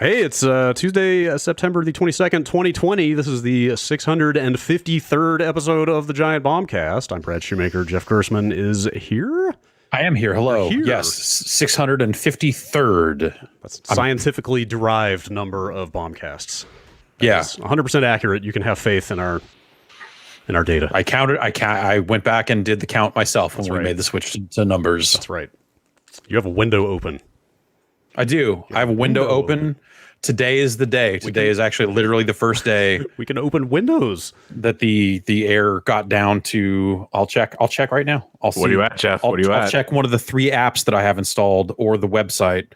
Hey, it's Tuesday, September the 22nd, 2020. This is the 653rd episode of the Giant Bombcast. I'm Brad Shoemaker. Jeff Gersman is here. I am here. Hello. Here. Yes, 653rd. That's a scientifically derived number of Bombcasts. Yeah. 100% accurate. You can have faith in our data. I counted. I went back and did the count myself when we made the switch to numbers. That's right. You have a window open. I do. I have a window open. Today is the day. Today is actually literally the first day we can open windows that the air got down to. I'll check right now. I'll see. What are you at, Jeff? What are you at? I'll check one of the 3 apps that I have installed or the website.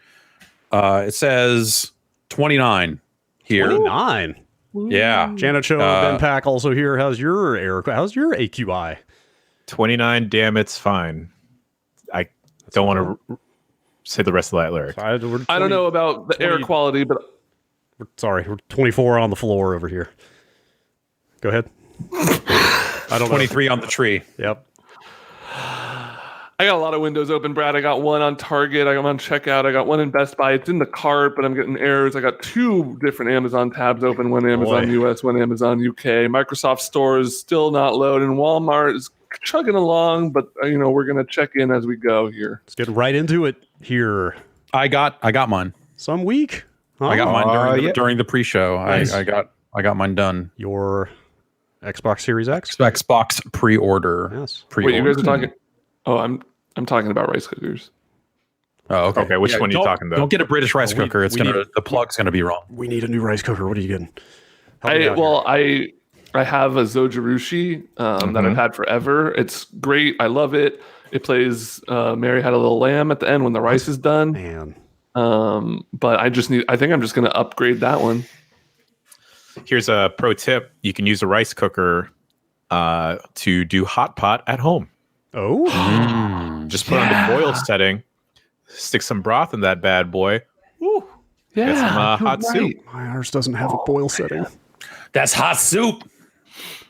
It says 29 here. 29. Yeah. Janet Cho, Ben Pack also here. How's your AQI? 29. Damn, it's fine. I don't want to say the rest of that lyric. I don't know about the air quality, but we're 24 on the floor over here. Go ahead. I don't 23 on the tree. Yep. I got a lot of windows open, Brad. I got one on Target. I got one on checkout. I got one in Best Buy. It's in the cart, but I'm getting errors. I got 2 different Amazon tabs open. One Amazon US, one Amazon UK. Microsoft Store is still not loading. Walmart is chugging along, but we're gonna check in as we go here. Let's get right into it here. I got mine. Some week. Huh? I got mine during the pre-show. Nice. I got mine done. Your Xbox Series X? Xbox pre-order. Yes. Wait, you guys are talking? Oh, I'm talking about rice cookers. Oh, okay. Okay, which one are you talking about? Don't get a British rice cooker. The plug's gonna be wrong. We need a new rice cooker. What are you getting? I have a Zojirushi that I've had forever. It's great. I love it. It plays Mary Had a Little Lamb at the end when the rice is done. Man. But I think I'm just going to upgrade that one. Here's a pro tip. You can use a rice cooker to do hot pot at home. Oh. Just put on the boil setting, stick some broth in that bad boy. Ooh. Yeah. Get some hot soup. My ours doesn't have a boil setting. That's hot soup.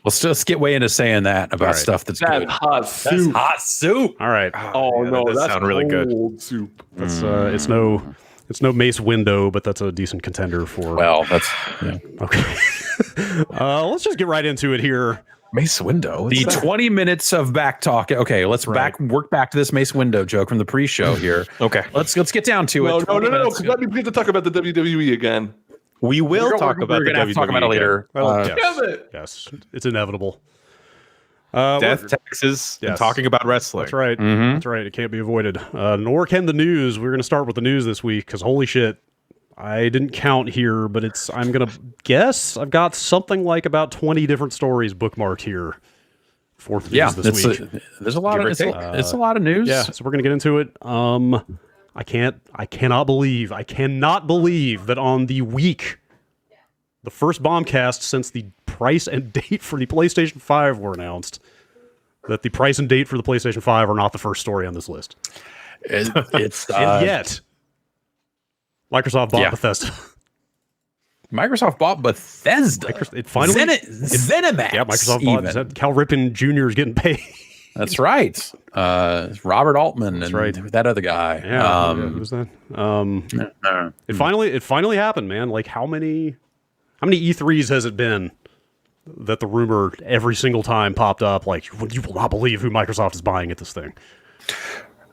Let's get way into saying that about stuff that's good. Hot soup. That's hot soup. All right. That does sound really good. Soup. That's it's no Mace Window, but that's a decent contender for. Well, that's okay. Let's just get right into it here. Mace Window. The 20 minutes of back talk. Okay, let's work back to this Mace Window joke from the pre-show here. Okay, let's get down to it. No, because let me get to talk about the WWE again. We will talk about the WWE. Talk about it later. Yes, it's inevitable. Death, taxes, and talking about wrestling. That's right. Mm-hmm. That's right. It can't be avoided. Nor can the news. We're going to start with the news this week because holy shit, I didn't count here, but I'm going to guess I've got something like about 20 different stories bookmarked here for the news this week. There's a lot of it's a lot of news. Yeah, so we're going to get into it. I cannot believe that on the week, the first Bombcast since the price and date for the PlayStation 5 were announced, that the price and date for the PlayStation 5 are not the first story on this list. It's and yet, Microsoft bought Bethesda. Microsoft bought Bethesda. It finally ZeniMax. Yeah, Microsoft bought. Cal Ripken Jr. is getting paid. That's right. Robert Altman and that other guy. Yeah, who's that? It finally happened, man. Like how many E3s has it been that the rumor every single time popped up? Like you will not believe who Microsoft is buying at this thing.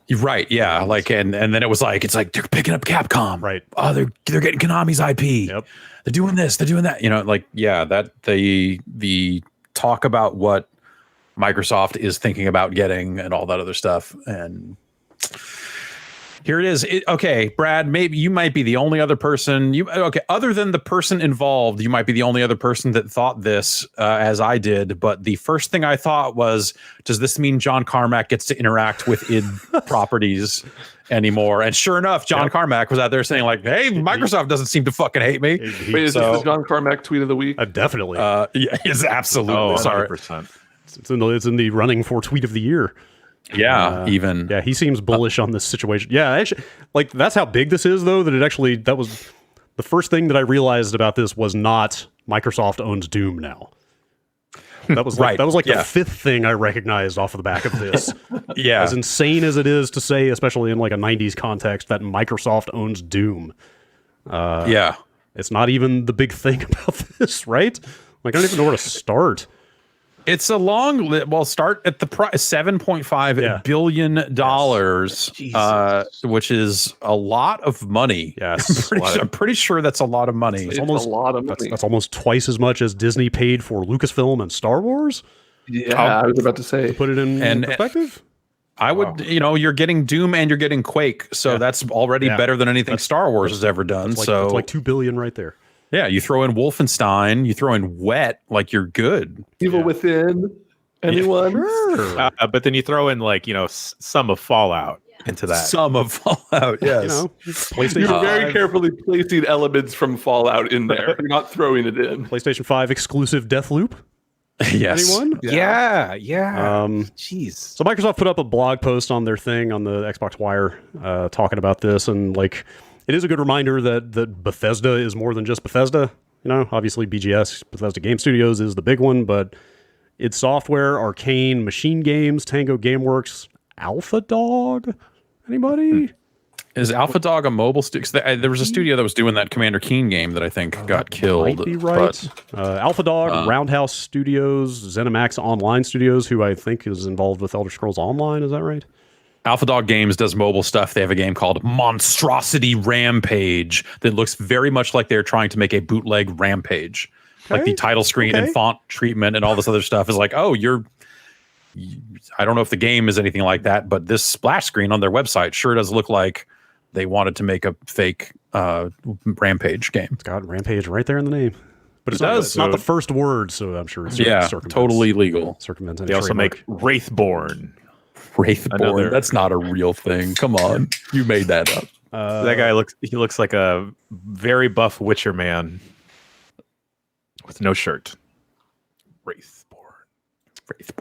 Right. Yeah. Like and then it's like they're picking up Capcom. Right. Oh, they're getting Konami's IP. Yep. They're doing this. They're doing that. That the talk about what Microsoft is thinking about getting and all that other stuff. And here it is. Okay, Brad, maybe you might be the only other person. Other than the person involved, you might be the only other person that thought this as I did. But the first thing I thought was, does this mean John Carmack gets to interact with id properties anymore? And sure enough, John Carmack was out there saying like, hey, Microsoft doesn't seem to fucking hate me. Wait, is this the John Carmack tweet of the week? Definitely. Yeah, it's absolutely. Oh, sorry. 100%. It's in the running for tweet of the year. Yeah, he seems bullish on this situation. Yeah, actually, like that's how big this is, though. That was the first thing that I realized about this was not Microsoft owns Doom now. That was like, the fifth thing I recognized off of the back of this. Yeah, as insane as it is to say, especially in like a '90s context, that Microsoft owns Doom. It's not even the big thing about this, right? Like, I don't even know where to start. It's a long well, start at the price $7.5 billion, which is a lot of money. Yes. I'm pretty sure that's a lot of money. It's almost a lot of money. That's almost twice as much as Disney paid for Lucasfilm and Star Wars. Yeah, I was about to say. To put it in perspective. I would, you're getting Doom and you're getting Quake, so that's already better than anything Star Wars has ever done. That's so like $2 billion right there. Yeah, you throw in Wolfenstein, you throw in Wet, like you're good. Evil Within, anyone? Sure. But then you throw in some of Fallout into that. Some of Fallout, yes. PlayStation. You're very carefully placing elements from Fallout in there. You're not throwing it in. PlayStation 5 exclusive Deathloop. Yes. Anyone? Yeah. Jeez. So Microsoft put up a blog post on their thing on the Xbox Wire talking about this, and it is a good reminder that Bethesda is more than just Bethesda. Obviously BGS, Bethesda Game Studios, is the big one, but id Software, Arcane, Machine Games, Tango Gameworks, Alpha Dog. Anybody? Is Alpha Dog a mobile studio? There was a studio that was doing that Commander Keen game that I think got killed. Might be right. Alpha Dog, Roundhouse Studios, ZeniMax Online Studios, who I think is involved with Elder Scrolls Online. Is that right? Alpha Dog Games does mobile stuff. They have a game called Monstrosity Rampage that looks very much like they're trying to make a bootleg Rampage. Okay. Like the title screen and font treatment and all this other stuff is like, I don't know if the game is anything like that, but this splash screen on their website sure does look like they wanted to make a fake Rampage game. It's got Rampage right there in the name. But it's not the first word, so I'm sure it's totally legal. They also make Wraithborn. Wraithborn. That's not a real thing. Come on, you made that up. That guy looks like a very buff Witcher man with no shirt. Wraithborn.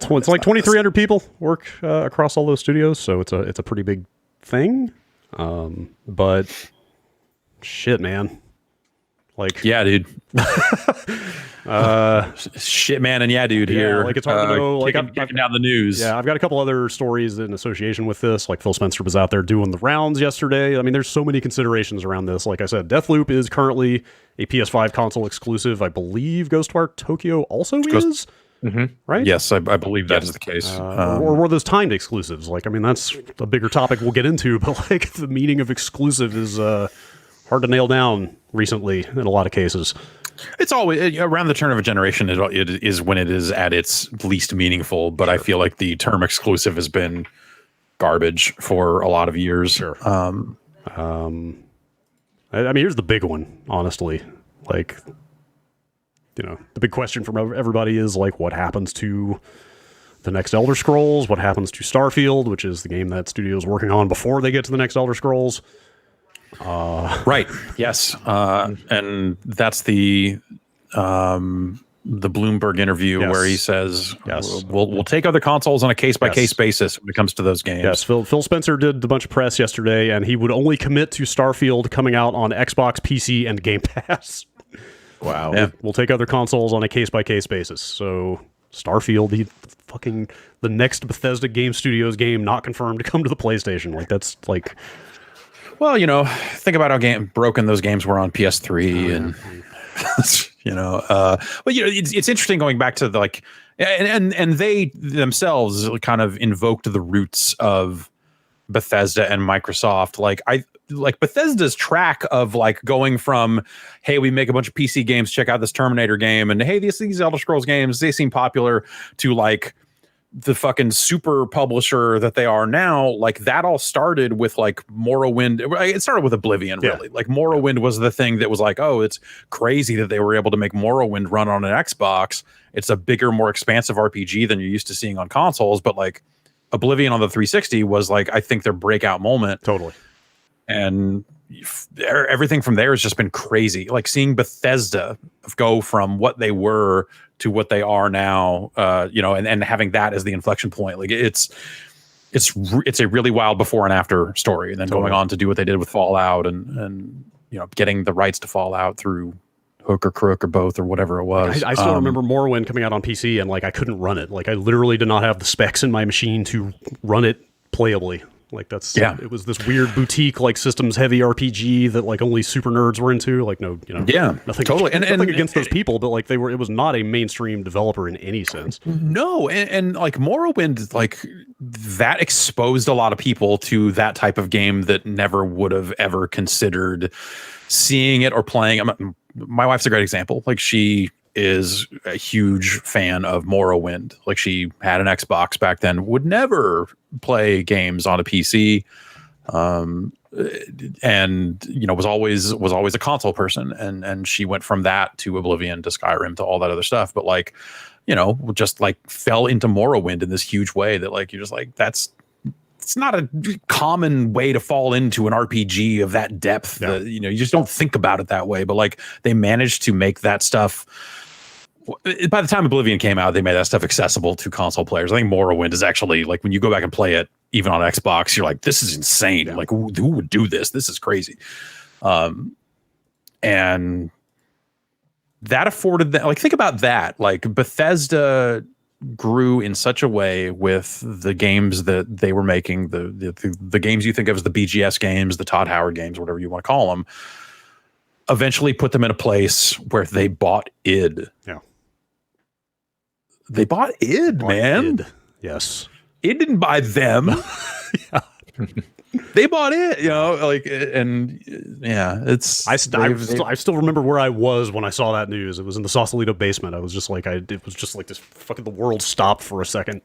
So it's like 2,300 people work across all those studios, so it's a pretty big thing. But shit, man. Yeah, dude. Shit, man, and yeah, dude. Here, it's hard to know. I've down the news. Yeah, I've got a couple other stories in association with this. Like Phil Spencer was out there doing the rounds yesterday. I mean, there's so many considerations around this. Like I said, Deathloop is currently a PS5 console exclusive. I believe Ghostwire Tokyo also is. Mm-hmm. Right? Yes, I believe that is the case. Or were those timed exclusives? That's a bigger topic we'll get into. But the meaning of exclusive is hard to nail down recently in a lot of cases. It's always around the turn of a generation. It is when it is at its least meaningful. But I feel like the term exclusive has been garbage for a lot of years. Sure. I mean, here's the big one. Honestly, the big question from everybody is what happens to the next Elder Scrolls? What happens to Starfield, which is the game that studio's working on before they get to the next Elder Scrolls? Right. Yes. And that's the Bloomberg interview where he says, we'll take other consoles on a case-by-case basis when it comes to those games. Yes, Phil Spencer did a bunch of press yesterday, and he would only commit to Starfield coming out on Xbox, PC, and Game Pass. Wow. Yeah. We'll take other consoles on a case-by-case basis. So Starfield, the next Bethesda Game Studios game not confirmed to come to the PlayStation. Well, think about how broken those games were on PS3 and but it's interesting going back to and they themselves kind of invoked the roots of Bethesda and Microsoft. Bethesda's track of going from, hey, we make a bunch of PC games, check out this Terminator game, and hey, these Elder Scrolls games, they seem popular, to the fucking super publisher that they are now. That all started with Morrowind. It started with Oblivion, really. Morrowind was the thing that was it's crazy that they were able to make Morrowind run on an Xbox. It's a bigger, more expansive RPG than you're used to seeing on consoles, but Oblivion on the 360 was I think their breakout moment. Totally. And everything from there has just been crazy. Seeing Bethesda go from what they were to what they are now, and having that as the inflection point. It's a really wild before and after story, and then going on to do what they did with Fallout and getting the rights to Fallout through hook or crook or both or whatever it was. I still remember Morrowind coming out on PC, and I couldn't run it. I literally did not have the specs in my machine to run it playably. Like that's Yeah. it was this weird boutique like systems heavy RPG that like only super nerds were into. Like Yeah, nothing totally. nothing against those people, but like it was not a mainstream developer in any sense. No, and like Morrowind, like that exposed a lot of people to that type of game that never would have ever considered seeing it or playing. My wife's a great example. Like she is a huge fan of Morrowind. Like she had an Xbox back then, would never play games on a PC, and was always a console person. And she went from that to Oblivion to Skyrim to all that other stuff. But like, just like fell into Morrowind in this huge way that like you're just like it's not a common way to fall into an RPG of that depth. Yeah. That, you just don't think about it that way. But like they managed to make that stuff. By the time Oblivion came out, they made that stuff accessible to console players. I think Morrowind is actually like when you go back and play it, even on Xbox, you're like, this is insane. Yeah. Like who would do this? This is crazy. And that afforded that. Like think about that. Like Bethesda grew in such a way with the games that they were making, the games you think of as the BGS games, the Todd Howard games, whatever you want to call them, eventually put them in a place where they bought id. Yeah. They bought id, man. Id. Yes. It didn't buy them. Yeah. They bought it, it's I still remember where I was when I saw that news. It was in the Sausalito basement. I was just like, it was just like this fucking the world stopped for a second.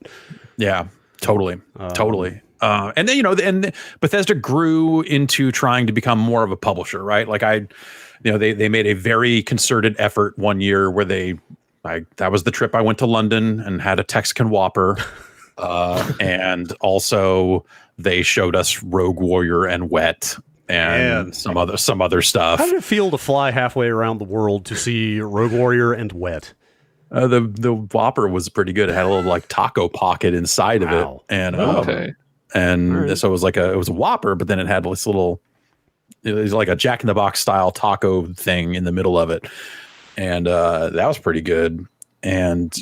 Yeah, totally. And then, and Bethesda grew into trying to become more of a publisher, right? Like they made a very concerted effort one year where that was the trip I went to London and had a Texican Whopper. And also they showed us Rogue Warrior and Wet and some other stuff. How did it feel to fly halfway around the world to see Rogue Warrior and Wet? The Whopper was pretty good. It had a little like taco pocket inside of it, and so it was it was a Whopper, but then it had this little, it was like a Jack in the Box style taco thing in the middle of it, and that was pretty good. And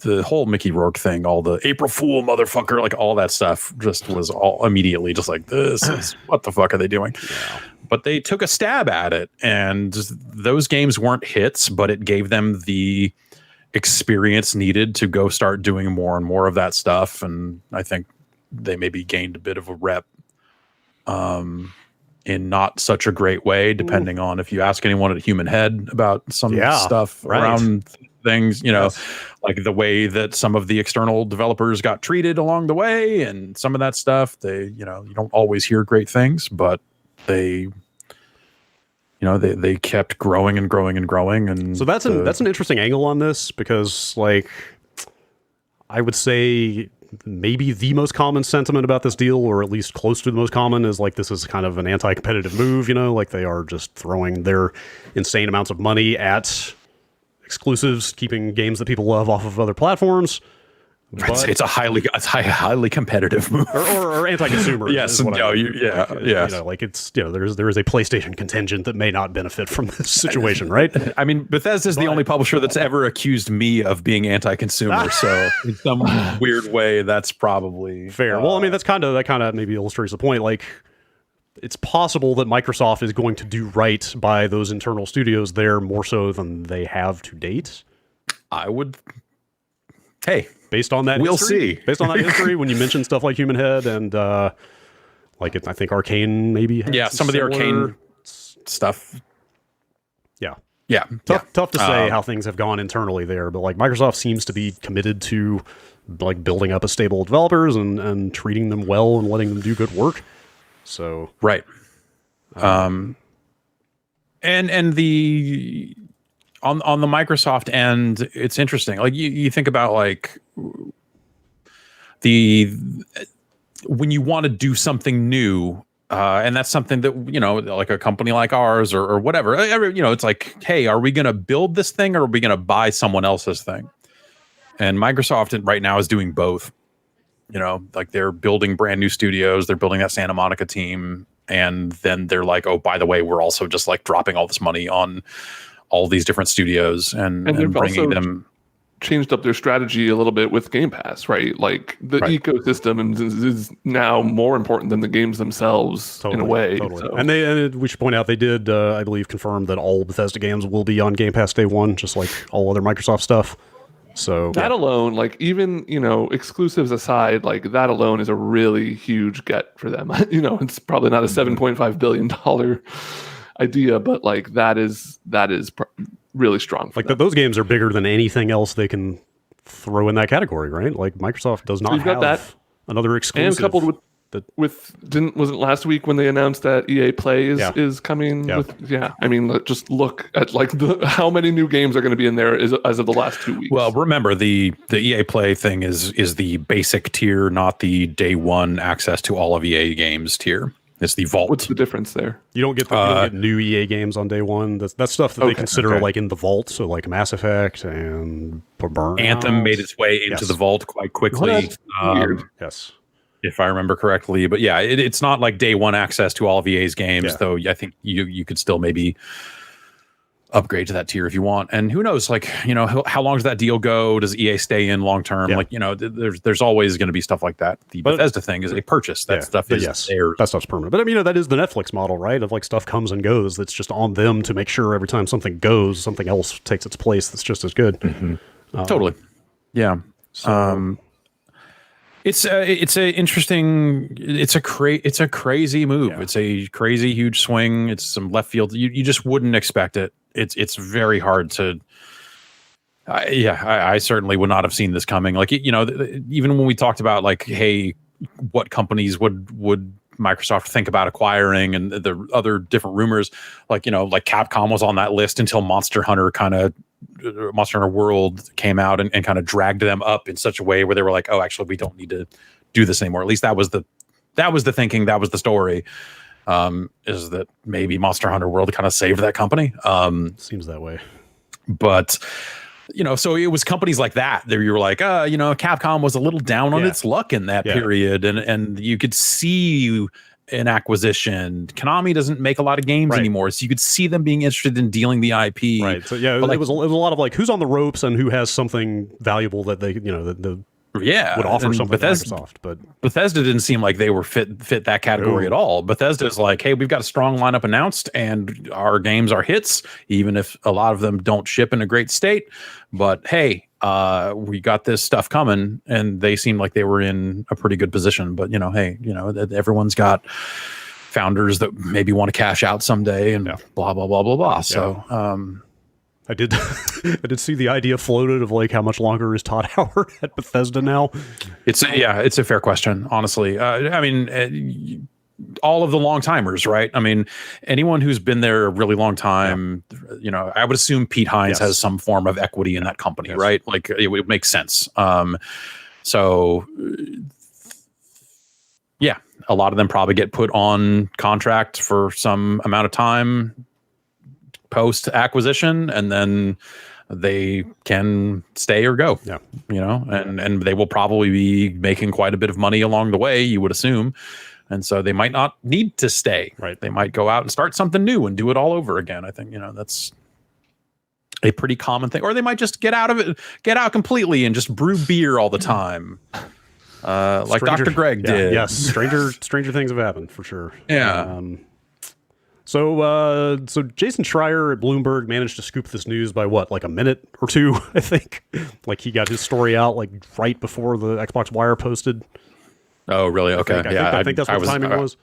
the whole Mickey Rourke thing, all the April Fool motherfucker, like all that stuff just was all immediately just like, this is what the fuck are they doing? Yeah. But they took a stab at it, and those games weren't hits, but it gave them the experience needed to go start doing more and more of that stuff. And I think they maybe gained a bit of a rep in not such a great way, depending on if you ask anyone at Human Head about some stuff around things, like the way that some of the external developers got treated along the way and some of that stuff. They, you don't always hear great things, but they kept growing and growing and growing. And so that's an interesting angle on this, because like I would say maybe the most common sentiment about this deal, or at least close to the most common, is like this is kind of an anti-competitive move, like they are just throwing their insane amounts of money at exclusives, keeping games that people love off of other platforms. I'd say it's a highly competitive move, or anti-consumer. Yes, like it's there is a PlayStation contingent that may not benefit from this situation, right? I mean, Bethesda's the only publisher that's ever accused me of being anti-consumer, so in some weird way, that's probably fair. Well, I mean, that kind of maybe illustrates the point. Like, it's possible that Microsoft is going to do right by those internal studios there more so than they have to date. I would. Hey. Based on that, we'll see. Based on that history, when you mention stuff like Human Head and I think Arcane maybe. Some of the Arcane stuff. Yeah. Tough to say how things have gone internally there, but like Microsoft seems to be committed to like building up a stable of developers and treating them well and letting them do good work. So right. And the. On the Microsoft end, it's interesting. Like you think about like when you want to do something new, and that's something that like a company like ours or whatever. It's like, hey, are we going to build this thing or are we going to buy someone else's thing? And Microsoft right now is doing both. Like they're building brand new studios. They're building that Santa Monica team, and then they're like, oh, by the way, we're also just like dropping all this money on all these different studios and bringing them changed up their strategy a little bit with Game Pass, right? Like the ecosystem is now more important than the games themselves in a way. Totally. So. And we should point out they did, I believe, confirm that all Bethesda games will be on Game Pass day one, just like all other Microsoft stuff. So that alone, like even, exclusives aside, like that alone is a really huge get for them. It's probably not a $7.5 billion idea, but like that is really strong. For them. Those games are bigger than anything else they can throw in that category, right? Like Microsoft does not have that. Another exclusive. And coupled wasn't last week when they announced that EA Play is coming? I mean, just look at like how many new games are going to be in there as of the last 2 weeks. Well, remember the EA Play thing is the basic tier, not the day one access to all of EA games tier. It's the vault. What's the difference there? You don't get new EA games on day one. That's stuff that they consider like in the vault. So like Mass Effect and Burnout. Anthem made its way into the vault quite quickly. Weird. Yes. If I remember correctly, but yeah, it's not like day one access to all of EA's games, though. I think you could still maybe upgrade to that tier if you want. And who knows, like, how long does that deal go? Does EA stay in long term? Like, there's always going to be stuff like that. The Bethesda thing is a purchase. That stuff is theirs. That stuff's permanent. But I mean, that is the Netflix model, right? Of like stuff comes and goes. It's just on them to make sure every time something goes, something else takes its place that's just as good. Mm-hmm. Totally. Yeah. So, it's a crazy move. Yeah. It's a crazy huge swing. It's some left field. You just wouldn't expect it. It's very hard to. I certainly would not have seen this coming. Like even when we talked about like, hey, what companies would Microsoft think about acquiring, and the other different rumors, like Capcom was on that list until Monster Hunter World came out and kind of dragged them up in such a way where they were like, oh, actually, we don't need to do this anymore. At least that was the thinking. That was the story. Is that maybe Monster Hunter World kind of saved that company? Seems that way. But so it was companies like that you were like, Capcom was a little down on its luck in that period, and you could see an acquisition. Konami doesn't make a lot of games anymore, so you could see them being interested in dealing the IP. Right. So it was a lot of like who's on the ropes and who has something valuable that they would offer something to Microsoft. But Bethesda didn't seem like they were fit that category at all. Bethesda is like, hey, we've got a strong lineup announced, and our games are hits, even if a lot of them don't ship in a great state. But hey, we got this stuff coming, and they seemed like they were in a pretty good position. But everyone's got founders that maybe want to cash out someday, and blah blah blah blah blah. So. I did see the idea floated of like how much longer is Todd Howard at Bethesda now? It's a fair question, honestly. I mean, all of the long timers, right? I mean, anyone who's been there a really long time, I would assume Pete Hines has some form of equity in that company, right? Like it would make sense. So a lot of them probably get put on contract for some amount of time post acquisition, and then they can stay or go. And they will probably be making quite a bit of money along the way, you would assume, and so they might not need to stay. They might go out and start something new and do it all over again. I think that's a pretty common thing, or they might just get out completely and just brew beer all the time, like Dr. Greg did. Yes, stranger things have happened for sure. So Jason Schreier at Bloomberg managed to scoop this news by like a minute or two, I think. Like he got his story out like right before the Xbox Wire posted. Oh, really? Okay. I think that's what the timing was.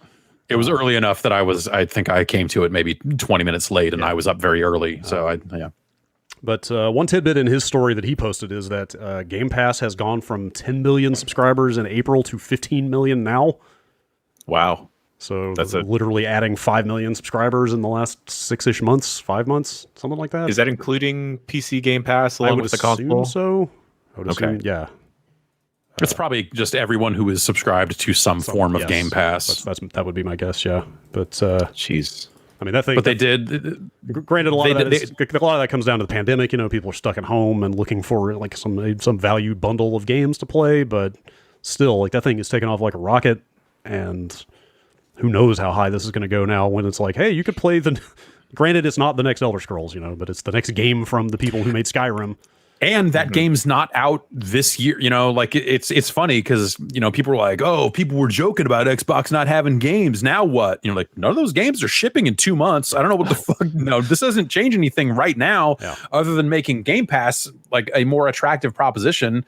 It was early enough that I think I came to it maybe 20 minutes late, and I was up very early. So But one tidbit in his story that he posted is that Game Pass has gone from 10 million subscribers in April to 15 million now. Wow. So that's literally adding 5 million subscribers in the last 6-ish months, 5 months, something like that. Is that including PC Game Pass along with the console? So I would assume, yeah. It's probably just everyone who is subscribed to some form of Game Pass. That would be my guess, yeah. But jeez. I mean, that thing. But they did. Granted, a lot of that comes down to the pandemic. People are stuck at home and looking for like some valued bundle of games to play. But still, like that thing is taking off like a rocket, and who knows how high this is going to go now when it's like, hey, you could play the. Granted, it's not the next Elder Scrolls, but it's the next game from the people who made Skyrim. And that game's not out this year. You know, like it's funny because, you know, people were like, oh, people were joking about Xbox not having games. Now what? You know, like none of those games are shipping in 2 months. I don't know what the fuck. No, this doesn't change anything right now other than making Game Pass like a more attractive proposition.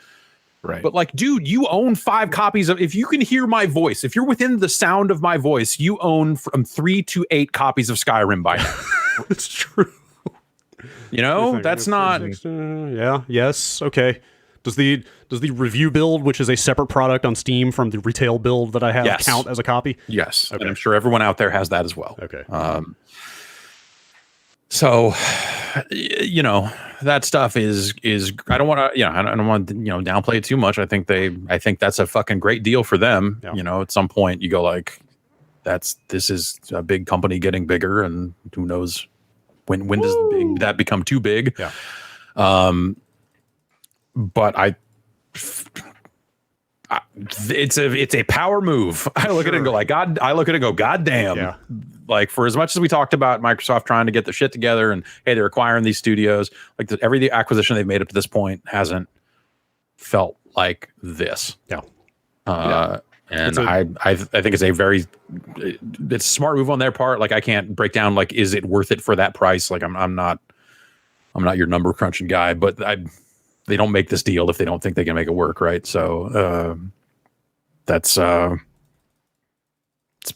Right. But like, dude, you own 5 copies of, if you can hear my voice, if you're within the sound of my voice, you own from 3 to 8 copies of Skyrim by now. It's true. You know, that's not. Yes. Okay. Does the review build, which is a separate product on Steam from the retail build that I have, count as a copy? Yes. Okay. And I'm sure everyone out there has that as well. Okay. So, you know, that stuff is I don't want to, you know, I don't want to, you know, downplay it too much. I think that's a fucking great deal for them. Yeah. You know, at some point you go like, this is a big company getting bigger, and who knows when does that become too big? Yeah. But it's a power move. I look at it and go like, God, I look at it and go, God damn. Yeah. Like, for as much as we talked about Microsoft trying to get their shit together and, hey, they're acquiring these studios, like every acquisition they've made up to this point hasn't felt like this. Yeah. And I think it's it's a smart move on their part. Like, I can't break down, like, is it worth it for that price? Like, I'm not your number crunching guy, but they don't make this deal if they don't think they can make it work. Right. So, it's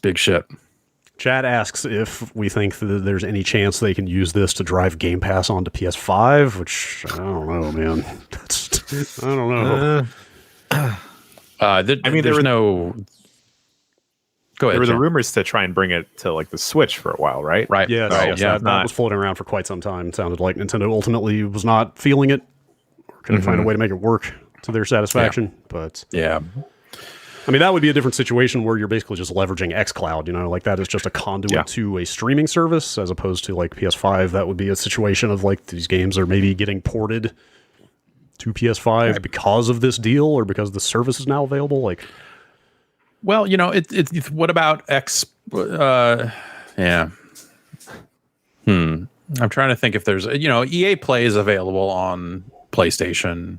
big shit. Chad asks if we think that there's any chance they can use this to drive Game Pass onto PS5, which I don't know, man. I don't know. I mean, there's no. Go ahead. There were the Jim. rumors to try and bring it to like the Switch for a while, right? Right. Yes, Right. yes, Yeah. that was floating around for quite some time. It sounded like Nintendo ultimately was not feeling it, or couldn't find a way to make it work to their satisfaction. But Yeah. I mean, that would be a different situation where you're basically just leveraging xCloud, you know, like that is just a conduit to a streaming service as opposed to like PS5. That would be a situation of like these games are maybe getting ported to PS5 because of this deal or because the service is now available. Like, Well, you know, it's what about yeah. I'm trying to think if there's, you know, EA Play is available on PlayStation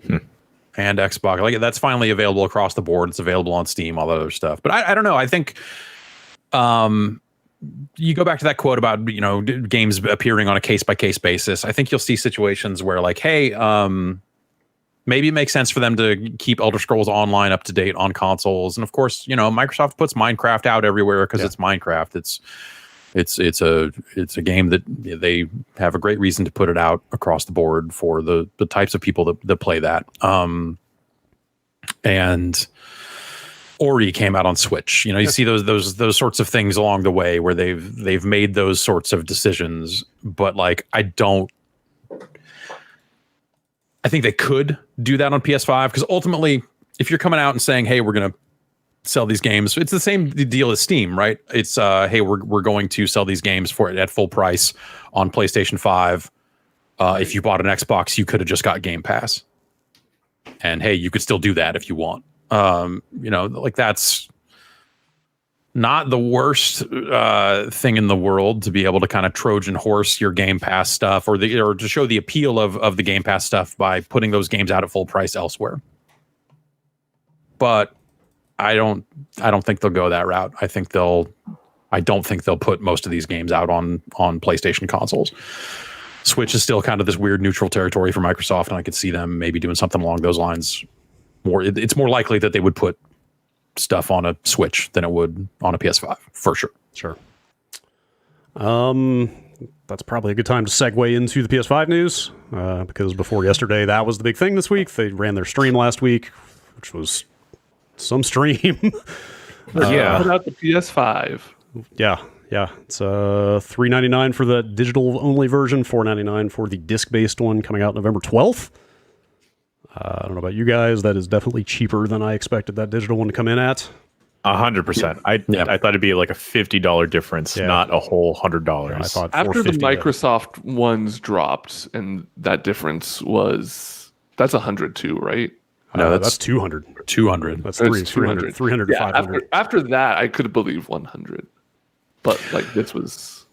and Xbox. Like, that's finally available across the board. It's available on Steam, all that other stuff. But I don't know. I think you go back to that quote about, you know, games appearing on a case-by-case basis. I think you'll see situations where, like, hey, maybe it makes sense for them to keep Elder Scrolls Online up to date on consoles. And of course, you know, Microsoft puts Minecraft out everywhere because it's Minecraft. It's a game that they have a great reason to put it out across the board for the types of people that play that. And Ori came out on Switch. You know, you see those sorts of things along the way where they've made those sorts of decisions. But like, I think they could do that on PS5 because ultimately, if you're coming out and saying, "Hey, we're going to sell these games," it's the same deal as Steam, right? It's hey, we're going to sell these games for it at full price on PlayStation 5. If you bought an Xbox, you could have just got Game Pass, and hey, you could still do that if you want. You know, like that's not the worst thing in the world to be able to kind of Trojan horse your Game Pass stuff or to show the appeal of the Game Pass stuff by putting those games out at full price elsewhere. But I don't think they'll go that route. I don't think they'll put most of these games out on PlayStation consoles. Switch is still kind of this weird neutral territory for Microsoft, and I could see them maybe doing something along those lines. It's more likely that they would put stuff on a Switch than it would on a PS5 for sure. Sure. That's probably a good time to segue into the PS5 news because before yesterday, that was the big thing this week. They ran their stream last week, which was some stream. Put out the PS5. Yeah. It's $399 for the digital only version, $499 for the disc based one coming out November 12th. I don't know about you guys. That is definitely cheaper than I expected that digital one to come in at. 100%. I thought it'd be like a $50 difference, not a whole $100. I thought After the $450 Microsoft ones dropped, and that difference that's 100 too, right? No, that's 200. 200. That's It's 300 to 500. After that, I could believe 100. But like this was...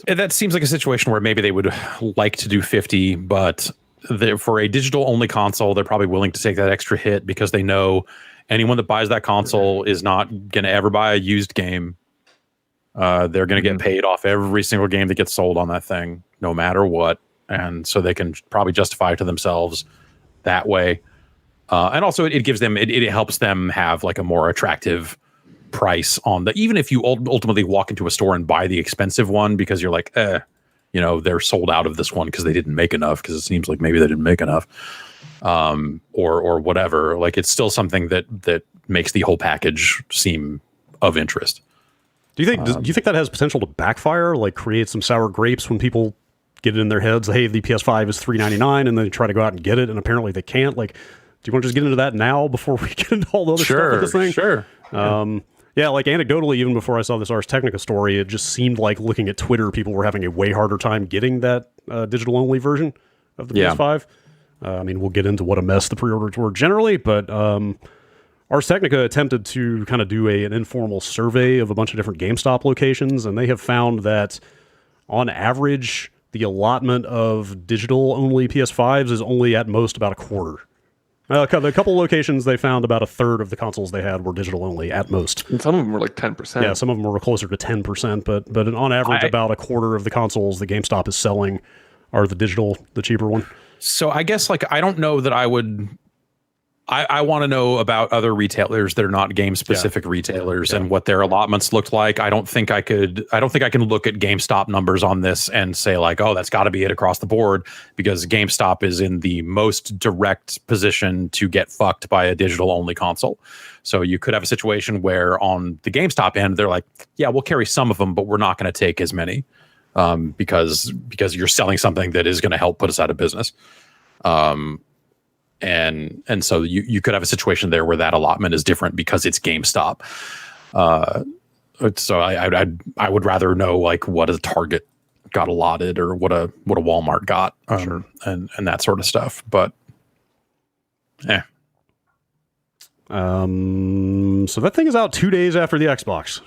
That seems like a situation where maybe they would like to do 50, but for a digital only console, they're probably willing to take that extra hit because they know anyone that buys that console is not going to ever buy a used game. They're going to get paid off every single game that gets sold on that thing, no matter what. And so they can probably justify it to themselves that way. And also it gives them, it helps them have like a more attractive price on the, even if you ultimately walk into a store and buy the expensive one because you're like, you know, they're sold out of this one because they didn't make enough, because it seems like maybe they didn't make enough, or whatever. Like, it's still something that makes the whole package seem of interest. Do you think that has potential to backfire, like create some sour grapes when people get it in their heads, hey, the PS5 is $399, and then they try to go out and get it, and apparently they can't? Like, do you want to just get into that now before we get into all the other stuff with this thing? Sure. Yeah, like anecdotally, even before I saw this Ars Technica story, it just seemed like looking at Twitter, people were having a way harder time getting that digital-only version of the PS5. I mean, we'll get into what a mess the pre-orders were generally, but Ars Technica attempted to kind of do an informal survey of a bunch of different GameStop locations, and they have found that, on average, the allotment of digital-only PS5s is only at most about a quarter. A couple locations, they found about a third of the consoles they had were digital only at most. And some of them were like 10%. Yeah, some of them were closer to 10%, but on average, about a quarter of the consoles the GameStop is selling are the cheaper one. So I guess, like, I don't know that I would. I want to know about other retailers that are not game specific retailers and what their allotments looked like. I don't think I can look at GameStop numbers on this and say like, oh, that's got to be it across the board, because GameStop is in the most direct position to get fucked by a digital only console. So you could have a situation where on the GameStop end, they're like, yeah, we'll carry some of them, but we're not going to take as many because you're selling something that is going to help put us out of business. And so you could have a situation there where that allotment is different because it's GameStop. So I would rather know like what a Target got allotted or what a Walmart got, and that sort of stuff. But so that thing is out 2 days after the Xbox.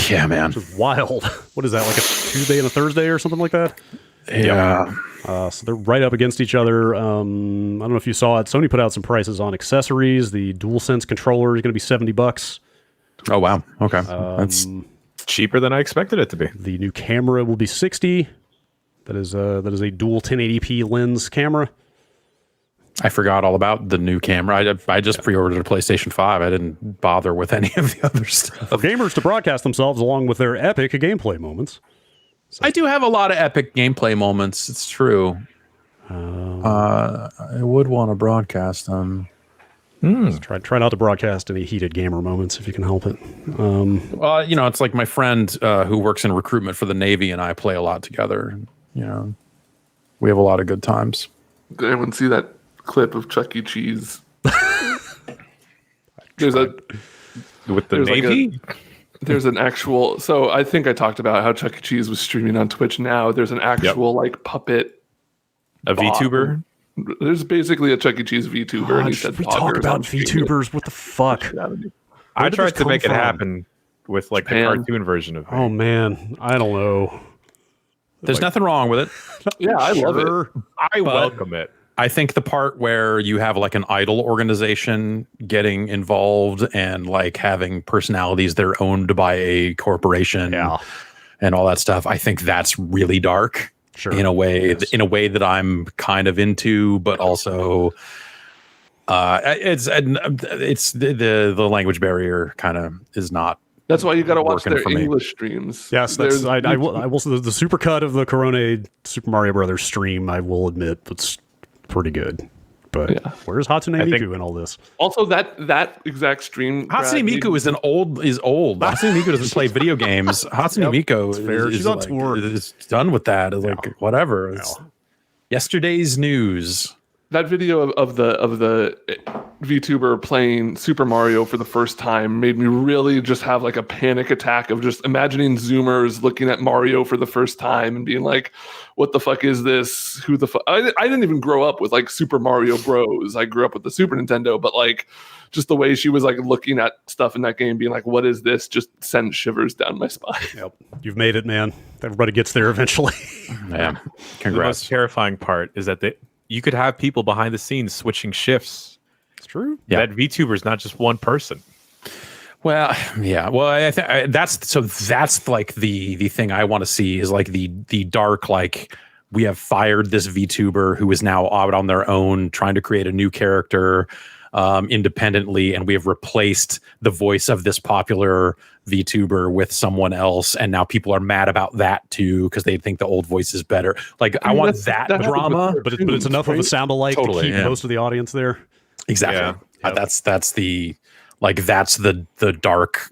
Yeah, man, which is wild. What is that, like a Tuesday and a Thursday or something like that? Yeah. So they're right up against each other. I don't know if you saw it. Sony put out some prices on accessories. The DualSense controller is going to be $70. Oh wow. Okay. That's cheaper than I expected it to be. The new camera will be $60. That is a dual 1080p lens camera. I forgot all about the new camera. I just pre-ordered a PlayStation 5. I didn't bother with any of the other stuff. For gamers to broadcast themselves along with their epic gameplay moments. So. I do have a lot of epic gameplay moments. It's true. I would want to broadcast them. Try not to broadcast any heated gamer moments if you can help it. Well, you know, it's like my friend who works in recruitment for the Navy and I play a lot together. You know, we have a lot of good times. Did anyone see that clip of Chuck E. Cheese? There's with the Navy? There's an actual, so I think I talked about how Chuck E. Cheese was streaming on Twitch now. There's an actual like puppet. A VTuber? There's basically a Chuck E. Cheese VTuber. And he said we talk about VTubers. What the fuck? I tried to make it happen with like the cartoon version of it. Oh man, I don't know. There's nothing wrong with it. Yeah, I love it. I welcome it. I think the part where you have like an idol organization getting involved and like having personalities that are owned by a corporation and all that stuff, I think that's really dark in a way that I'm kind of into, but also it's the language barrier kind of is not. That's why you got to watch their English streams. Yes, I will. The supercut of the Corona Super Mario Brothers stream, I will admit, it's pretty good. But where's Hatsune Miku in all this? Also, that exact stream. Hatsune Miku is old. Hatsune Miku doesn't play video games. Hatsune Miku is on tour. Is done with that. It's like whatever. It's yesterday's news. That video of the VTuber playing Super Mario for the first time made me really just have like a panic attack of just imagining Zoomers looking at Mario for the first time and being like, what the fuck is this? Who the fuck? I didn't even grow up with like Super Mario Bros. I grew up with the Super Nintendo, but like just the way she was like looking at stuff in that game being like, what is this? Just sent shivers down my spine. Yep. You've made it, man. Everybody gets there eventually. Man, congrats. The most terrifying part is that you could have people behind the scenes switching shifts. It's true. That VTuber is not just one person. Well, yeah. Well, I think that's like the thing I want to see is like the dark, like we have fired this VTuber who is now out on their own trying to create a new character independently, and we have replaced the voice of this popular VTuber with someone else, and now people are mad about that too because they think the old voice is better. Like I want that drama, but it's enough of a sound alike to keep most of the audience there. Exactly. Yeah. That's the dark,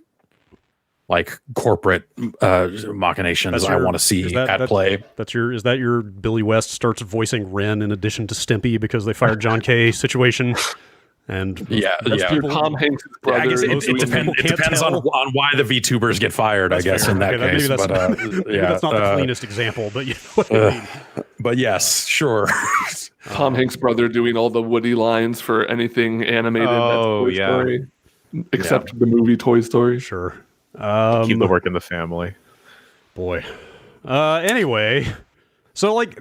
like corporate machinations I want to see at play. Is that your Billy West starts voicing Ren in addition to Stimpy because they fired John Kay situation? And that's your Tom Hanks' brother. I guess it depends on why the VTubers get fired. That's in that case. Maybe that's not the cleanest example, but you know what I mean. But yes, sure. Tom Hanks' brother doing all the Woody lines for anything animated. Oh, that's Toy Story, except the movie Toy Story. Sure. Keep the work in the family. Boy. Anyway, so like,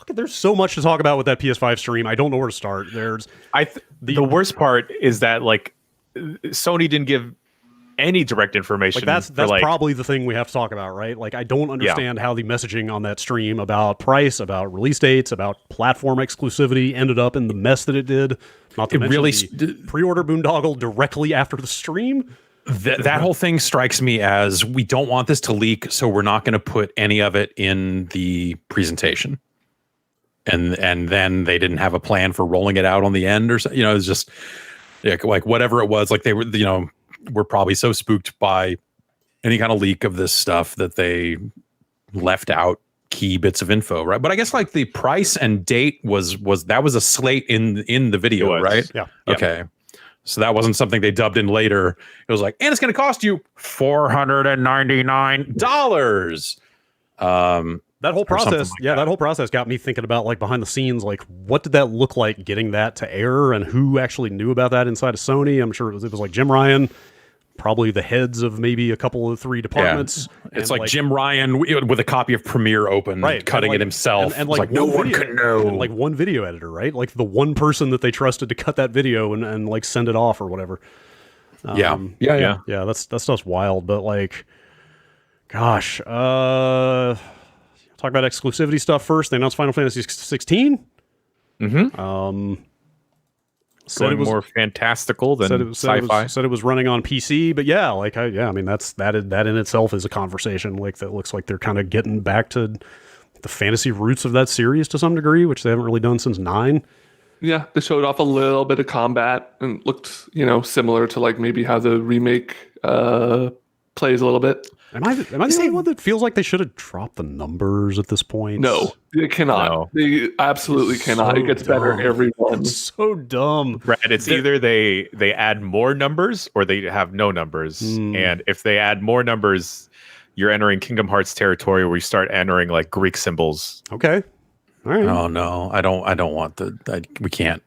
there's so much to talk about with that PS5 stream. I don't know where to start. The worst part is that like Sony didn't give any direct information. Like that's probably the thing we have to talk about, right? Like I don't understand how the messaging on that stream about price, about release dates, about platform exclusivity ended up in the mess that it did. Not to mention the pre-order boondoggle directly after the stream. That whole thing strikes me as we don't want this to leak, so we're not going to put any of it in the presentation. And then they didn't have a plan for rolling it out on the end, or it's just like whatever it was. Like they were probably so spooked by any kind of leak of this stuff that they left out key bits of info, right? But I guess like the price and date was a slate in the video, right? Yeah. Okay. So that wasn't something they dubbed in later. It was like, and it's going to cost you $499. That whole process, that whole process got me thinking about like behind the scenes, like what did that look like getting that to air, and who actually knew about that inside of Sony? I'm sure it was like Jim Ryan, probably the heads of maybe a couple of 3 departments. Yeah. It's like Jim Ryan with a copy of Premiere open, cutting it himself. And like no one could know. And like one video editor, right? Like the one person that they trusted to cut that video and like send it off or whatever. Yeah. That stuff's wild. But like, gosh, talk about exclusivity stuff first. They announced Final Fantasy 16. Mm-hmm. Said it was more fantastical than sci-fi. Said it was running on PC, but I mean that in itself is a conversation. Like that looks like they're kind of getting back to the fantasy roots of that series to some degree, which they haven't really done since 9. Yeah, they showed off a little bit of combat and looked, similar to like maybe how the remake plays a little bit. Am I the only one that feels like they should have dropped the numbers at this point? No, they cannot. No. They absolutely cannot. It gets better every one. It's so dumb. Brad, it's either they add more numbers or they have no numbers. And if they add more numbers, you're entering Kingdom Hearts territory where you start entering like Greek symbols. Okay. All right. Oh no, I don't want we can't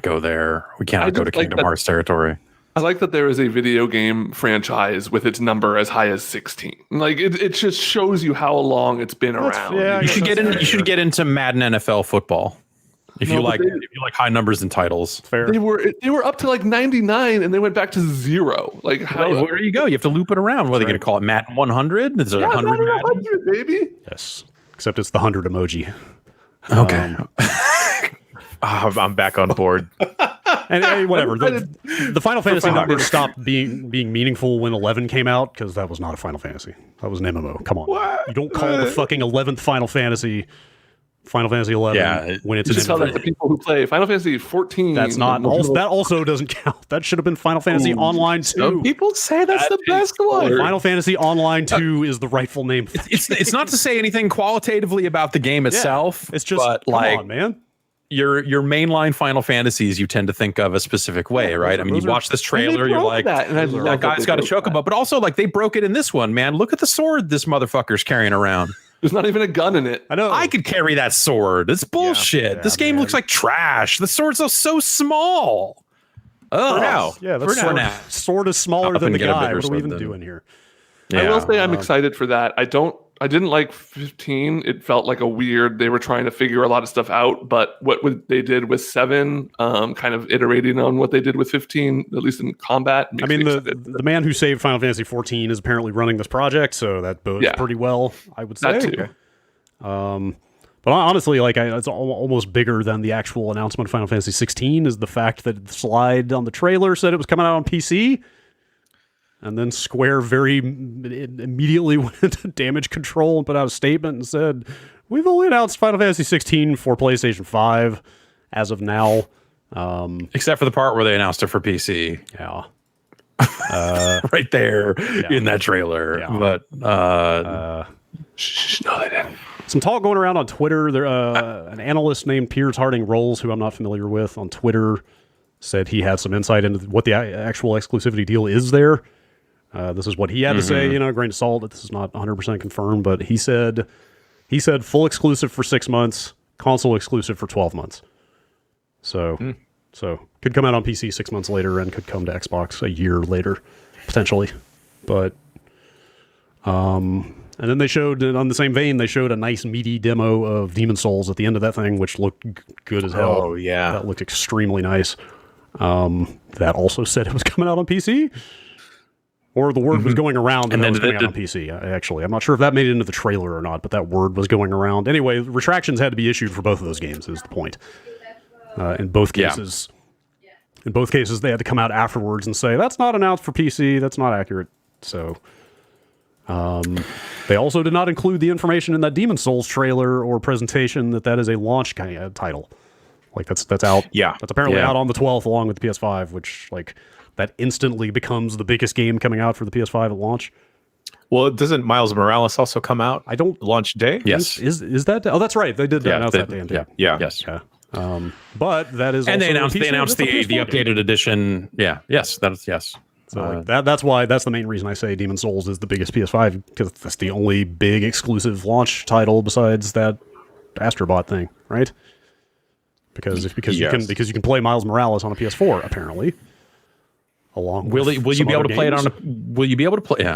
go there. We cannot go to Kingdom Hearts territory. I like that there is a video game franchise with its number as high as 16. Like it just shows you how long it's been around. Yeah, you should get into Madden NFL football. If you like high numbers and titles. Fair. They were up to like 99 and they went back to 0. Like where do you go? You have to loop it around. What are they going to call it? Madden 100? Is it 100 Madden? 100, baby. Yes. Except it's the 100 emoji. Okay. I'm back on board. And whatever. The Final Fantasy numbers stopped being meaningful when 11 came out, because that was not a Final Fantasy. That was an MMO. Come on. What? You don't call the fucking 11th Final Fantasy 11 when it's an MMO. Tell that to people who play Final Fantasy 14. That's not. That also doesn't count. That should have been Final Fantasy Online 2. Some people say that's the best one. Final Fantasy Online 2 is the rightful name. It's not to say anything qualitatively about the game itself. It's just, come on, man. Your mainline Final Fantasies you tend to think of a specific way, right? I mean, you watch this trailer, you're like, that guy's got a chocobo. But also, like, they broke it in this one, man. Look at the sword this motherfucker's carrying around. There's not even a gun in it. I know. I could carry that sword. It's bullshit. This game looks like trash. The sword's so small. Oh, for now. Yeah, sword is smaller than the guy. What are we even doing here? Yeah. I will say I'm excited for that. I don't I didn't like 15. It felt like a weird. They were trying to figure a lot of stuff out, but they did with 7, kind of iterating on what they did with 15, at least in combat. I mean, the man who saved Final Fantasy 14 is apparently running this project, so that bodes pretty well, I would say. That too. But honestly, like it's almost bigger than the actual announcement of Final Fantasy 16 is the fact that the slide on the trailer said it was coming out on PC. And then Square very immediately went into damage control and put out a statement and said, we've only announced Final Fantasy 16 for PlayStation 5 as of now. Except for the part where they announced it for PC. Yeah. Right there in that trailer. Yeah. But No, they didn't. some talk going around on Twitter. There, an analyst named Piers Harding Rolls, who I'm not familiar with, on Twitter said he had some insight into what the actual exclusivity deal is there. This is what he had to say, you know, grain of salt that this is not 100% confirmed, but he said full exclusive for 6 months, console exclusive for 12 months. So could come out on PC 6 months later and could come to Xbox a year later, potentially. But, and then they showed, on the same vein, they showed a nice meaty demo of Demon's Souls at the end of that thing, which looked good as hell. Oh, yeah. That looked extremely nice. That also said it was coming out on PC. Or the word was going around and then it was coming out on PC, actually. I'm not sure if that made it into the trailer or not, but that word was going around. Anyway, retractions had to be issued for both of those games, is the point. In both cases, they had to come out afterwards and say, that's not announced for PC, that's not accurate. So, they also did not include the information in that Demon's Souls trailer or presentation that is a launch kind of title. Like, that's out. Yeah. That's apparently out on the 12th along with the PS5, which, like... that instantly becomes the biggest game coming out for the PS5 at launch. Well, doesn't Miles Morales also come out? I don't launch day. Yes, is that? Oh, that's right. They did announce that day. Yes. But that is. And also they announced the updated edition. Yeah. Yes. That's yes. So like that's the main reason I say Demon's Souls is the biggest PS5, because that's the only big exclusive launch title besides that Astrobot thing, right? Because you can play Miles Morales on a PS4 apparently. Will you be able to play it on will you be able to play it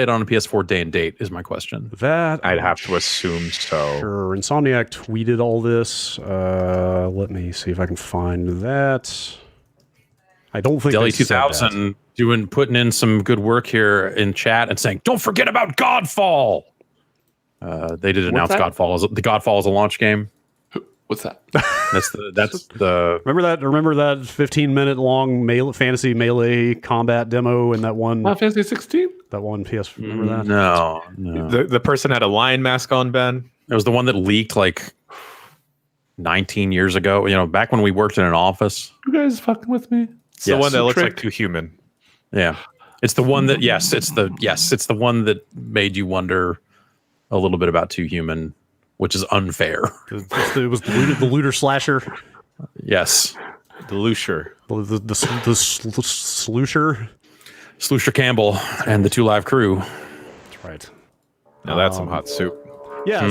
on a PS4 day and date is my question. That I'd have to assume so. Sure. Insomniac tweeted all this. Let me see if I can find that. I don't think Deli 2000 putting in some good work here in chat and saying, don't forget about Godfall. They did announce Godfall as a launch game. What's that? That's the remember that 15-minute long fantasy melee combat demo in that one Final Fantasy 16? That one PS. Remember that? No. The person had a lion mask on, Ben. It was the one that leaked like 19 years ago. You know, back when we worked in an office. You guys fucking with me? It's the one that looks like Too Human. Yeah, it's the one that it's the one that made you wonder a little bit about Too Human. Which is unfair. It was the looter slasher. Yes. The Lucier. The Slusher. Slusher Campbell and the 2 Live crew. That's right. Now that's some hot soup. Yeah,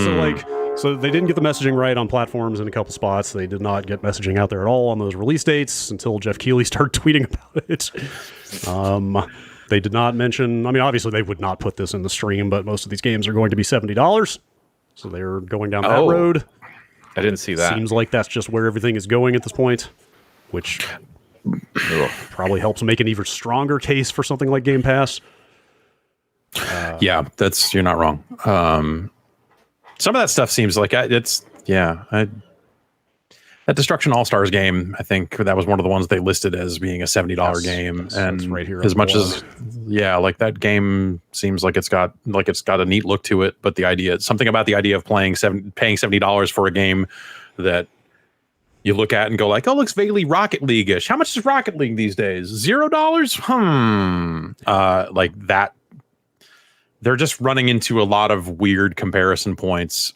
so they didn't get the messaging right on platforms in a couple spots. They did not get messaging out there at all on those release dates until Jeff Keighley started tweeting about it. They did not mention, I mean, obviously they would not put this in the stream, but most of these games are going to be $70. So they're going down that road. I didn't see that. Seems like that's just where everything is going at this point, which probably helps make an even stronger case for something like Game Pass. Yeah, you're not wrong. Some of that stuff seems like that Destruction All-Stars game, I think that was one of the ones they listed as being a $70 game. And that's right here as much as like that game seems like it's got a neat look to it, but something about the idea of paying $70 for a game that you look at and go like, oh, looks vaguely Rocket League-ish. How much is Rocket League these days? $0? Like that. They're just running into a lot of weird comparison points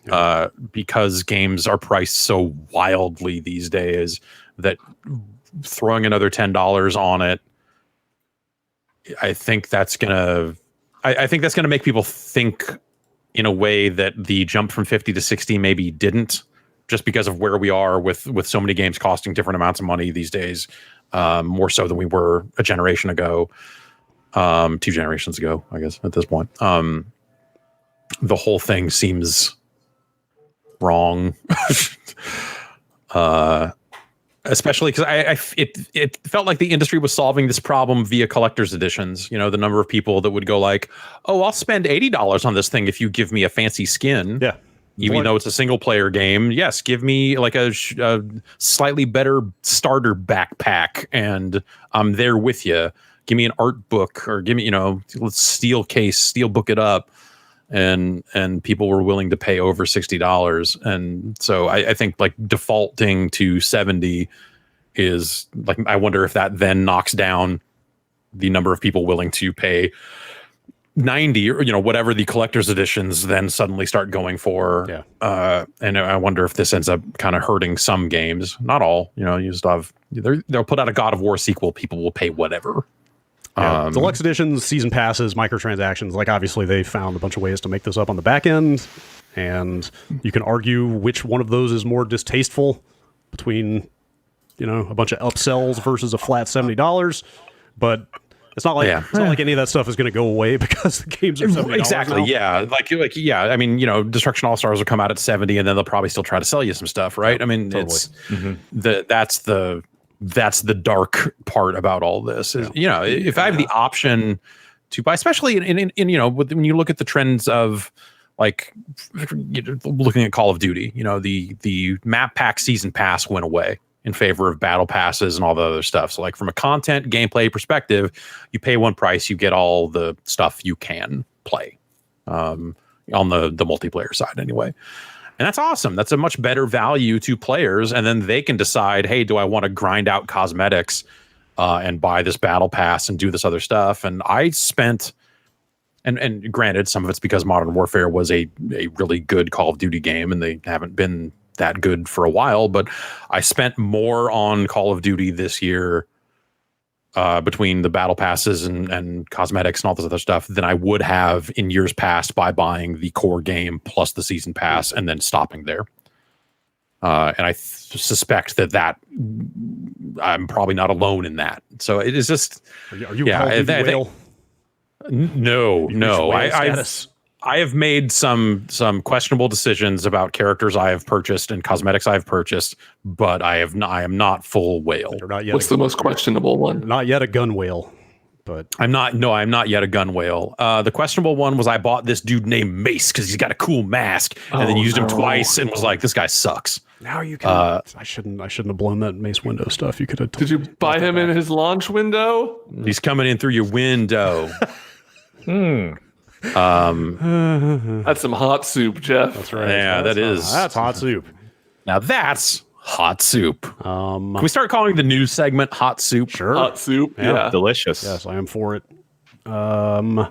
because games are priced so wildly these days that throwing another $10 on it, I think that's gonna make people think in a way that the jump from 50 to 60 maybe didn't, just because of where we are with so many games costing different amounts of money these days, more so than we were a generation ago. 2 generations ago, I guess, at this point. the whole thing seems wrong. Especially because it felt like the industry was solving this problem via collector's editions. You know, the number of people that would go like, "Oh, I'll spend $80 on this thing if you give me a fancy skin." Yeah. Even though it's a single player game, yes, give me like a slightly better starter backpack, and I'm there with you. Give me an art book, or give me, you know, let's steel book it up, and people were willing to pay over $60, and so I think like defaulting to 70 is like, I wonder if that then knocks down the number of people willing to pay 90, or, you know, whatever the collector's editions then suddenly start going for. Yeah. And I wonder if this ends up kind of hurting some games, not all. You know, you just have, they'll put out a God of War sequel, people will pay whatever. Yeah. Deluxe editions, season passes, microtransactions, like obviously they found a bunch of ways to make this up on the back end, and you can argue which one of those is more distasteful between, you know, a bunch of upsells versus a flat $70, but it's not like it's not like any of that stuff is going to go away because the games are $70 exactly now. Yeah, like yeah, I mean, you know, Destruction All Stars will come out at 70, and then they'll probably still try to sell you some stuff, right? Yeah, I mean, totally. that's the dark part about all this is, you know, if I have the option to buy, especially in you know, when you look at the trends of like, you know, looking at Call of Duty, you know, the map pack season pass went away in favor of battle passes and all the other stuff. So like from a content gameplay perspective, you pay one price, you get all the stuff you can play on the multiplayer side anyway. And that's awesome. That's a much better value to players. And then they can decide, hey, do I want to grind out cosmetics and buy this battle pass and do this other stuff? And I spent, and granted, some of it's because Modern Warfare was a really good Call of Duty game and they haven't been that good for a while, but I spent more on Call of Duty this year between the battle passes and cosmetics and all this other stuff than I would have in years past by buying the core game plus the season pass and then stopping there. And I suspect that I'm probably not alone in that. So it is just, Are you Call of Duty whale? No. I have made some questionable decisions about characters I have purchased and cosmetics I have purchased, but I am not full whale. Not yet. What's the most questionable one? Not yet a gun whale, but I'm not yet a gun whale. The questionable one was I bought this dude named Mace because he's got a cool mask, and then used him twice and was like, this guy sucks. Now you can. I shouldn't have blown that Mace window stuff. You could have. Did you buy him in his launch window? He's coming in through your window. That's some hot soup, Jeff. That's right. Yeah, That's hot soup. Now that's hot soup. Can we start calling the news segment hot soup? Sure. Hot soup. Yeah. Delicious. Yes, I am for it. Should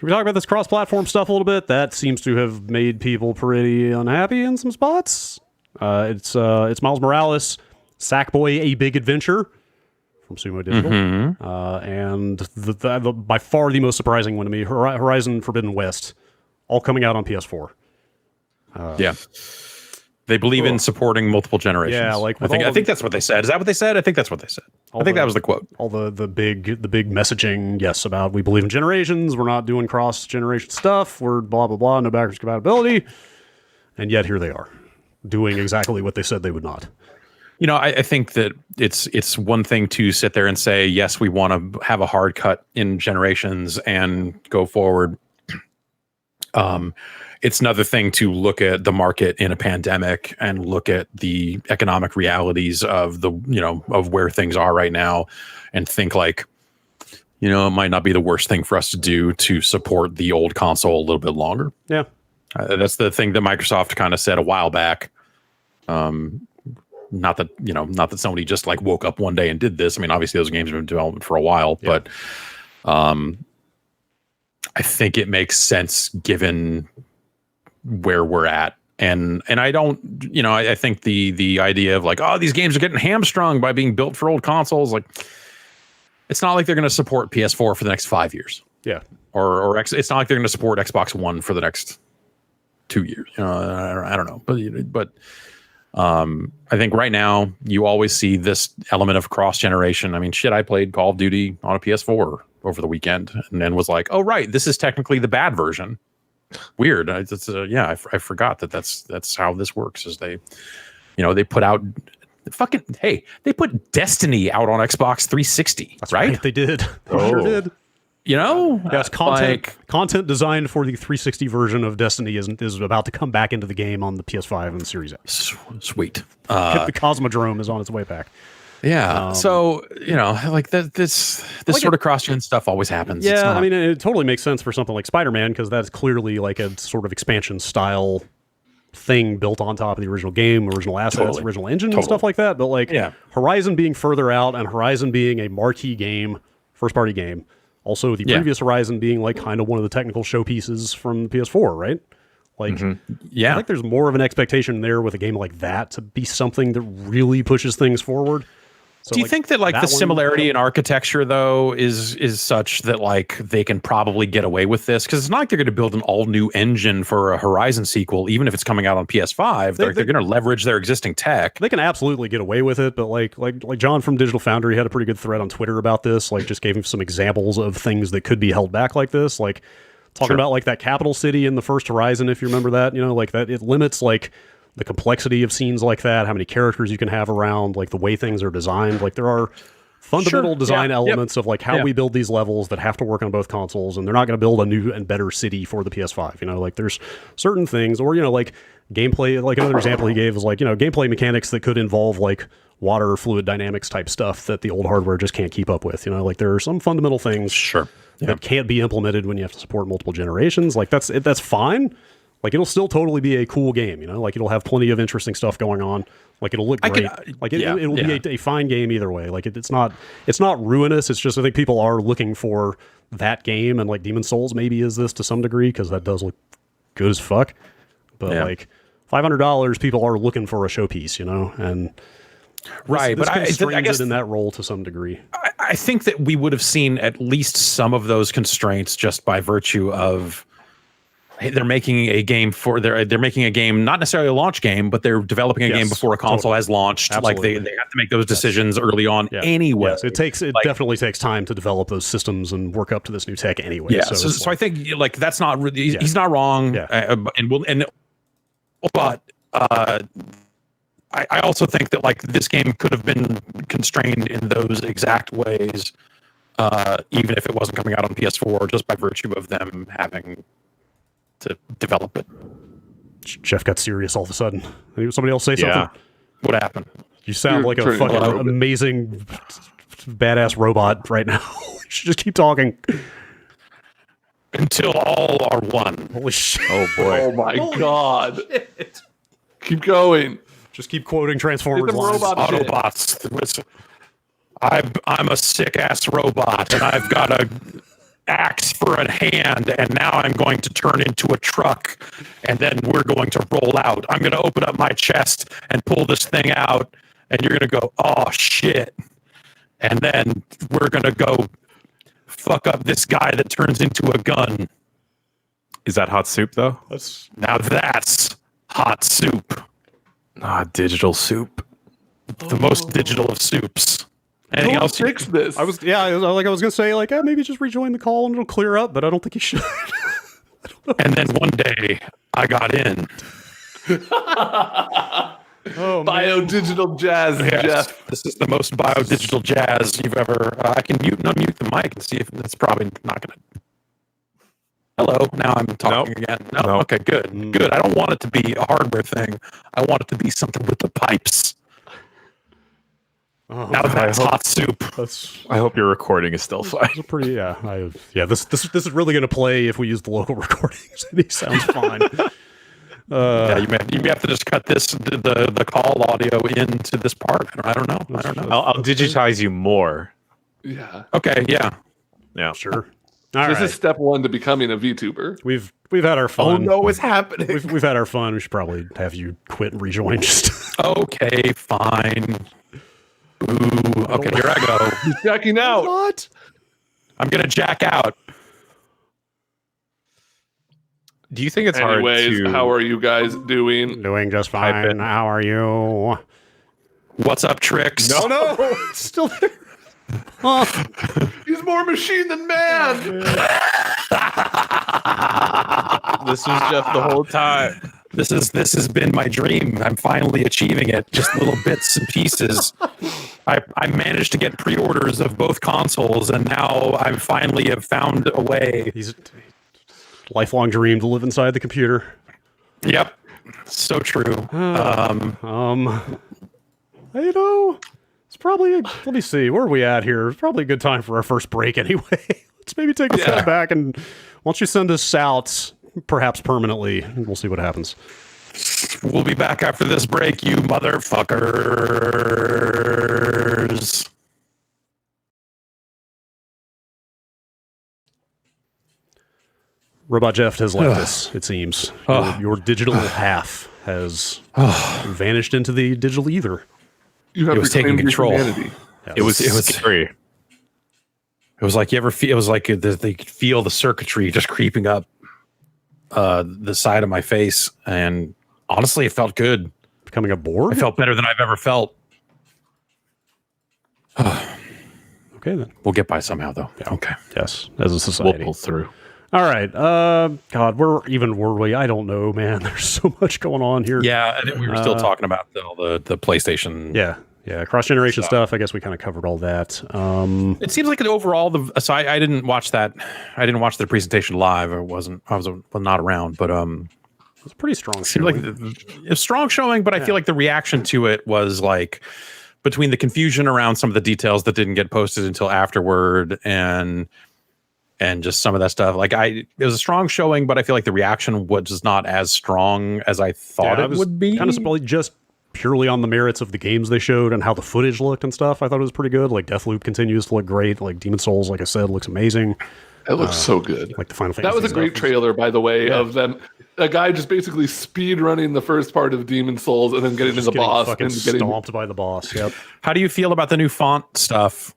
we talk about this cross-platform stuff a little bit? That seems to have made people pretty unhappy in some spots. It's Miles Morales, Sackboy: A Big Adventure from Sumo Digital, and the by far the most surprising one to me, Horizon Forbidden West, all coming out on PS4. Yeah. They believe in supporting multiple generations. Yeah, like I think that's what they said. Is that what they said? I think that's what they said. I think that was the quote. All the big messaging, yes, about we believe in generations. We're not doing cross generation stuff. We're blah blah blah. No backwards compatibility, and yet here they are, doing exactly what they said they would not. You know, I think that it's one thing to sit there and say, yes, we want to have a hard cut in generations and go forward. It's another thing to look at the market in a pandemic and look at the economic realities of of where things are right now and think like, you know, it might not be the worst thing for us to do to support the old console a little bit longer. Yeah. That's the thing that Microsoft kind of said a while back. Not that somebody just like woke up one day and did this. I mean, obviously those games have been in development for a while, but I think it makes sense given where we're at. And I don't, I think the idea of like, oh, these games are getting hamstrung by being built for old consoles. Like, it's not like they're going to support PS4 for the next 5 years. Yeah. It's not like they're going to support Xbox One for the next 2 years. I don't know. But I think right now you always see this element of cross generation. I mean, I played Call of Duty on a PS4 over the weekend and then was like, oh, right, this is technically the bad version weird. I forgot that's how this works. Is they put out they put Destiny out on Xbox 360. That's right? They did. They sure did. Yes, content designed for the 360 version of Destiny is about to come back into the game on the PS5 and the Series X. Sweet. The Cosmodrome is on its way back. Yeah. So, this sort of cross-gen stuff always happens. Yeah, I mean, it totally makes sense for something like Spider-Man, because that's clearly like a sort of expansion style thing built on top of the original game, original assets, original engine and stuff like that. But like Horizon being further out and Horizon being a marquee game, first-party game, also the previous Horizon being like kind of one of the technical showpieces from the PS4, right? Like, I think there's more of an expectation there with a game like that to be something that really pushes things forward. So, do you think that the similarity in architecture though is such that like they can probably get away with this? Because it's not like they're going to build an all new engine for a Horizon sequel, even if it's coming out on PS5. They're going to leverage their existing tech. They can absolutely get away with it, but like John from Digital Foundry had a pretty good thread on Twitter about this. Like, just gave him some examples of things that could be held back like this. Like talking about like that capital city in the first Horizon, if you remember that. Like that it limits like the complexity of scenes like that, how many characters you can have around, like the way things are designed. Like there are fundamental design elements of like how we build these levels that have to work on both consoles, and they're not going to build a new and better city for the PS5. Like there's certain things, or like gameplay. Like another example he gave is like gameplay mechanics that could involve like water fluid dynamics type stuff that the old hardware just can't keep up with. Like there are some fundamental things that can't be implemented when you have to support multiple generations. Like that's fine. Like it'll still totally be a cool game, like it'll have plenty of interesting stuff going on. Like it'll look great. It'll be a fine game either way. Like it's not ruinous. It's just, I think people are looking for that game, and like Demon's Souls maybe is this to some degree, because that does look good as fuck. But like $500, people are looking for a showpiece, and this constrains it in that role to some degree. I think that we would have seen at least some of those constraints just by virtue of, they're making a game they're making a game, not necessarily a launch game, but they're developing a game before a console has launched. Absolutely. Like they have to make those decisions early on anyway. Yes. It definitely takes time to develop those systems and work up to this new tech anyway. Yeah. So I think like that's not really, he's not wrong. Yeah. But I also think that like this game could have been constrained in those exact ways, even if it wasn't coming out on PS4, just by virtue of them having to develop it. Jeff got serious all of a sudden. Somebody else say something? What happened? You sound like a fucking amazing, badass robot right now. You should just keep talking. Until all are one. Holy shit. Oh boy. Oh my god. Shit. Keep going. Just keep quoting Transformers lines. Autobots. I'm a sick ass robot, and I've got a axe for a hand, and now I'm going to turn into a truck, and then we're going to roll out. I'm going to open up my chest and pull this thing out, and you're going to go, oh shit. And then we're going to go fuck up this guy that turns into a gun. Is that hot soup though? Now that's hot soup. Digital soup. The most digital of soups. Anything else? Fix this. I was gonna say like maybe just rejoin the call and it'll clear up, but I don't think you should. And then one day I got in. Bio-digital jazz, Jeff. This is the most bio-digital jazz you've ever. I can mute and unmute the mic and see if that's probably not going to. Hello. Now I'm talking again. No. Nope. Okay. Good. Good. I don't want it to be a hardware thing. I want it to be something with the pipes. Now that's hot soup. I hope your recording is still fine. Pretty, This is really going to play if we use the local recordings. He sounds fine. You may have to just cut the call audio into this part. I don't know. I'll digitize you more. Yeah. Okay. Yeah. Yeah. Sure. This is step one to becoming a VTuber. We've had our fun. Oh no, it's happening. We've had our fun. We should probably have you quit and rejoin. Okay. Fine. Ooh, okay, here I go. He's jacking out. What? I'm gonna jack out. Do you think it's hard to... how are you guys doing? Doing just fine. How are you? What's up, Tricks? No. It's still there. He's more machine than man. This was Jeff the whole time. This has been my dream. I'm finally achieving it. Just little bits and pieces. I managed to get pre-orders of both consoles, and now I finally have found a way. He's lifelong dream to live inside the computer. Yep, so true. It's probably let me see, where are we at here? It's probably a good time for our first break anyway. Let's maybe take a step back, and once you send us out, perhaps permanently, we'll see what happens. We'll be back after this break, you motherfuckers. Robot Jeff has left us, it seems. Your digital half has vanished into the digital ether. You have It was taking reclaimed your control. humanity. Yes. It was scary. It was like it was like they could feel the circuitry just creeping up the side of my face, and honestly, it felt good. Becoming a Borg? I felt better than I've ever felt. Okay, then. We'll get by somehow, though. Yeah. Okay. Yes, as a We'll society. pull through. All right. God, were we? I don't know, man. There's so much going on here. Yeah, and we were still talking about all the PlayStation. Yeah. Cross-generation stuff. I guess we kind of covered all that. It seems like overall, aside, I didn't watch that. I didn't watch the presentation live. I was not around, but it's a pretty strong. seemed like a strong showing. But I feel like the reaction to it was like between the confusion around some of the details that didn't get posted until afterward, and just some of that stuff. Like it was a strong showing, but I feel like the reaction was not as strong as I thought it would be. Kind of probably just purely on the merits of the games they showed and how the footage looked and stuff. I thought it was pretty good. Like Deathloop continues to look great. Like Demon Souls, like I said, looks amazing. It looks so good. Like the Final Fantasy. That was a great stuff. trailer, by the way, of them. A guy just basically speed running the first part of Demon Souls and then getting to the Getting boss fucking and getting. stomped by the boss. Yep. How do you feel about the new font stuff?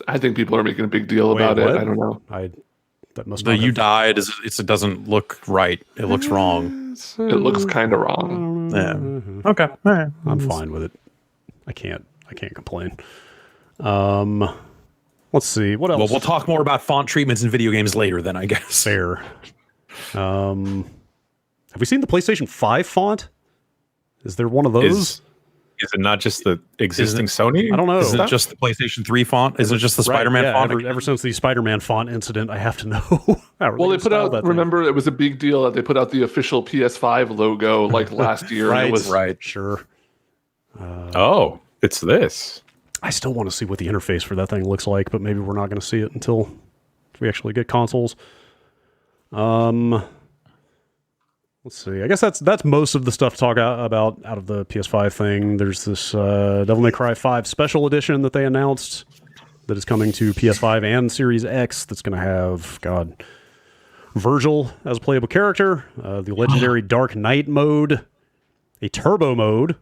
I think people are making a big deal about what? it. I don't know. That must The not "you have- died" it doesn't look right. It looks wrong. It looks kind of wrong. Yeah. Okay. All right. I'm fine with it. I can't complain. Let's see. What else? Well, we'll talk more about font treatments in video games later, then I guess. Fair. Have we seen the PlayStation 5 font? Is there one of those? Is it not just the existing Sony? I don't know. Isn't it just the PlayStation 3 font? Isn't it just the Spider-Man font? Ever since the Spider-Man font incident, I have to know. Well, they put out. Remember, it was a big deal that they put out the official PS5 logo like last year. Right. And it was Right. Sure. Oh, it's this. I still want to see what the interface for that thing looks like, but maybe we're not going to see it until we actually get consoles. Let's see. I guess that's most of the stuff to talk about out of the PS5 thing. There's this Devil May Cry 5 Special Edition that they announced that is coming to PS5 and Series X. That's going to have Virgil as a playable character, the legendary Dark Knight mode, a turbo mode.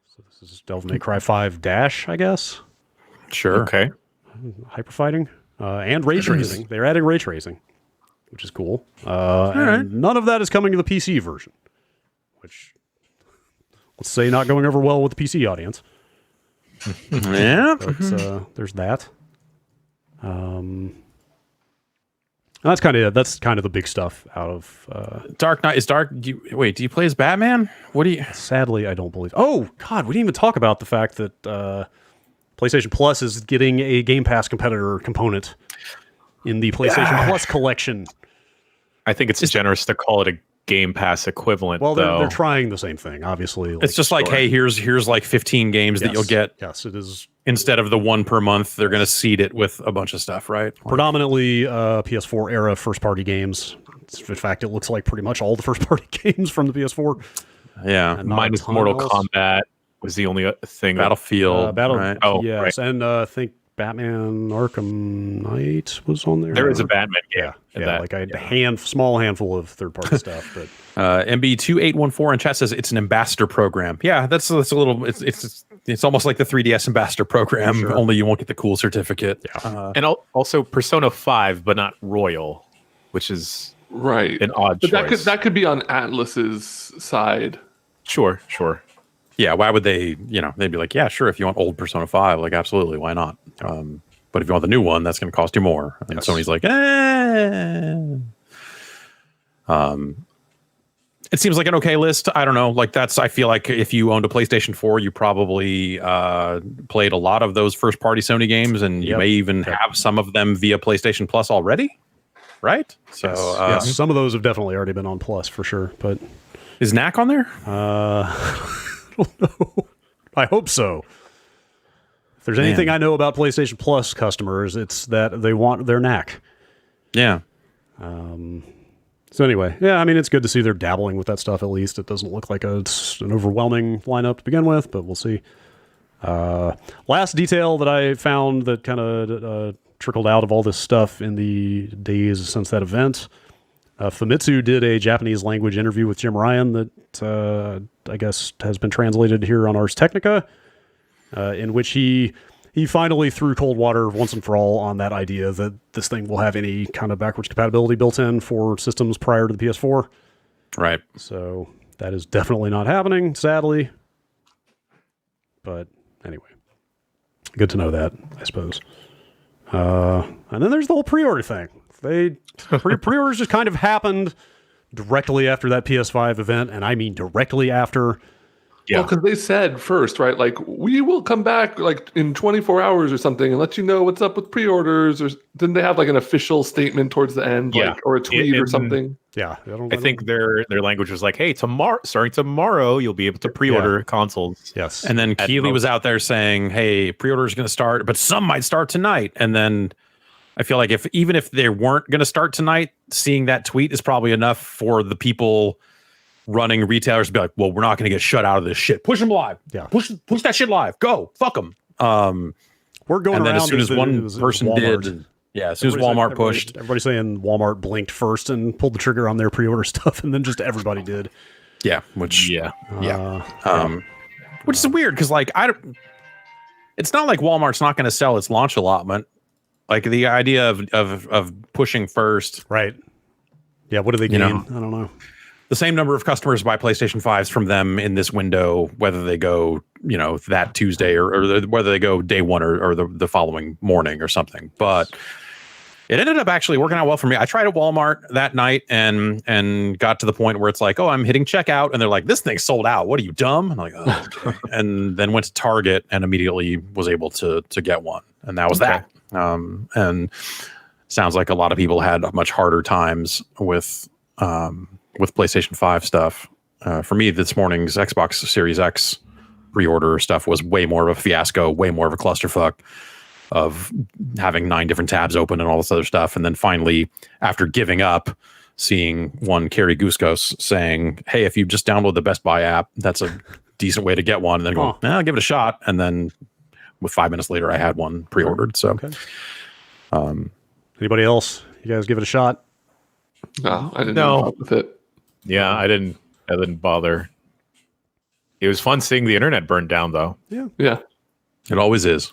So this is Devil May Cry 5 Dash, I guess. Sure. Okay. Hyper fighting and ray tracing. They're adding ray tracing, which is cool. And none of that is coming to the PC version, which, let's say, not going over well with the PC audience. Yeah. But there's that. That's kind of the big stuff out of. Dark Knight is dark. Do you play as Batman? What do you? Sadly, I don't believe. Oh God, we didn't even talk about the fact that PlayStation Plus is getting a Game Pass competitor component in the PlayStation Plus collection. I think it's generous to call it a Game Pass equivalent. Well, though. they're trying the same thing, obviously. It's just like, hey, here's like 15 games that you'll get. Yes, it is Instead of the one per month, they're going to seed it with a bunch of stuff, right? predominantly PS4 era first-party games. In fact, it looks like pretty much all the first-party games from the PS4. Yeah. And not a minus ton Mortal else. Kombat was the only thing. Battlefield. Battle. Oh, yes, and I think Batman Arkham Knight was on there. There is a Batman game. like a small handful of third-party stuff, but MB2814 in chat says it's an ambassador program. Yeah, that's a little. It's almost like the 3DS ambassador program. Only you won't get the cool certificate. Yeah. And also Persona 5, but not Royal, which is right. an odd But choice. that could be on Atlus's side. Sure. Yeah, why would they, they'd be like, yeah, sure, if you want old Persona 5, like, absolutely, why not? But if you want the new one, that's going to cost you more. And Sony's like, it seems like an okay list. I don't know. Like I feel like if you owned a PlayStation 4, you probably played a lot of those first party Sony games, and you may even have some of them via PlayStation Plus already. Right? So yes, some of those have definitely already been on Plus for sure. But is Knack on there? I don't know. I hope so. If there's anything I know about PlayStation Plus customers, it's that they want their Knack. Yeah. So anyway, yeah, I mean, it's good to see they're dabbling with that stuff at least. It doesn't look like it's an overwhelming lineup to begin with, but we'll see. Last detail that I found that kind of trickled out of all this stuff in the days since that event, Famitsu did a Japanese language interview with Jim Ryan that I guess has been translated here on Ars Technica, in which he finally threw cold water once and for all on that idea that this thing will have any kind of backwards compatibility built in for systems prior to the PS4. Right. So that is definitely not happening, sadly. But anyway, good to know that, I suppose. And then there's the whole pre-order thing. Pre-orders just kind of happened directly after that PS5 event, and I mean directly after. Yeah. Well, because they said first, right? Like, we will come back like in 24 hours or something and let you know what's up with pre-orders. Or didn't they have like an official statement towards the end, Yeah. like, or a tweet or something? Yeah, I think their language was like, "Hey, starting tomorrow, you'll be able to pre-order consoles." Yes, and then Keeley was out there saying, "Hey, pre-order is going to start, but some might start tonight." And then I feel like even if they weren't going to start tonight, seeing that tweet is probably enough for the people running retailers to be like, well, we're not going to get shut out of this shit. Push them live. Yeah. Push that shit live. Go. Fuck them. We're going and then around as soon as one person did, as soon as Walmart pushed. Everybody's saying Walmart blinked first and pulled the trigger on their pre-order stuff, and then just everybody did. Yeah. Which is weird because like it's not like Walmart's not going to sell its launch allotment. Like the idea of pushing first. Right. Yeah. What do they gain? I don't know. The same number of customers buy PlayStation 5s from them in this window, whether they go, that Tuesday or whether they go day one or the following morning or something. But it ended up actually working out well for me. I tried at Walmart that night and got to the point where it's like, oh, I'm hitting checkout. And they're like, this thing's sold out. What are you, dumb? And I'm like, oh, okay. And then went to Target and immediately was able to get one. And that was that. And sounds like a lot of people had much harder times with PlayStation 5 stuff. For me, this morning's Xbox Series X pre-order stuff was way more of a fiasco, way more of a clusterfuck of having 9 different tabs open and all this other stuff. And then finally, after giving up, seeing one Carrie Guskos saying, hey, if you just download the Best Buy app, that's a decent way to get one. And then going, I'll give it a shot. And then with 5 minutes later, I had one pre-ordered. So, anybody else? You guys give it a shot? No, I didn't know with it. Yeah, I didn't bother. It was fun seeing the internet burn down, though. Yeah. It always is.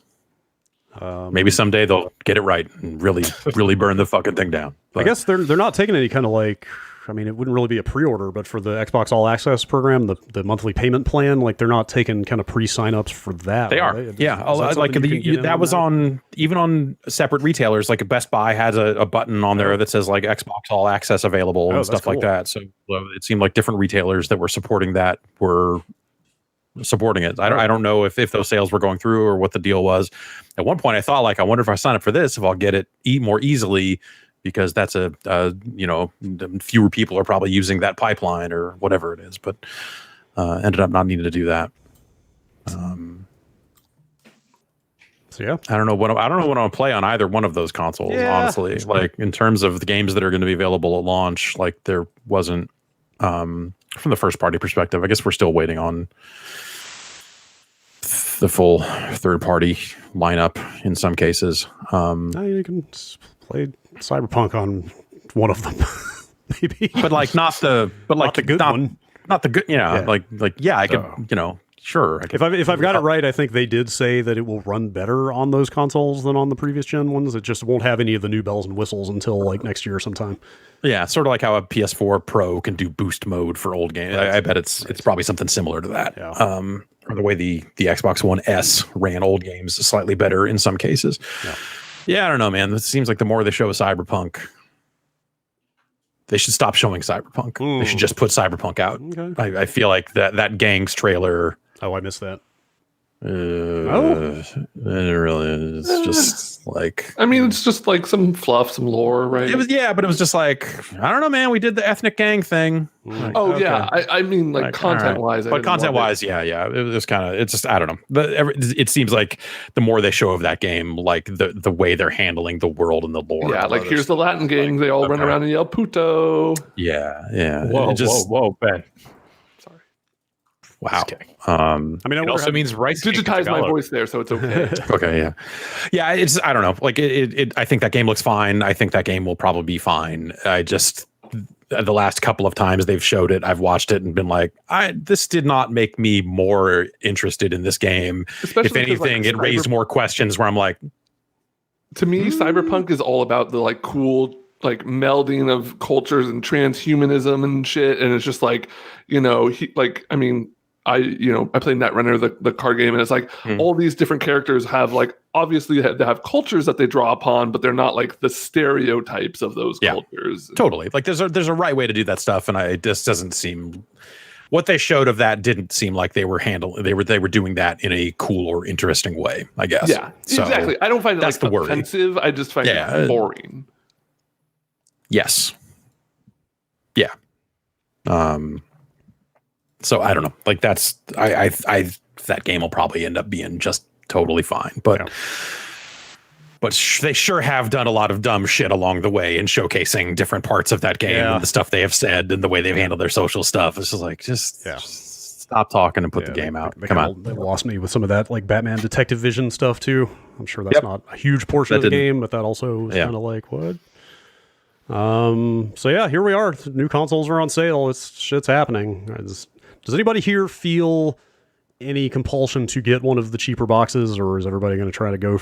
Maybe someday they'll get it right and really, really burn the fucking thing down. But I guess they're not taking any kind of like, I mean, it wouldn't really be a pre-order, but for the Xbox All Access program, the monthly payment plan, like they're not taking kind of pre-sign-ups for that. They are. Right? Yeah. Like that was on, even on separate retailers, like Best Buy has a button on there that says like Xbox All Access available and stuff like that. So it seemed like different retailers that were supporting that were supporting it. I don't know if those sales were going through or what the deal was. At one point I thought like, I wonder if I sign up for this, if I'll get it more easily, because that's fewer people are probably using that pipeline or whatever it is, but ended up not needing to do that. So yeah, I don't know what I'll play on either one of those consoles. Honestly, like in terms of the games that are going to be available at launch, like there wasn't from the first party perspective. I guess we're still waiting on the full third party lineup in some cases. you can play Cyberpunk on one of them, maybe, but like not the good one, not the good. I could, sure. If I've got it right, I think they did say that it will run better on those consoles than on the previous gen ones. It just won't have any of the new bells and whistles until like next year sometime. Yeah, sort of like how a PS4 Pro can do boost mode for old games. I bet it's probably something similar to that. Yeah. Or the way the Xbox One S ran old games slightly better in some cases. Yeah. Yeah, I don't know, man. It seems like the more they show of Cyberpunk, they should stop showing Cyberpunk. They should just put Cyberpunk out. Okay. I feel like that Gangs trailer. Oh, I missed that. It really is just like. I mean, it's just like some fluff, some lore, right? It was, yeah, but it was just like, I don't know, man. We did the ethnic gang thing. Like, Oh okay. yeah, I mean like content wise, but content wise, yeah. It was kind of. It's just I don't know. It seems like the more they show of that game, like the way they're handling the world and the lore. Yeah, like here's the Latin gang. They all run around and yell "puto." Yeah. Whoa, Ben. Sorry, Wow. I mean, It also means rice. cake in digitize my Tagalog. voice there, so it's okay. Okay, yeah. It's I don't know. Like it. I think that game looks fine. I think that game will probably be fine. I just the last couple of times they've showed it, I've watched it and been like, this did not make me more interested in this game. Especially if anything, it raised more questions where I'm like, to me, Cyberpunk is all about the like cool like melding of cultures and transhumanism and shit, and it's just like I played Netrunner, the card game, and it's like all these different characters have like obviously they have cultures that they draw upon, but they're not like the stereotypes of those cultures. Totally. Like there's a right way to do that stuff, and it just doesn't seem. What they showed of that didn't seem like they were doing that in a cool or interesting way, I guess. Yeah, so exactly. I don't find it that's like the worry. offensive. I just find it boring. Yes. Yeah. So I don't know. Like that's I that game will probably end up being just totally fine. But they sure have done a lot of dumb shit along the way in showcasing different parts of that game and the stuff they have said and the way they've handled their social stuff. It's just like just stop talking and put the game out. Come on. They lost me with some of that like Batman Detective Vision stuff too. I'm sure that's not a huge portion of the game, but that also was kind of like what. So yeah, here we are. New consoles are on sale. Shit's happening. Does anybody here feel any compulsion to get one of the cheaper boxes, or is everybody going to try to go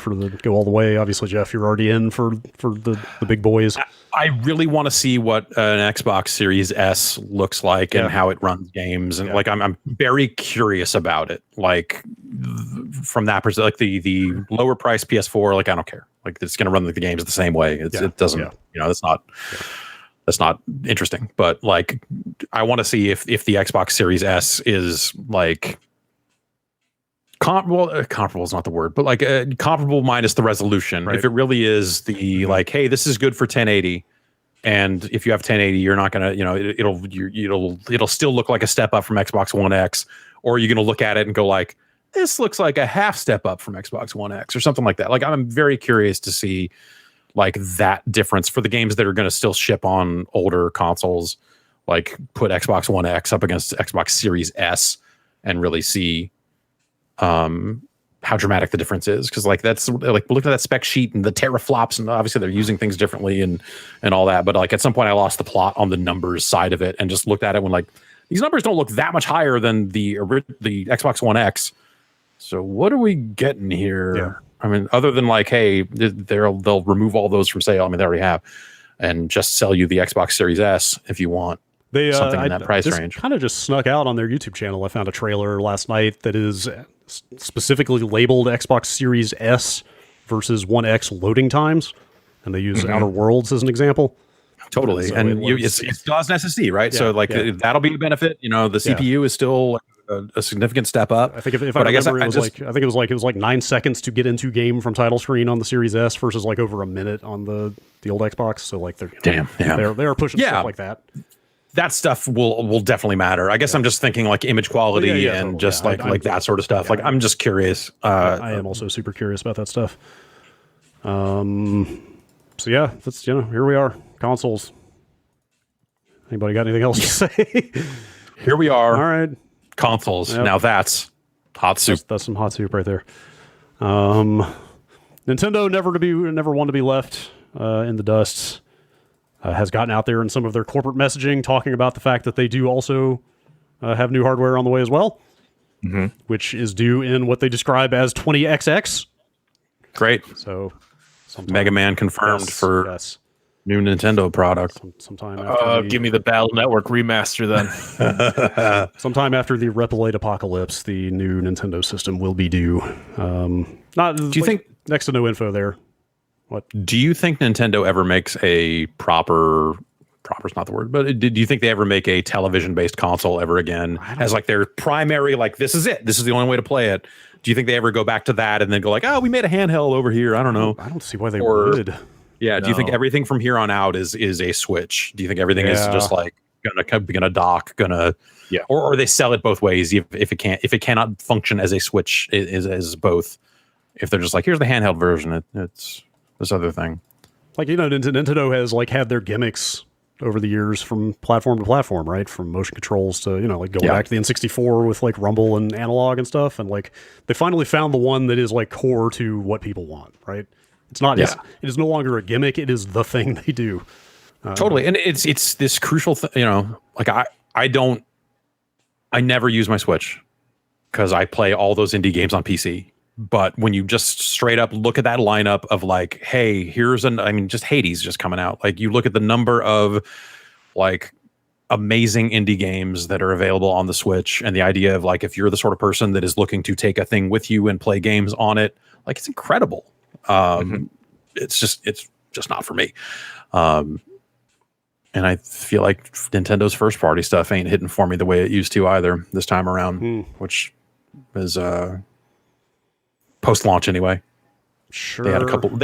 all the way? Obviously, Jeff, you're already in for the big boys. I really want to see what an Xbox Series S looks like and how it runs games, and like I'm very curious about it. Like from that perspective, like the lower price PS4, like I don't care. Like it's going to run the games the same way. It doesn't, that's not. That's not interesting, but like, I want to see if the Xbox Series S is like comparable is not the word, but like comparable minus the resolution. Right. If it really is the like, hey, this is good for 1080, and if you have 1080, you're not gonna, it'll still look like a step up from Xbox One X, or you're gonna look at it and go like, this looks like a half step up from Xbox One X or something like that. Like, I'm very curious to see like that difference for the games that are going to still ship on older consoles, like put Xbox One X up against Xbox Series S and really see how dramatic the difference is. Cause like, that's like, look at that spec sheet and the teraflops, and obviously they're using things differently and all that. But like at some point I lost the plot on the numbers side of it and just looked at it when like, these numbers don't look that much higher than the Xbox One X. So what are we getting here? Yeah. I mean, other than like, hey, they'll remove all those from sale. I mean, they already have, and just sell you the Xbox Series S if you want something in that price range. Kind of just snuck out on their YouTube channel. I found a trailer last night that is specifically labeled Xbox Series S versus One X loading times, and they use Outer Worlds as an example. Totally, so and it still has an SSD, right? Yeah, so like that'll be a benefit. The CPU is still a significant step up. I think if I remember, it was like 9 seconds to get into game from title screen on the Series S versus like over a minute on the old Xbox. So like they're they are pushing stuff like that. That stuff will definitely matter. I guess I'm just thinking like image quality and just like that sort of stuff. Like I'm just curious. I am also super curious about that stuff. So yeah, that's here we are. Consoles. Anybody got anything else to say? Here we are. All right. Consoles. Yep. Now that's hot soup. That's some hot soup right there. Nintendo never one to be left in the dust. Has gotten out there in some of their corporate messaging talking about the fact that they do also have new hardware on the way as well, which is due in what they describe as 20XX. Great. So Mega Man confirmed for new Nintendo product. Sometime after give me the Battle Network remaster then. Sometime after the Replicate Apocalypse, the new Nintendo system will be due. Do you think next to no info there? What? Do you think Nintendo ever makes a proper's not the word, but do you think they ever make a television-based console ever again as like their primary, like, this is it, this is the only way to play it? Do you think they ever go back to that and then go like, oh, we made a handheld over here? I don't know. I don't see why they would. Yeah. Do you think everything from here on out is a Switch? Do you think everything is just like gonna dock, or they sell it both ways if it cannot function as a Switch is both? If they're just like, here's the handheld version, it's this other thing. Like, Nintendo has like had their gimmicks over the years from platform to platform, right? From motion controls to, like going back to the N64 with like rumble and analog and stuff. And like they finally found the one that is like core to what people want, right? It's not, it is no longer a gimmick. It is the thing they do. Totally. And it's this crucial thing, like I never use my Switch because I play all those indie games on PC. But when you just straight up look at that lineup of like, hey, just Hades just coming out. Like, you look at the number of like amazing indie games that are available on the Switch, and the idea of like, if you're the sort of person that is looking to take a thing with you and play games on it, like, it's incredible. It's just not for me. And I feel like Nintendo's first party stuff ain't hitting for me the way it used to either this time around, which is post-launch anyway. Sure. They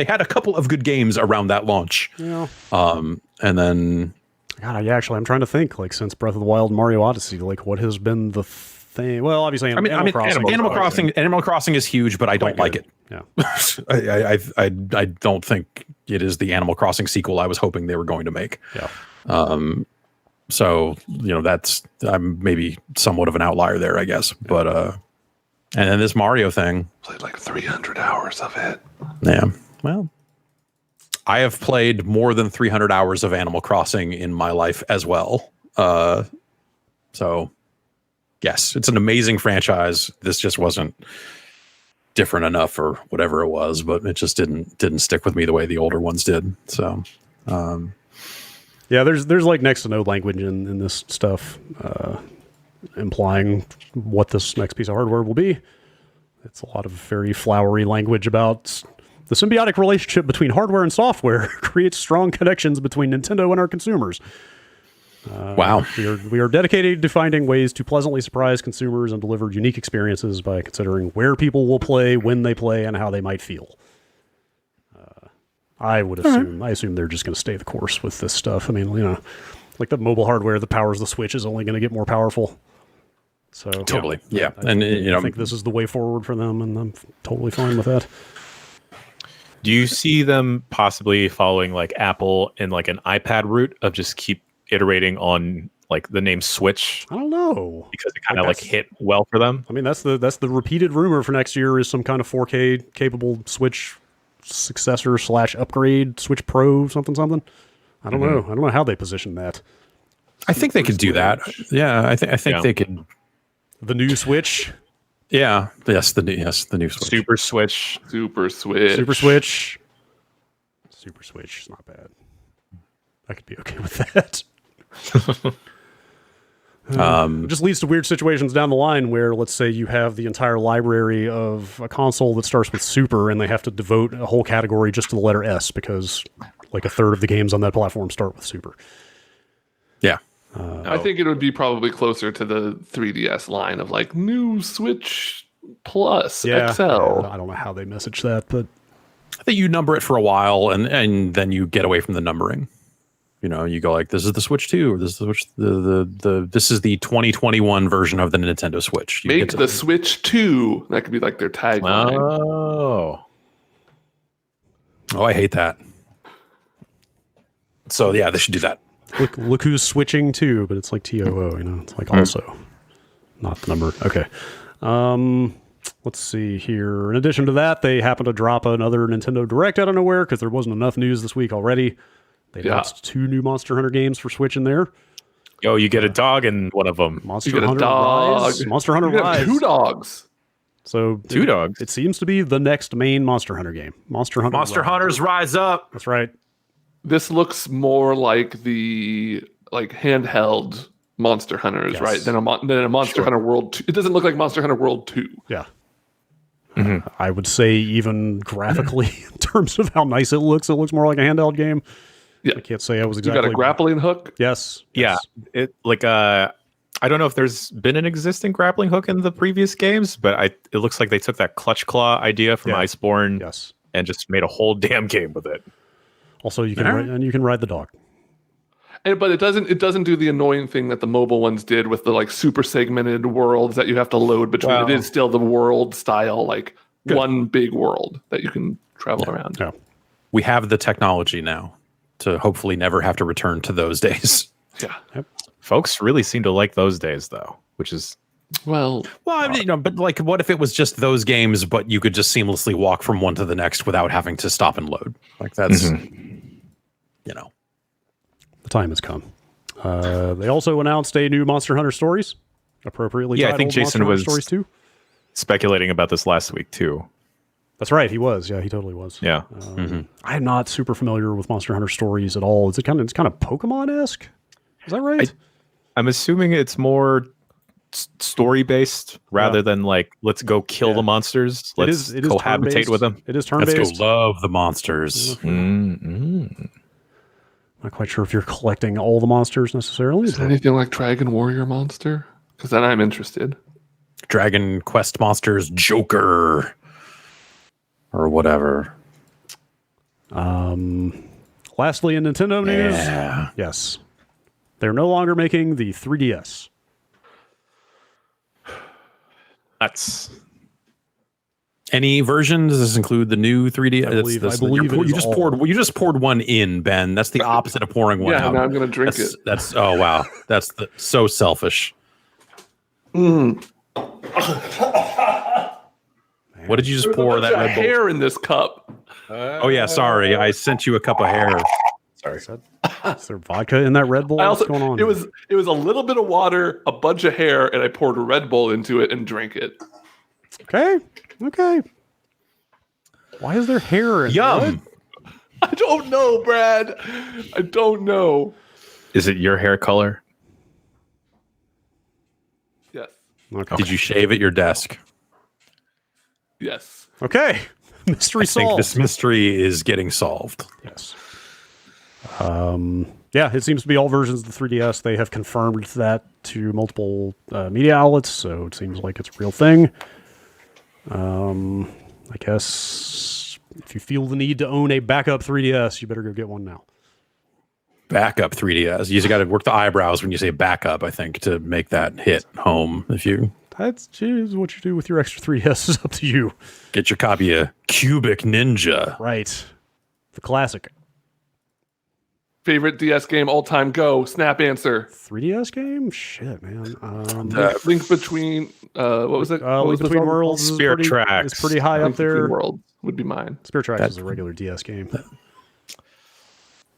had a couple of good games around that launch. Yeah. And then actually I'm trying to think, like, since Breath of the Wild and Mario Odyssey, like, what has been the thing? Well, obviously Animal Crossing. Animal Crossing is huge, but I don't like it. Yeah. I don't think it is the Animal Crossing sequel I was hoping they were going to make. Yeah. So, I'm maybe somewhat of an outlier there, I guess. But and then this Mario thing. Played like 300 hours of it. Yeah. Well, I have played more than 300 hours of Animal Crossing in my life as well. So, yes, it's an amazing franchise. This just wasn't different enough or whatever it was, but it just didn't stick with me the way the older ones did. So, yeah, there's like next to no language in this stuff, implying what this next piece of hardware will be. It's a lot of very flowery language about the symbiotic relationship between hardware and software creates strong connections between Nintendo and our consumers. Wow. We are dedicated to finding ways to pleasantly surprise consumers and deliver unique experiences by considering where people will play, when they play, and how they might feel. I assume they're just going to stay the course with this stuff. I mean, like the mobile hardware that powers the Switch is only going to get more powerful. So totally. Yeah. I think this is the way forward for them, and I'm totally fine with that. Do you see them possibly following like Apple in like an iPad route of just keep iterating on like the name Switch? I don't know, because it kind of like hit well for them. I mean, that's the repeated rumor for next year is some kind of 4K capable Switch successor / upgrade, Switch Pro something. I don't know. I don't know how they position that. I think they could do that. Yeah, I think they could. The new Switch. Yeah. Yes. The new Switch. Super Switch. Super Switch. Super Switch. Super Switch is not bad. I could be okay with that. It just leads to weird situations down the line where, let's say, you have the entire library of a console that starts with Super, and they have to devote a whole category just to the letter S because, like, a third of the games on that platform start with Super. Yeah. I think it would be probably closer to the 3DS line of like new Switch Plus XL. I don't know how they message that, but I think you number it for a while and then you get away from the numbering. You go like, this is the Switch 2, or this is the Switch, this is the 2021 version of the Nintendo Switch. Make the Switch 2. That could be like their tagline. Oh, I hate that. So yeah, they should do that. Look who's switching too, but it's like TOO, it's like also not the number. Okay. Let's see here. In addition to that, they happened to drop another Nintendo Direct out of nowhere because there wasn't enough news this week already. They announced 2 new Monster Hunter games for Switch in there. Yo, you get a dog in one of them. Monster Hunter Rise. Monster Hunter Rise. 2 dogs. So 2 dogs. It seems to be the next main Monster Hunter game. Monster Hunters Rise Up. That's right. This looks more like the handheld Monster Hunters, right? Than a Monster Hunter World 2. It doesn't look like Monster Hunter World 2. Yeah. I would say even graphically, in terms of how nice it looks more like a handheld game. Yeah. I can't say I was You exactly. got a grappling hook. Yes. Yeah, yes. it like I don't know if there's been an existing grappling hook in the previous games, but it looks like they took that clutch claw idea from Yeah. Iceborne, Yes. and just made a whole damn game with it. Also, you can ride the dog. But it doesn't do the annoying thing that the mobile ones did with the like super segmented worlds that you have to load between. Well, it is still the world style, like good. one big world that you can travel around. Yeah. We have the technology now to hopefully never have to return to those days. Yeah. Folks really seem to like those days, though, which is Well, I mean, but like, what if it was just those games, but you could just seamlessly walk from one to the next without having to stop and load? Like that's, The time has come. They also announced a new Monster Hunter Stories, appropriately titled I think Jason Monster Hunter was Stories 2. speculating about this last week too. That's right, he was. Yeah, he totally was. Yeah, I'm not super familiar with Monster Hunter Stories at all. It's kind of Pokemon-esque. Is that right? I'm assuming it's more story based rather than like let's go kill the monsters. Let's it is cohabitate turn-based. with them. It is let's turn-based. go love the monsters. Not quite sure if you're collecting all the monsters necessarily. is it anything like Dragon Warrior Monster? Because then I'm interested. Dragon Quest Monsters Joker or whatever. Lastly, in Nintendo news, yes, they're no longer making the 3DS. That's Any version? Does this include the new 3D? I believe it is all. You just poured one in, Ben. That's the opposite of pouring one Yeah, out. now I'm gonna drink that's, it. That's oh wow. That's so selfish. What did you just pour that Red Bull? Hair in this cup. Oh yeah, sorry. I sent you a cup of hair. Sorry. Is there vodka in that Red Bull? What's going on? It was a little bit of water, a bunch of hair, and I poured Red Bull into it and drank it. Okay. Why is there hair in Yum. I don't know, Brad. I don't know. is it your hair color? Yes. Okay. Did you shave at your desk? Yes. Okay. Mystery I think solved. this mystery is getting solved. Yes. Yeah, it seems to be all versions of the 3DS. They have confirmed that to multiple media outlets, so it seems like it's a real thing. I guess if you feel the need to own a backup 3DS, you better go get one now. Backup 3DS. You just got to work the eyebrows when you say backup, I think, to make that hit home. If you That's what you do with your extra 3DS is up to you. get your copy of Cubic Ninja. Right. The classic. Favorite DS game all time? Go. Snap answer. 3DS game? Shit, man. Link Between. What was it? What was Link the Between song? Worlds is Spirit pretty, Tracks. is pretty high Link up there. Between Worlds would be mine. Spirit Tracks is a regular DS game.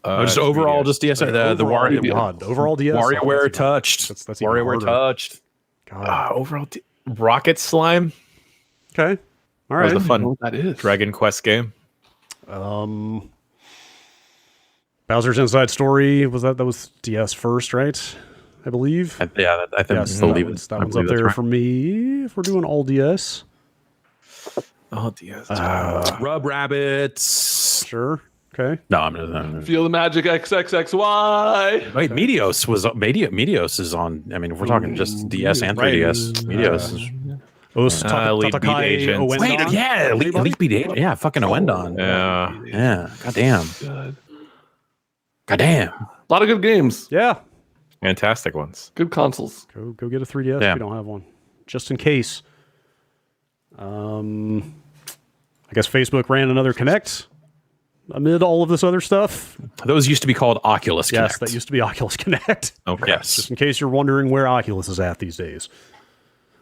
Just overall, just DS. The Wario. God, overall DS. WarioWare touched. That's even WarioWare harder. touched. God. Overall, Rocket Slime. Okay. All That was right. a fun What that is? Dragon Quest game. Bowser's Inside Story that was DS first, right? I believe. I think Yes, believe that one's up there for me. If we're doing all DS, Oh, DS. Rub Rabbits. sure. Okay. No, I'm Feel the magic XXXY. wait. Meteos is on. I mean, if we're talking just DS and 3DS, Meteos is. Lead Beat Tatakai Agents. Owendon? Wait, yeah, Elite Beat Agent. Yeah, fucking Owendon. Yeah. Yeah, goddamn. Good. Goddamn. A lot of good games. Yeah. Fantastic ones. Good consoles. Go get a 3DS Yeah. if you don't have one, just in case. I guess Facebook ran another Connect amid all of this other stuff. Those used to be called Oculus Yes, Connect. that used to be Oculus Connect. Okay. Yes. Just in case you're wondering where Oculus is at these days.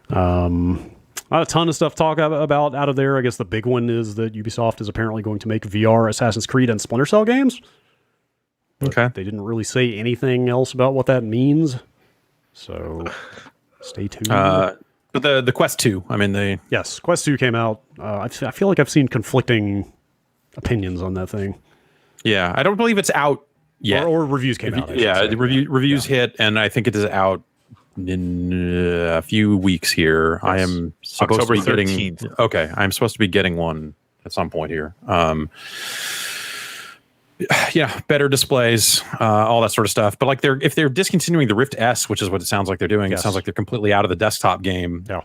Not a ton of stuff to talk about out of there. I guess the big one is that Ubisoft is apparently going to make VR Assassin's Creed and Splinter Cell games. Okay. They didn't really say anything else about what that means. So stay tuned. But the Quest 2, I mean, Yes, Quest 2 came out. I feel like I've seen conflicting opinions on that thing. yeah, I don't believe it's out yet. Or reviews came out. I should Yeah, say. the reviews hit, and I think it is out in a few weeks here. I am supposed October to be 13th. getting. Okay, I'm supposed to be getting one at some point here. Yeah, better displays, all that sort of stuff. But like if they're discontinuing the Rift S, which is what it sounds like they're doing, Yes. it sounds like they're completely out of the desktop game. Yeah.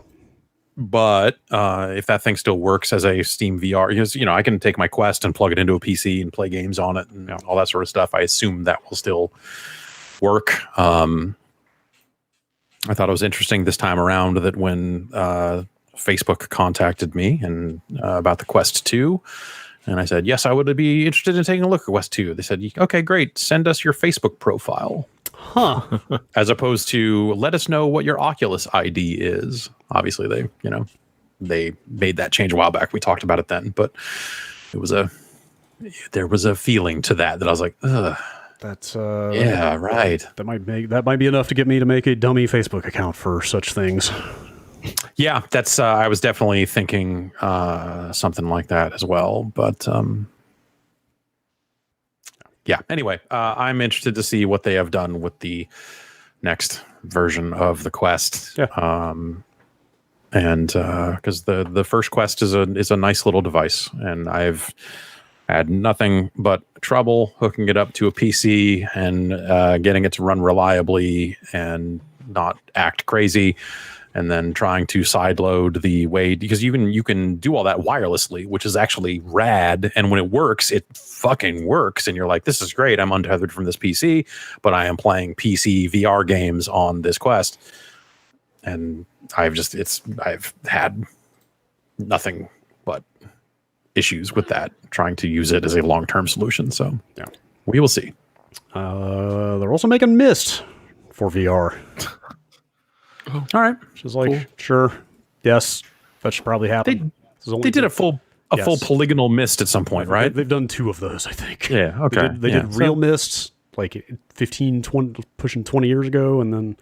But if that thing still works as a Steam VR, because I can take my Quest and plug it into a PC and play games on it and all that sort of stuff. I assume that will still work. I thought it was interesting this time around that when Facebook contacted me and about the Quest 2. And I said, yes, I would be interested in taking a look at Quest 2. They said, okay, great. Send us your Facebook profile. Huh. As opposed to let us know what your Oculus ID is. Obviously, they made that change a while back. We talked about it then, but there was a feeling to that I was like, ugh. That's Yeah, right. That might be enough to get me to make a dummy Facebook account for such things. Yeah, that's I was definitely thinking something like that as well. But yeah, anyway, I'm interested to see what they have done with the next version of the Quest. Yeah. And because the first Quest is a nice little device, and I've had nothing but trouble hooking it up to a PC and getting it to run reliably and not act crazy. And then trying to sideload the way, because you can do all that wirelessly, which is actually rad. And when it works, it fucking works. And you're like, this is great. I'm untethered from this PC, but I am playing PC VR games on this Quest. And I've had nothing but issues with that, trying to use it as a long-term solution. So yeah, we will see. They're also making Myst for VR. All right. Which is like, sure, yes, that should probably happen. They did a full polygonal Myst at some point, right? They've done 2 of those, I think. Yeah, okay. They did real Myst like 15, 20, pushing 20 years ago, and then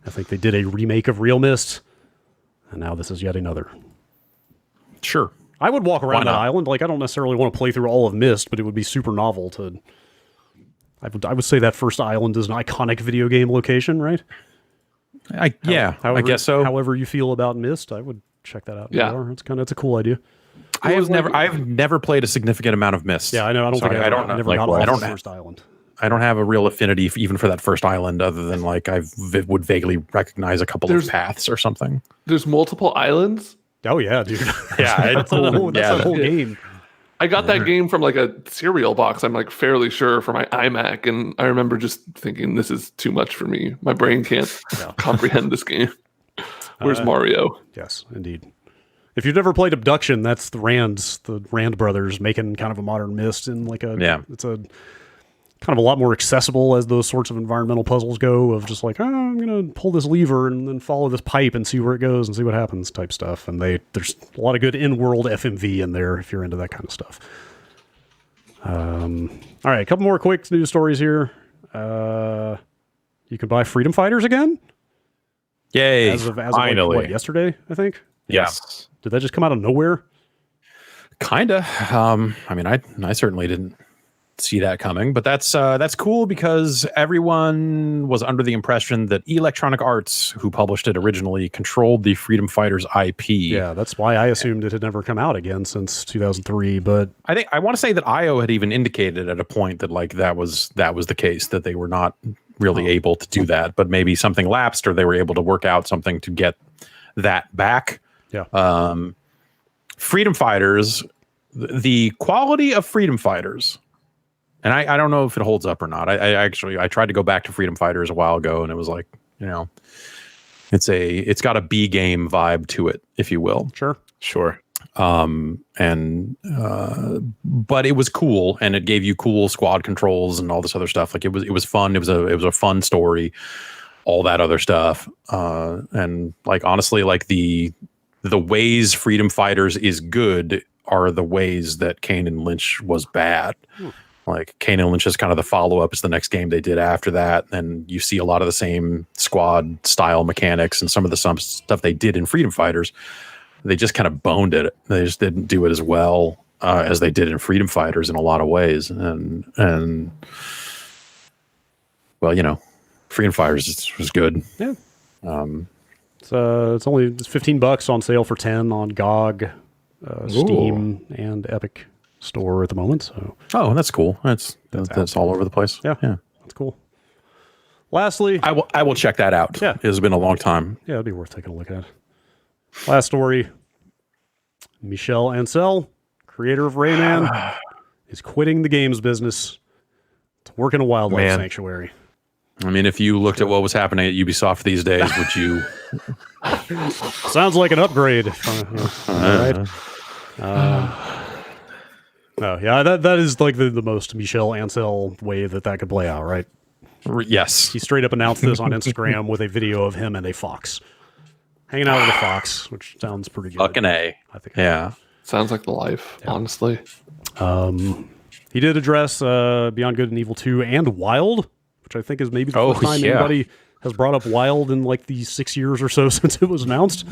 I think they did a remake of Real Myst, and now this is yet another. Sure. I would walk around that island. Like, I don't necessarily want to play through all of Myst, but it would be super novel to... I would say that first island is an iconic video game location, right? I guess so. However you feel about Myst, I would check that out. It's a cool idea. I've never played a significant amount of Myst. Yeah, I know. I never got off the first island. I don't have a real affinity even for that first island, other than like would vaguely recognize a couple of paths or something. There's multiple islands. Oh yeah, dude. Yeah, that's the whole game. I got that game from like a cereal box, I'm like fairly sure, for my iMac, and I remember just thinking, this is too much for me. My brain can't comprehend this game. Where's Mario? Yes, indeed. If you've never played Abduction, that's the Rand brothers making kind of a modern Myst, and like it's a kind of a lot more accessible as those sorts of environmental puzzles go, of just like, I'm going to pull this lever and then follow this pipe and see where it goes and see what happens type stuff. And there's a lot of good in-world FMV in there if you're into that kind of stuff. All right, a couple more quick news stories here. You can buy Freedom Fighters again? Yay. As of finally. like, yesterday, I think? Yes. Did that just come out of nowhere? Kinda. I mean, I certainly didn't see that coming, but that's cool, because everyone was under the impression that Electronic Arts, who published it originally, controlled the Freedom Fighters IP. Yeah, that's why I assumed it had never come out again since 2003. But I want to say that IO had even indicated at a point that like that was the case, that they were not really able to do that, but maybe something lapsed, or they were able to work out something to get that back. Yeah. Freedom Fighters, the quality of Freedom Fighters. And I don't know if it holds up or not. I tried to go back to Freedom Fighters a while ago, and it was like, it's got a B game vibe to it, if you will. Sure. But it was cool, and it gave you cool squad controls and all this other stuff. Like it was fun. It was a fun story, all that other stuff. And like, honestly, like the ways Freedom Fighters is good are the ways that Kane and Lynch was bad. Like Kane and Lynch is kind of the follow-up, is the next game they did after that. And you see a lot of the same squad style mechanics and some of the stuff they did in Freedom Fighters. They just kind of boned it. They just didn't do it as well as they did in Freedom Fighters in a lot of ways. And well, Freedom Fighters was good. Yeah. It's only $15 on sale for 10 on GOG, Steam, and Epic Store at the moment. So that's cool. That's all over the place. yeah, that's cool. Lastly, I will check that out. Yeah. It's been a long time. yeah, it'd be worth taking a look at. Last story: Michel Ancel, creator of Rayman, is quitting the games business to work in a wildlife sanctuary. I mean, if you looked at what was happening at Ubisoft these days, would you? Sounds like an upgrade. All right. No, yeah, that is like the most Michel Ancel way that could play out, right? Yes. He straight up announced this on Instagram with a video of him and a fox hanging out with a fox, which sounds pretty good. Fucking A. I think. Yeah. Sounds like the life, honestly. He did address Beyond Good and Evil 2 and Wild, which I think is maybe the first time anybody has brought up Wild in like the 6 years or so since it was announced.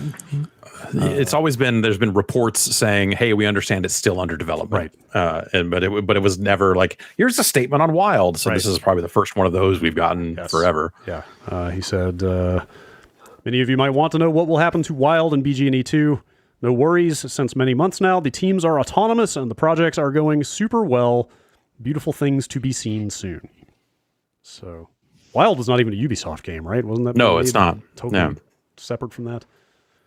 It's always been, there's been reports saying, hey, we understand it's still under development. Right. But it was never like, here's a statement on Wild. So this is probably the first one of those we've gotten forever. Yeah. He said, many of you might want to know what will happen to Wild and BG&E 2. No worries, since many months now, the teams are autonomous and the projects are going super well. Beautiful things to be seen soon. So, Wild is not even a Ubisoft game, right? Wasn't that? No, it's not. Totally separate from that.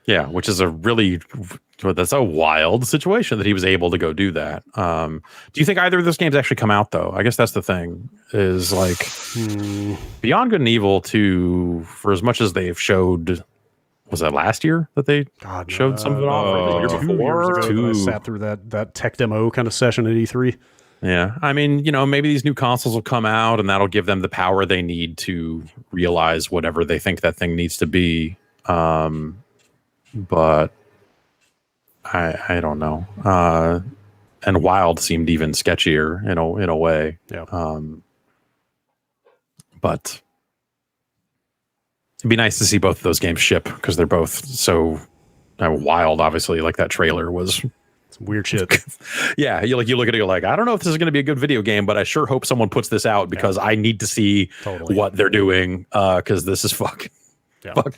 Yeah, which is that's a wild situation that he was able to go do that. Do you think either of those games actually come out though? I guess that's the thing. Is like Beyond Good and Evil 2, for as much as they've showed. Was that last year that they showed some of it off? Or the year 2 before? years ago, I sat through that tech demo kind of session at E3. Yeah, I mean, maybe these new consoles will come out and that'll give them the power they need to realize whatever they think that thing needs to be. But I don't know. And Wild seemed even sketchier in a way. Yeah. But it'd be nice to see both of those games ship because they're both so wild. Obviously, like that trailer was some weird shit. Yeah, you look at it, you're like, I don't know if this is going to be a good video game, but I sure hope someone puts this out because I need to see what they're doing because this is fucked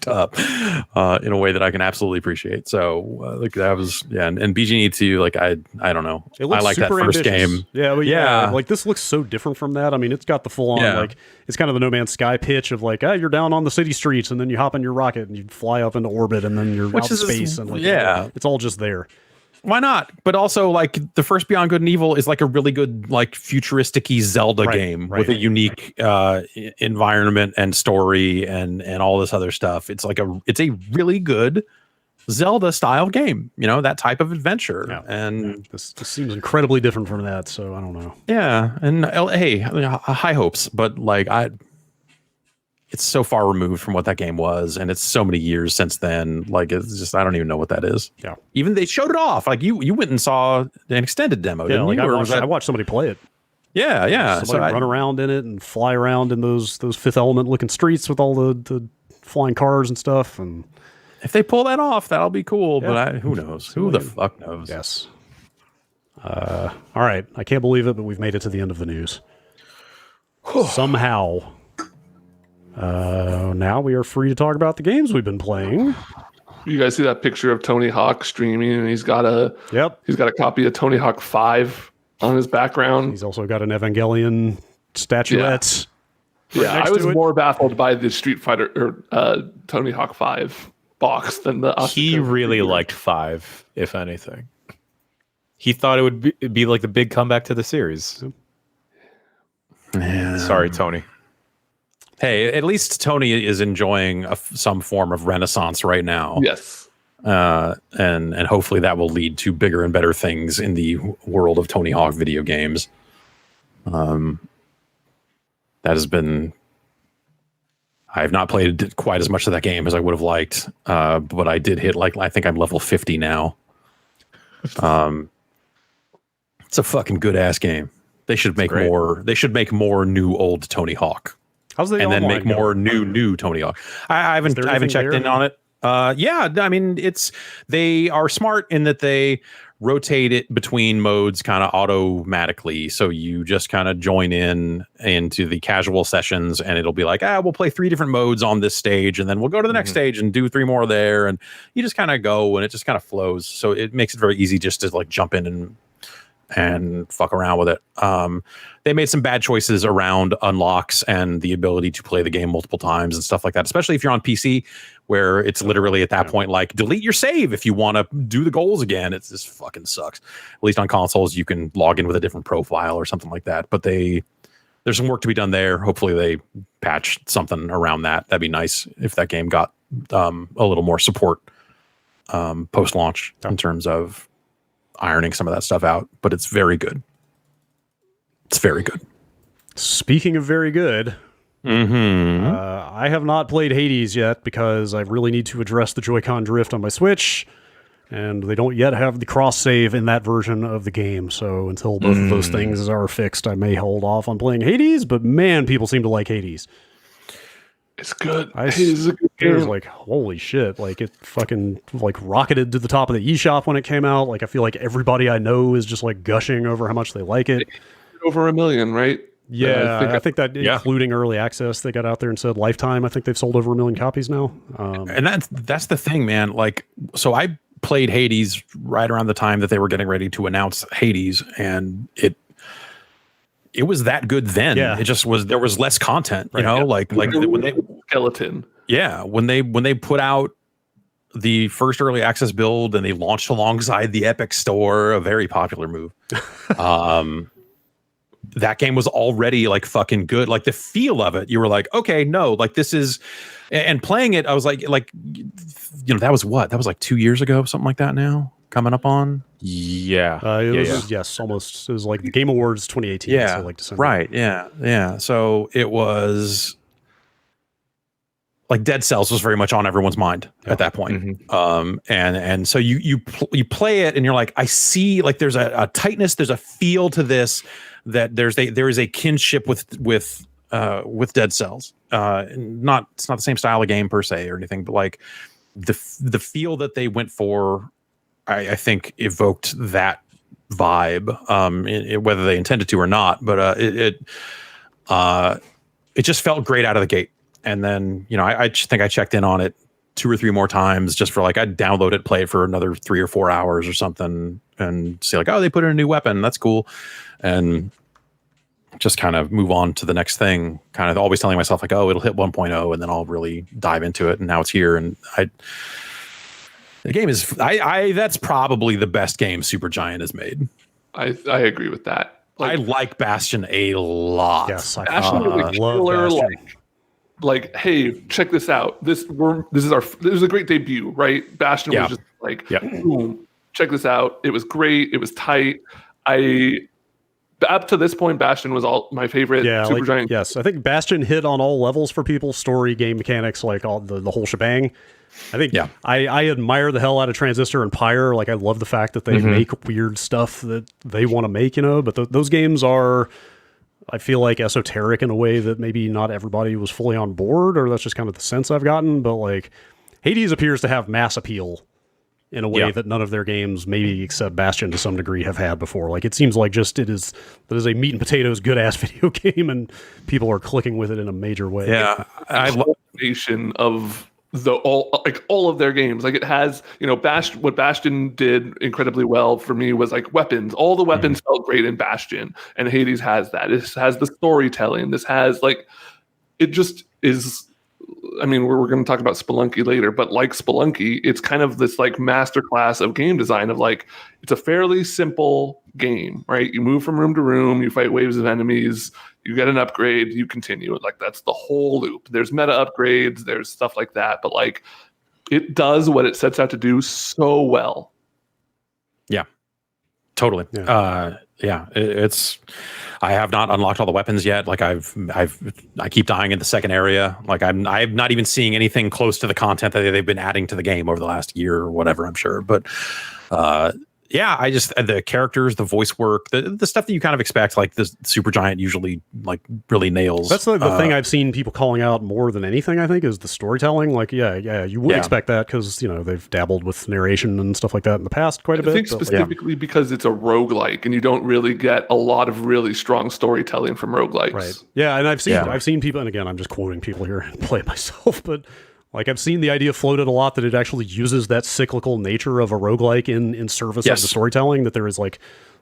up in a way that I can absolutely appreciate. So like that was and BG&E 2, like I don't know, I like that first game. Yeah, like this looks so different from that. I mean, it's got the full on like it's kind of the No Man's Sky pitch of like you're down on the city streets and then you hop in your rocket and you fly up into orbit and then you're out in space and like it's all just there. Why not? But also, like the first Beyond Good and Evil is like a really good, like futuristic-y Zelda game with a unique environment and story and all this other stuff. It's like it's a really good Zelda style game. That type of adventure. Yeah. And this seems incredibly different from that. So I don't know. Yeah, and hey, high hopes, but like it's so far removed from what that game was, and it's so many years since then. Like it's just I don't even know what that is. Yeah. Even they showed it off. Like you went and saw an extended demo. Yeah. Didn't Like you? I watched somebody play it. Yeah. Yeah. Somebody run around in it and fly around in those Fifth Element looking streets with all the flying cars and stuff. And if they pull that off, that'll be cool. Yeah. But who knows? Who the fuck knows? Yes. All right. I can't believe it, but we've made it to the end of the news. Somehow. Now we are free to talk about the games we've been playing. You guys see that picture of Tony Hawk streaming, and he's got a copy of Tony Hawk 5 on his background. He's also got an Evangelion statuette. Yeah, I was more baffled by the Street Fighter or Tony Hawk 5 box than the. He really liked 5, if anything. He thought it would be like the big comeback to the series. Yeah. Sorry, Tony. Hey, at least Tony is enjoying some form of renaissance right now. Yes. And hopefully that will lead to bigger and better things in the world of Tony Hawk video games. That has been... I have not played quite as much of that game as I would have liked, but I did hit, I think I'm level 50 now. It's a fucking good-ass game. They should make more. They should make more new old Tony Hawk. How's the and then make more new Tony Hawk. I haven't checked in on it. Yeah, I mean they are smart in that they rotate it between modes kind of automatically. So you just kind of join into the casual sessions, and it'll be like, we'll play 3 different modes on this stage, and then we'll go to the next stage and do 3 more there. And you just kind of go, and it just kind of flows. So it makes it very easy just to like jump in and fuck around with it. They made some bad choices around unlocks and the ability to play the game multiple times and stuff like that, especially if you're on PC, where it's literally at that point like delete your save if you want to do the goals again. It just fucking sucks. At least on consoles, you can log in with a different profile or something like that. But there's some work to be done there. Hopefully they patch something around that. That'd be nice if that game got a little more support post-launch in terms of ironing some of that stuff out. But it's very good. It's very good. Speaking of very good, I have not played Hades yet because I really need to address the Joy-Con drift on my Switch, and they don't yet have the cross-save in that version of the game. So until both of those things are fixed, I may hold off on playing Hades, but man, people seem to like Hades. It's good. Hades is a good game. It was like, holy shit, like it fucking like rocketed to the top of the eShop when it came out. Like I feel like everybody I know is just like gushing over how much they like it. Over 1 million, right? Yeah, I think that including early access, they got out there and said lifetime. I think they've sold over 1 million copies now. And that's the thing, man. Like, so I played Hades right around the time that they were getting ready to announce Hades, and it was that good then. Yeah. It just was. There was less content, you know, like when they skeleton. Yeah, when they put out the first early access build and they launched alongside the Epic Store, a very popular move. That game was already like fucking good. Like the feel of it, you were like, okay, no, like this is, and playing it, I was like, you know, that was like 2 years ago, something like that now, coming up on. Yeah. Yes, almost. It was like the Game Awards 2018. Yeah. So like December. Right. Yeah. Yeah. So it was like Dead Cells was very much on everyone's mind at that point. And so you play it and you're like, I see like there's a tightness, there's a feel to this, that there is a kinship with Dead Cells. It's not the same style of game per se or anything, but like the feel that they went for, I think evoked that vibe, whether they intended to or not. But it just felt great out of the gate. And then, you know, I think I checked in on it 2 or 3 more times just for like, I'd download it, play it for another 3 or 4 hours or something and see like, oh, they put in a new weapon. That's cool. And just kind of move on to the next thing, kind of always telling myself like, oh, it'll hit 1.0 and then I'll really dive into it. And now it's here. And the game is, that's probably the best game Supergiant has made. I agree with that. Like, I like Bastion a lot. Yes, Bastion is a killer, like, hey, check this out. This is a great debut, right? Bastion was just like, boom, check this out. It was great. It was tight. Up to this point, Bastion was all my favorite. Yeah, Supergiant. Yes, I think Bastion hit on all levels for people: story, game mechanics, like all the whole shebang. I think I admire the hell out of Transistor and Pyre. Like I love the fact that they make weird stuff that they want to make, you know. But those games are, I feel like, esoteric in a way that maybe not everybody was fully on board, or that's just kind of the sense I've gotten. But like Hades appears to have mass appeal in a way that none of their games, maybe except Bastion to some degree, have had before. Like it seems like just that is a meat and potatoes good ass video game, and people are clicking with it in a major way. Yeah, I love of all of their games. Like it has, you know, what Bastion did incredibly well for me was like weapons. All the weapons felt great in Bastion, and Hades has that. It has the storytelling. This has like, it just is. I mean, we're going to talk about Spelunky later, but like Spelunky, it's kind of this like masterclass of game design of like, it's a fairly simple game, right? You move from room to room, you fight waves of enemies, you get an upgrade, you continue. Like that's the whole loop. There's meta upgrades, there's stuff like that, but like it does what it sets out to do so well. Yeah, totally. Yeah. It's. I have not unlocked all the weapons yet. Like I keep dying in the second area. Like I'm not even seeing anything close to the content that they've been adding to the game over the last year or whatever, I'm sure. But yeah, I just the characters, the voice work, the stuff that you kind of expect, like the Supergiant usually like really nails. That's the thing I've seen people calling out more than anything, I think, is the storytelling. Like, you would expect that because, they've dabbled with narration and stuff like that in the past quite a bit. I think specifically because it's a roguelike and you don't really get a lot of really strong storytelling from roguelikes. Right. Yeah, and I've seen people, and again, I'm just quoting people here and play it myself, but like I've seen the idea floated a lot that it actually uses that cyclical nature of a roguelike in service of the storytelling, that there is like,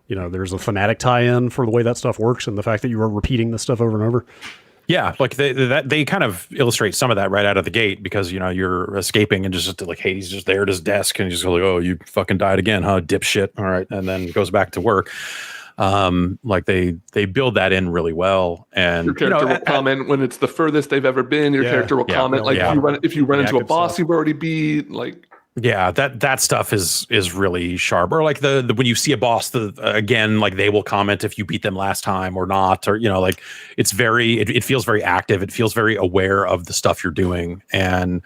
there's a thematic tie-in for the way that stuff works and the fact that you are repeating this stuff over and over. Yeah, like they kind of illustrate some of that right out of the gate because, you're escaping and just like Hades just there at his desk and he's just like, oh, you fucking died again, huh, dipshit. All right. And then goes back to work. Like they build that in really well, and your character will comment when it's the furthest they've ever been. Your character will comment like if you run into a boss you've already beat. Like that stuff is really sharp. Or like the when you see a boss, again, like they will comment if you beat them last time or not, or like it's very it feels very active. It feels very aware of the stuff you're doing, and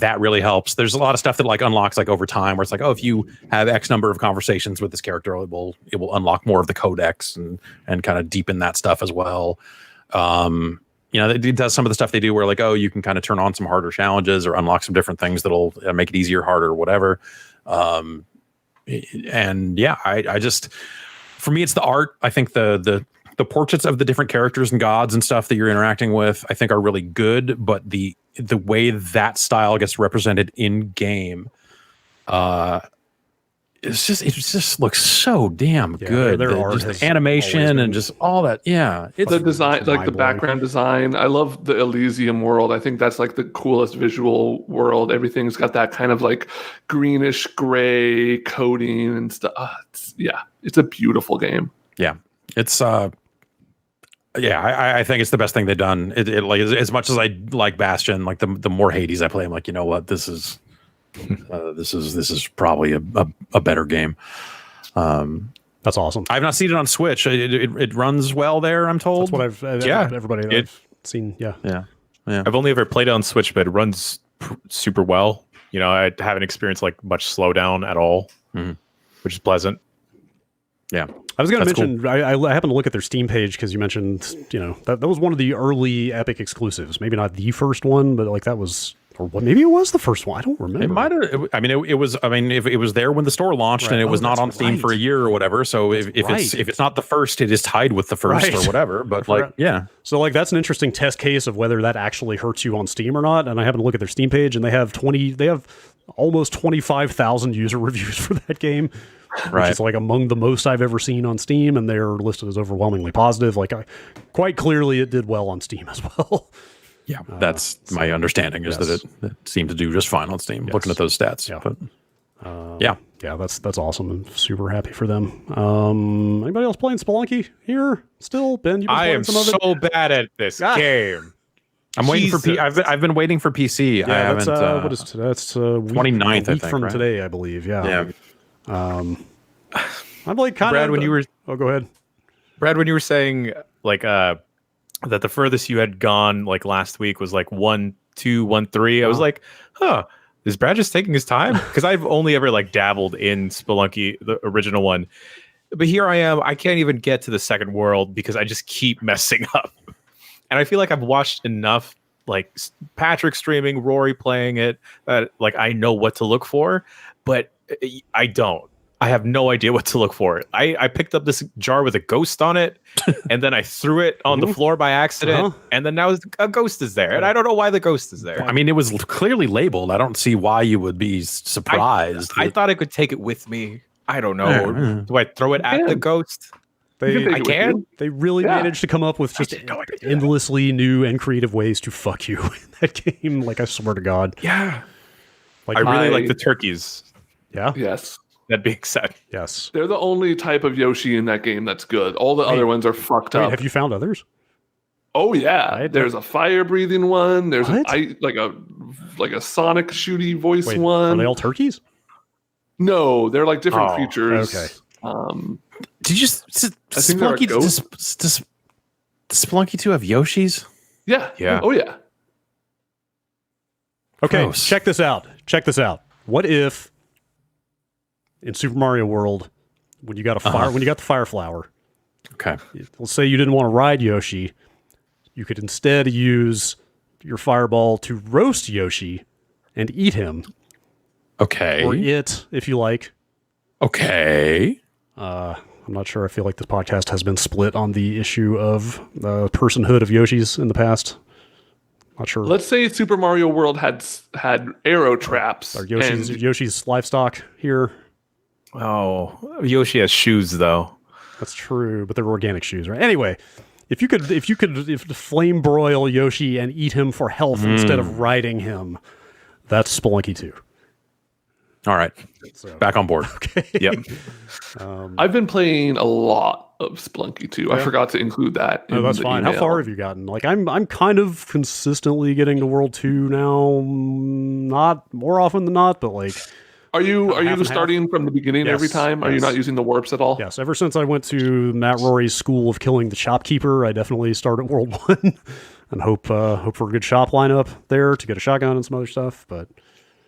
that really helps. There's a lot of stuff that like unlocks like over time where it's like, oh, if you have X number of conversations with this character, it will unlock more of the codex and kind of deepen that stuff as well. It does some of the stuff they do where like, oh, you can kind of turn on some harder challenges or unlock some different things that'll make it easier, harder, whatever. And yeah, I just, for me, it's the art. I think the portraits of the different characters and gods and stuff that you're interacting with, I think are really good, but the way that style gets represented in game, it just looks so damn good. Their art, just the animation and just all that. Yeah, it's the design, like the background design. I love the Elysium world. I think that's like the coolest visual world. Everything's got that kind of like greenish gray coating and stuff. It's a beautiful game. Yeah, it's I think it's the best thing they've done. It like as much as I like Bastion, like the more Hades I play, I'm like, you know what, this is probably a better game. That's awesome. I've not seen it on Switch. It runs well there, I'm told. That's what everybody that I've seen. Yeah. I've only ever played it on Switch, but it runs super well. I haven't experienced like much slowdown at all, which is pleasant. Yeah. I was going to mention, cool. I happened to look at their Steam page because you mentioned, that was one of the early Epic exclusives. Maybe not the first one, but like that was, or maybe it was the first one. I don't remember. It might have. I mean, it was. I mean, if it was there when the store launched and it was not on Steam for a year or whatever. So if it's not the first, it is tied with the first or whatever. But like, yeah. So like that's an interesting test case of whether that actually hurts you on Steam or not. And I happened to look at their Steam page, and they have almost 25,000 user reviews for that game. Which is like among the most I've ever seen on Steam, and they're listed as overwhelmingly positive. Like, quite clearly, it did well on Steam as well. Yeah, that's my understanding is that it seemed to do just fine on Steam. Looking at those stats, yeah, that's awesome. I'm super happy for them. Anybody else playing Spelunky here still? Ben, I am so bad at this game. I'm waiting for I've been waiting for PC. Yeah, I haven't. What is today? That's 29th, a week I think, from right? today, I believe. Yeah. I'm like kind of. Brad, when you were. Oh, go ahead. Brad, when you were saying like that the furthest you had gone like last week was like 1, 2, 1, 3. I was like, huh, is Brad just taking his time? Because I've only ever like dabbled in Spelunky, the original one. But here I am. I can't even get to the second world because I just keep messing up. And I feel like I've watched enough like Patrick streaming, Rory playing it, like I know what to look for, but I don't. I have no idea what to look for. I picked up this jar with a ghost on it, and then I threw it on the floor by accident, and then now a ghost is there, and I don't know why the ghost is there. I mean, it was clearly labeled. I don't see why you would be surprised. I thought I could take it with me. I don't know. Do I throw it at the ghost? I can. They really managed to come up with just endlessly new and creative ways to fuck you in that game. Like, I swear to God. Yeah. Like, I really like the turkeys. Yeah. Yes. That being said. Yes. They're the only type of Yoshi in that game that's good. All the other ones are fucked up. Have you found others? Oh yeah. There's a fire breathing one. There's like a Sonic shooty voice one. Are they all turkeys? No, they're like different creatures. Okay. Did you Spelunky? Does Spelunky 2 have Yoshis? Yeah. Oh yeah. Okay, check this out. What if in Super Mario World, when you got the fire flower. Okay. Let's say you didn't want to ride Yoshi, you could instead use your fireball to roast Yoshi and eat him. Okay. Or it, if you like. Okay. I'm not sure. I feel like this podcast has been split on the issue of the personhood of Yoshi's in the past. Not sure. Let's say Super Mario World had arrow traps. Or Yoshi's livestock here. Oh, Yoshi has shoes though. That's true, but they're organic shoes, right? Anyway, if the flame broil Yoshi and eat him for health instead of riding him, that's Spelunky 2. All right. So, back on board. Okay. Yep. I've been playing a lot of Spelunky 2. I forgot to include that. Oh, that's fine. How far have you gotten? Like I'm kind of consistently getting to World 2 now. Not more often than not, but like. Are you starting from the beginning every time? Are you not using the warps at all? Yes. Ever since I went to Matt Rory's school of killing the shopkeeper, I definitely start at World 1 and hope for a good shop lineup there to get a shotgun and some other stuff. But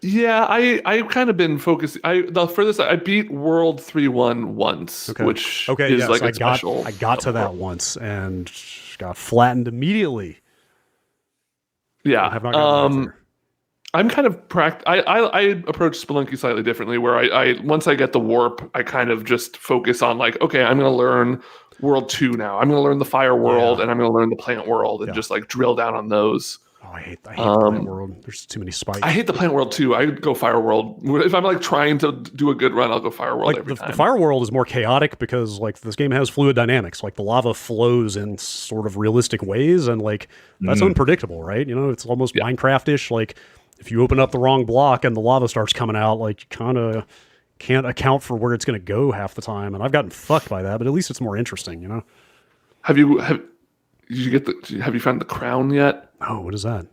yeah, I've kind of been focused. The furthest I beat World 3-1 once, which is like a special. I got to that once and got flattened immediately. Yeah. I have not gotten back there. I'm kind of I approach Spelunky slightly differently, where I once I get the warp, I kind of just focus on like, okay, I'm going to learn World 2 now. I'm going to learn the fire world and I'm going to learn the plant world and just like drill down on those. Oh, I hate the plant world. There's too many spikes. I hate the plant world too. I go fire world. If I'm like trying to do a good run, I'll go fire world every time. The fire world is more chaotic because like this game has fluid dynamics. Like the lava flows in sort of realistic ways and like that's unpredictable, right? You know, it's almost Minecraft-ish. Like if you open up the wrong block and the lava starts coming out, like you kind of can't account for where it's going to go half the time. And I've gotten fucked by that, but at least it's more interesting, you know? Have you found the crown yet? Oh, what is that?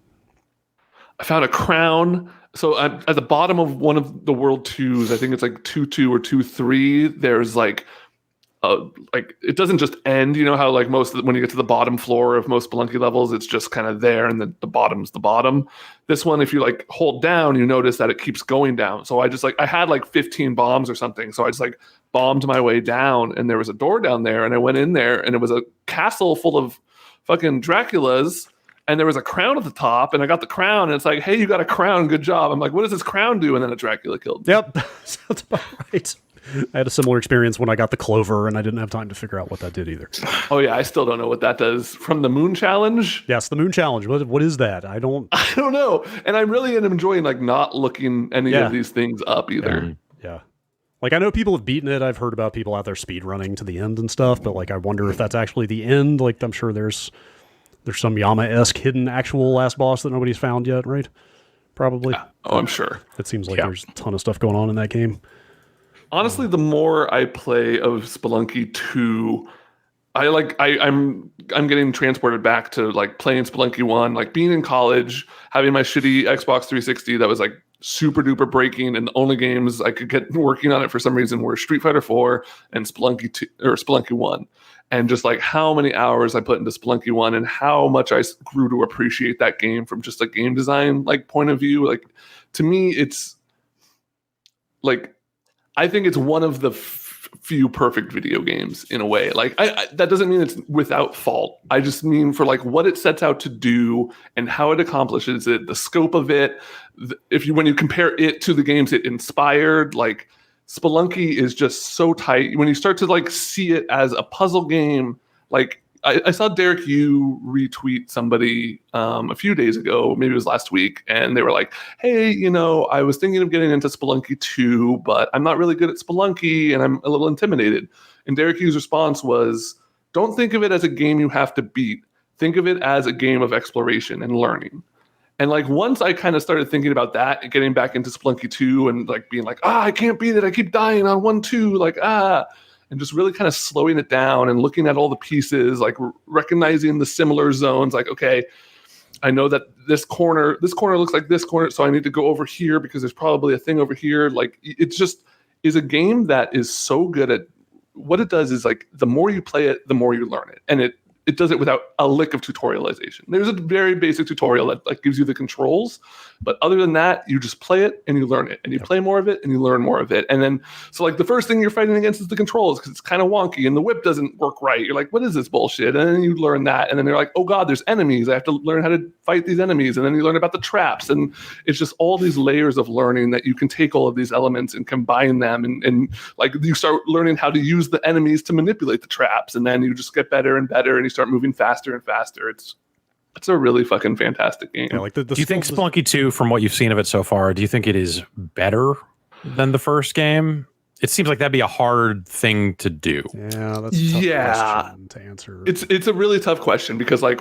I found a crown. So at the bottom of one of the World 2s, I think it's like 2-2 or 2-3, there's like it doesn't just end. You know how like when you get to the bottom floor of most Spelunky levels, it's just kind of there and the bottom's the bottom. This one, if you like hold down, you notice that it keeps going down. So I had like 15 bombs or something. So I just like bombed my way down and there was a door down there and I went in there and it was a castle full of fucking Draculas. And there was a crown at the top, and I got the crown, and it's like, hey, you got a crown, good job. I'm like, what does this crown do? And then a Dracula killed me. Yep, sounds about right. I had a similar experience when I got the clover, and I didn't have time to figure out what that did either. Oh, yeah, I still don't know what that does. From the Moon Challenge? Yes, the Moon Challenge. What is that? I don't know. And I'm really enjoying like not looking any of these things up either. Yeah. Like, I know people have beaten it. I've heard about people out there speed running to the end and stuff, but like, I wonder if that's actually the end. Like, I'm sure there's some Yama-esque hidden actual last boss that nobody's found yet, right? Probably. Oh, I'm sure. It seems like there's a ton of stuff going on in that game. Honestly, the more I play of Spelunky 2, I'm getting transported back to like playing Spelunky 1, like being in college, having my shitty Xbox 360 that was like super duper breaking, and the only games I could get working on it for some reason were Street Fighter 4 and Spelunky 2 or Spelunky 1. And just like how many hours I put into Spelunky 1 and how much I grew to appreciate that game from just a game design like point of view. Like to me, it's like I think it's one of the few perfect video games in a way. Like that doesn't mean it's without fault. I just mean for like what it sets out to do and how it accomplishes it, the scope of it. When you compare it to the games it inspired, like Spelunky is just so tight. When you start to like see it as a puzzle game, like I saw Derek Yu retweet somebody a few days ago, maybe it was last week, and they were like, hey, I was thinking of getting into Spelunky 2, but I'm not really good at Spelunky and I'm a little intimidated. And Derek Yu's response was, don't think of it as a game you have to beat. Think of it as a game of exploration and learning. And like once I kind of started thinking about that, getting back into Spelunky 2 and like being like, I can't beat it. I keep dying on 1-2, and just really kind of slowing it down and looking at all the pieces, like recognizing the similar zones. Like, okay, I know that this corner looks like this corner, so I need to go over here because there's probably a thing over here. Like it just is a game that is so good at what it does is like the more you play it, the more you learn it. And it does it without a lick of tutorialization. There's a very basic tutorial that like gives you the controls, but other than that, you just play it and you learn it, and you play more of it and you learn more of it. And then, so like the first thing you're fighting against is the controls because it's kind of wonky and the whip doesn't work right. You're like, what is this bullshit? And then you learn that, and then you're like, oh god, there's enemies. I have to learn how to fight these enemies. And then you learn about the traps, and it's just all these layers of learning that you can take all of these elements and combine them, and like you start learning how to use the enemies to manipulate the traps, and then you just get better and better, and you start moving faster and faster. It's a really fucking fantastic game. Yeah, like the Do you think Spelunky 2, from what you've seen of it so far, do you think it is better than the first game? It seems like that'd be a hard thing to do. Yeah, that's a tough question to answer. It's a really tough question because like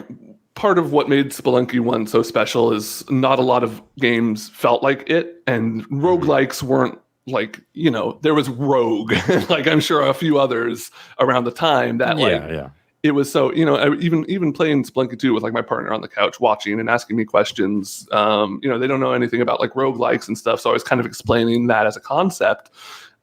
part of what made Spelunky 1 so special is not a lot of games felt like it, and roguelikes weren't like, you know, there was Rogue, like I'm sure a few others around the time that like it was so, you know, even playing Spelunky 2 with like my partner on the couch watching and asking me questions, you know, they don't know anything about like roguelikes and stuff, so I was kind of explaining that as a concept.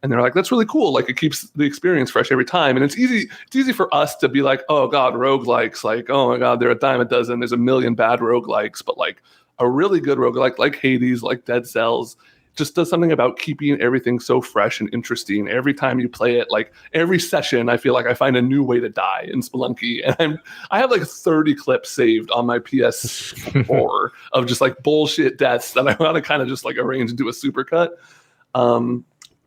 And they're like, that's really cool. Like it keeps the experience fresh every time. And it's easy for us to be like, oh God, roguelikes, like, oh my God, they're a dime a dozen. There's a million bad roguelikes. But like a really good roguelike, like Hades, like Dead Cells, just does something about keeping everything so fresh and interesting. Every time you play it, like every session, I feel like I find a new way to die in Spelunky. And I have like 30 clips saved on my PS4 of just like bullshit deaths that I want to kind of just like arrange into a supercut.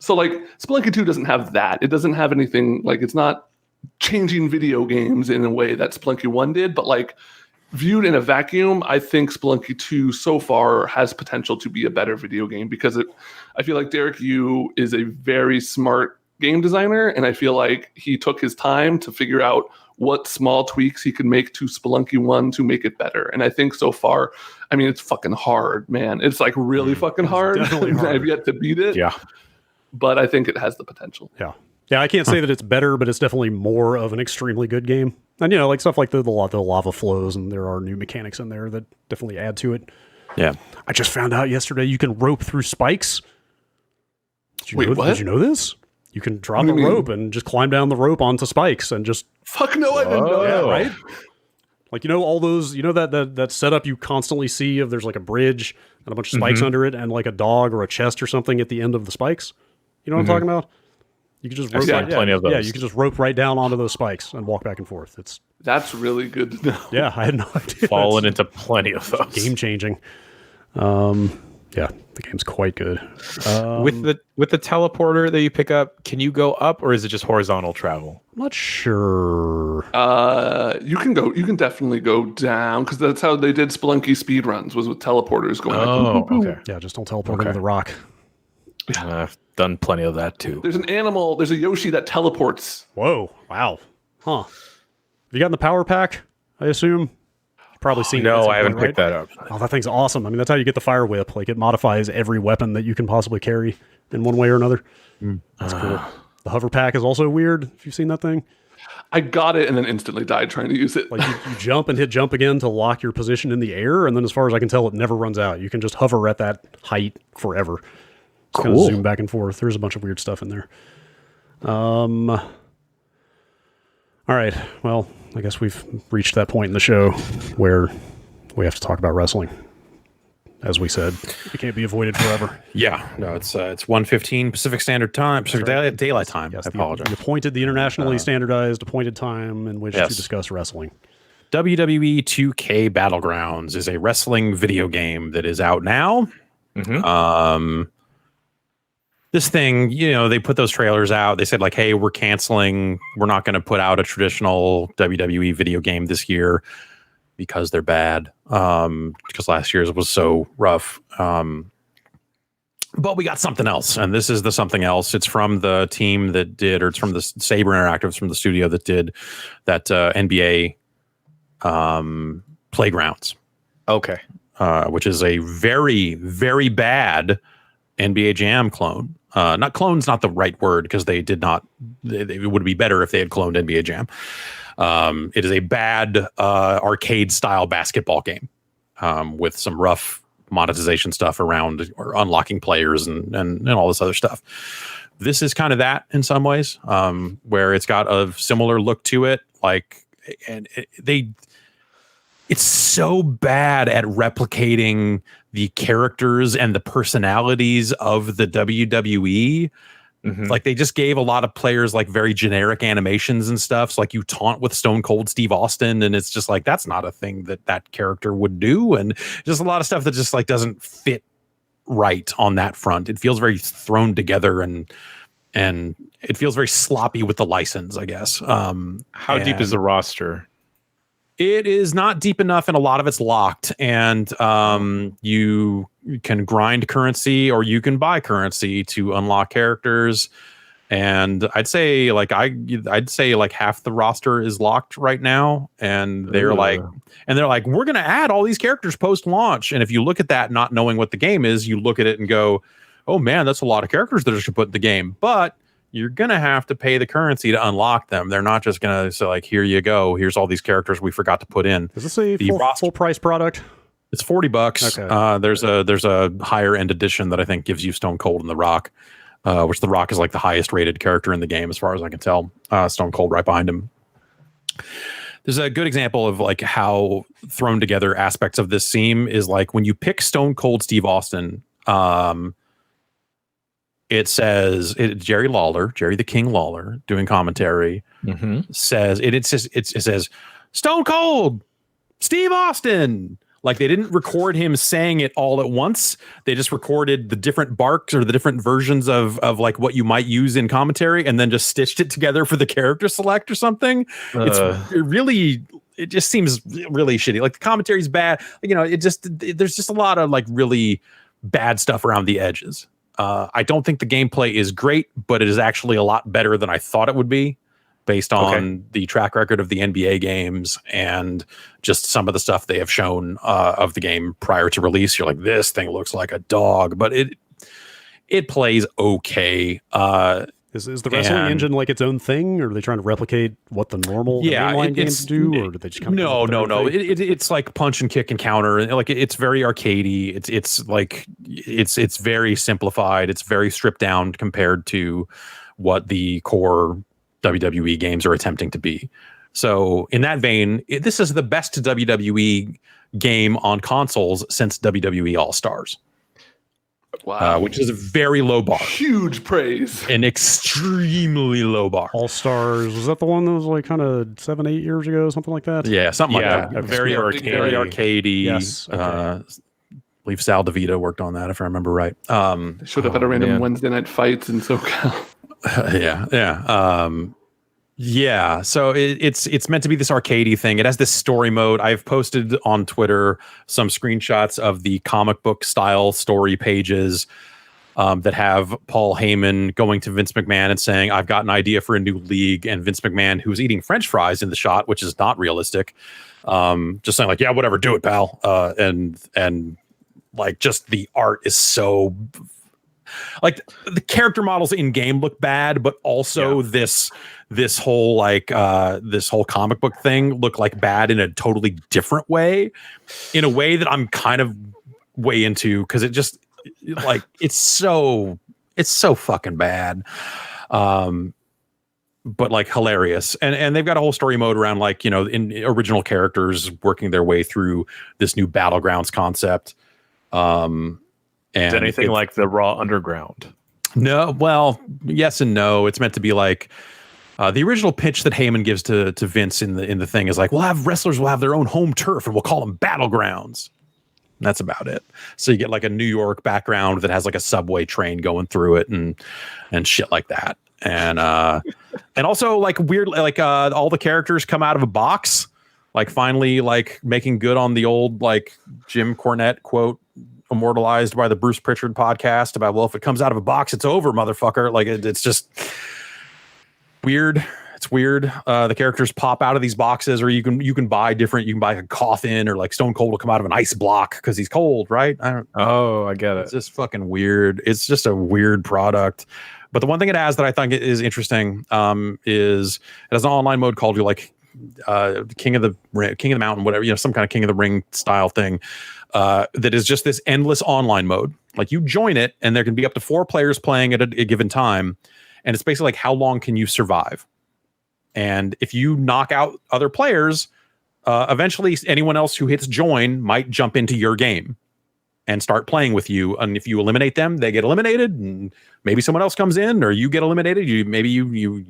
So like Spelunky 2 doesn't have that. It doesn't have anything, like it's not changing video games in a way that Spelunky 1 did, but like viewed in a vacuum, I think Spelunky 2 so far has potential to be a better video game because I feel like Derek Yu is a very smart game designer, and I feel like he took his time to figure out what small tweaks he could make to Spelunky 1 to make it better. And I think so far, I mean, it's fucking hard, man. It's like really fucking hard. Definitely hard. I've yet to beat it. Yeah. But I think it has the potential. Yeah. Yeah, I can't say that it's better, but it's definitely more of an extremely good game. And, you know, like stuff like the lava flows, and there are new mechanics in there that definitely add to it. Yeah. I just found out yesterday you can rope through spikes. Wait, what? Did you know this? You can drop a rope and just climb down the rope onto spikes and just... Fuck no, I didn't know that. Right? Like, you know, all those, you know, that setup you constantly see of there's like a bridge and a bunch of spikes under it and like a dog or a chest or something at the end of the spikes? You know what I'm talking about? You can just rope plenty of those. Yeah, you can just rope right down onto those spikes and walk back and forth. That's really good to know. Yeah, I had no idea. Fallen into plenty of those. Game changing. Yeah, the game's quite good. With the teleporter that you pick up, can you go up or is it just horizontal travel? I'm not sure. You can definitely go down because that's how they did Spelunky speedruns, was with teleporters going. Oh, like, boop, boop, boop. okay. Yeah, just don't teleport into the rock. I've done plenty of that too. There's an animal. There's a Yoshi that teleports. Whoa! Wow. Huh. Have you gotten the power pack? I assume. You've probably seen. it at No, some I haven't point, picked right? that up. Oh, that thing's awesome. I mean, that's how you get the fire whip. Like, it modifies every weapon that you can possibly carry in one way or another. That's cool. The hover pack is also weird. If you've seen that thing, I got it and then instantly died trying to use it. like you jump and hit jump again to lock your position in the air, and then as far as I can tell, it never runs out. You can just hover at that height forever. Just kind of zoom back and forth. There's a bunch of weird stuff in there. All right. Well, I guess we've reached that point in the show where we have to talk about wrestling. As we said, it can't be avoided forever. Yeah. No, it's 1:15 Pacific Standard Time, Pacific Daylight Time. Yes, I apologize. The internationally standardized appointed time in which to discuss wrestling. WWE 2K Battlegrounds is a wrestling video game that is out now. This thing, you know, they put those trailers out. They said like, hey, we're canceling. We're not going to put out a traditional WWE video game this year because they're bad. Because last year's was so rough. But we got something else. And this is the something else. It's from the team that did, or it's from the Saber Interactive, from the studio that did that NBA Playgrounds. Okay. Which is a very, very bad NBA Jam clone. Not clone's not the right word because they did not. It would be better if they had cloned NBA Jam. It is a bad arcade style basketball game with some rough monetization stuff around or unlocking players and all this other stuff. This is kind of that in some ways, where it's got a similar look to it. Like it's so bad at replicating the characters and the personalities of the WWE. Like they just gave a lot of players like very generic animations and stuff. So like you taunt with Stone Cold Steve Austin, and it's just like that's not a thing that character would do, and just a lot of stuff that just like doesn't fit right on that front. It feels very thrown together, and it feels very sloppy with the license, I guess. How deep is the roster? It is not deep enough, and a lot of it's locked. And you can grind currency, or you can buy currency to unlock characters. And I'd say like half the roster is locked right now. And they're like, we're gonna add all these characters post launch. And if you look at that, not knowing what the game is, you look at it and go, oh man, that's a lot of characters that are should put in the game. But you're going to have to pay the currency to unlock them. They're not just going to say like, here you go. Here's all these characters we forgot to put in. Is this a full price product? It's $40. Okay. There's a higher end edition that I think gives you Stone Cold and The Rock, which The Rock is like the highest rated character in the game, as far as I can tell. Stone Cold right behind him. There's a good example of like how thrown together aspects of this seem is like when you pick Stone Cold Steve Austin, it says Jerry the King Lawler doing commentary says it says Stone Cold Steve Austin. Like they didn't record him saying it all at once. They just recorded the different barks or the different versions of like what you might use in commentary, and then just stitched it together for the character select or something. It just seems really shitty. Like the commentary's bad. You know, there's just a lot of like really bad stuff around the edges. I don't think the gameplay is great, but it is actually a lot better than I thought it would be based on the track record of the NBA games and just some of the stuff they have shown of the game prior to release. You're like, this thing looks like a dog, but it plays okay. Is the wrestling engine like its own thing, or are they trying to replicate what the normal mainline games do, or do they just come up with their own thing? It's like punch and kick and counter, and like it's very arcadey. It's very simplified. It's very stripped down compared to what the core WWE games are attempting to be. So in that vein, this is the best WWE game on consoles since WWE All Stars. Wow. Which is a very low bar. Huge praise. An extremely low bar. All Stars, was that the one that was like kind of 7-8 years ago, something like that? Yeah, something like that. Very arcadey. Yes. Okay. I believe Sal DeVito worked on that, if I remember right. They showed up at a random Wednesday night fights in SoCal. Yeah, so it's meant to be this arcadey thing. It has this story mode. I've posted on Twitter some screenshots of the comic book style story pages that have Paul Heyman going to Vince McMahon and saying, I've got an idea for a new league. And Vince McMahon, who's eating French fries in the shot, which is not realistic, just saying like, yeah, whatever, do it, pal. And like just the art is so... Like the character models in game look bad, but also this whole comic book thing look like bad in a totally different way, in a way that I'm kind of way into, because it just like it's so fucking bad, but like hilarious. And they've got a whole story mode around like, you know, in original characters working their way through this new Battlegrounds concept. And anything like the Raw Underground? No, well, yes and no. It's meant to be like the original pitch that Heyman gives to Vince in the thing is like, wrestlers will have their own home turf and we'll call them Battlegrounds. And that's about it. So you get like a New York background that has like a subway train going through it and shit like that. And also like weird, like all the characters come out of a box, like finally like making good on the old like Jim Cornette quote immortalized by the Bruce Pritchard podcast about, well, if it comes out of a box, it's over, motherfucker. Like it's just weird. It's weird. The characters pop out of these boxes, or you can buy different. You can buy a coffin, or like Stone Cold will come out of an ice block because he's cold, right? I get it. It's just fucking weird. It's just a weird product. But the one thing it has that I think is interesting is it has an online mode called King of the Mountain, whatever, you know, some kind of King of the Ring style thing. That is just this endless online mode. Like you join it and there can be up to 4 players playing at a given time. And it's basically like, how long can you survive? And if you knock out other players, eventually anyone else who hits join might jump into your game and start playing with you. And if you eliminate them, they get eliminated, and maybe someone else comes in, or you get eliminated. You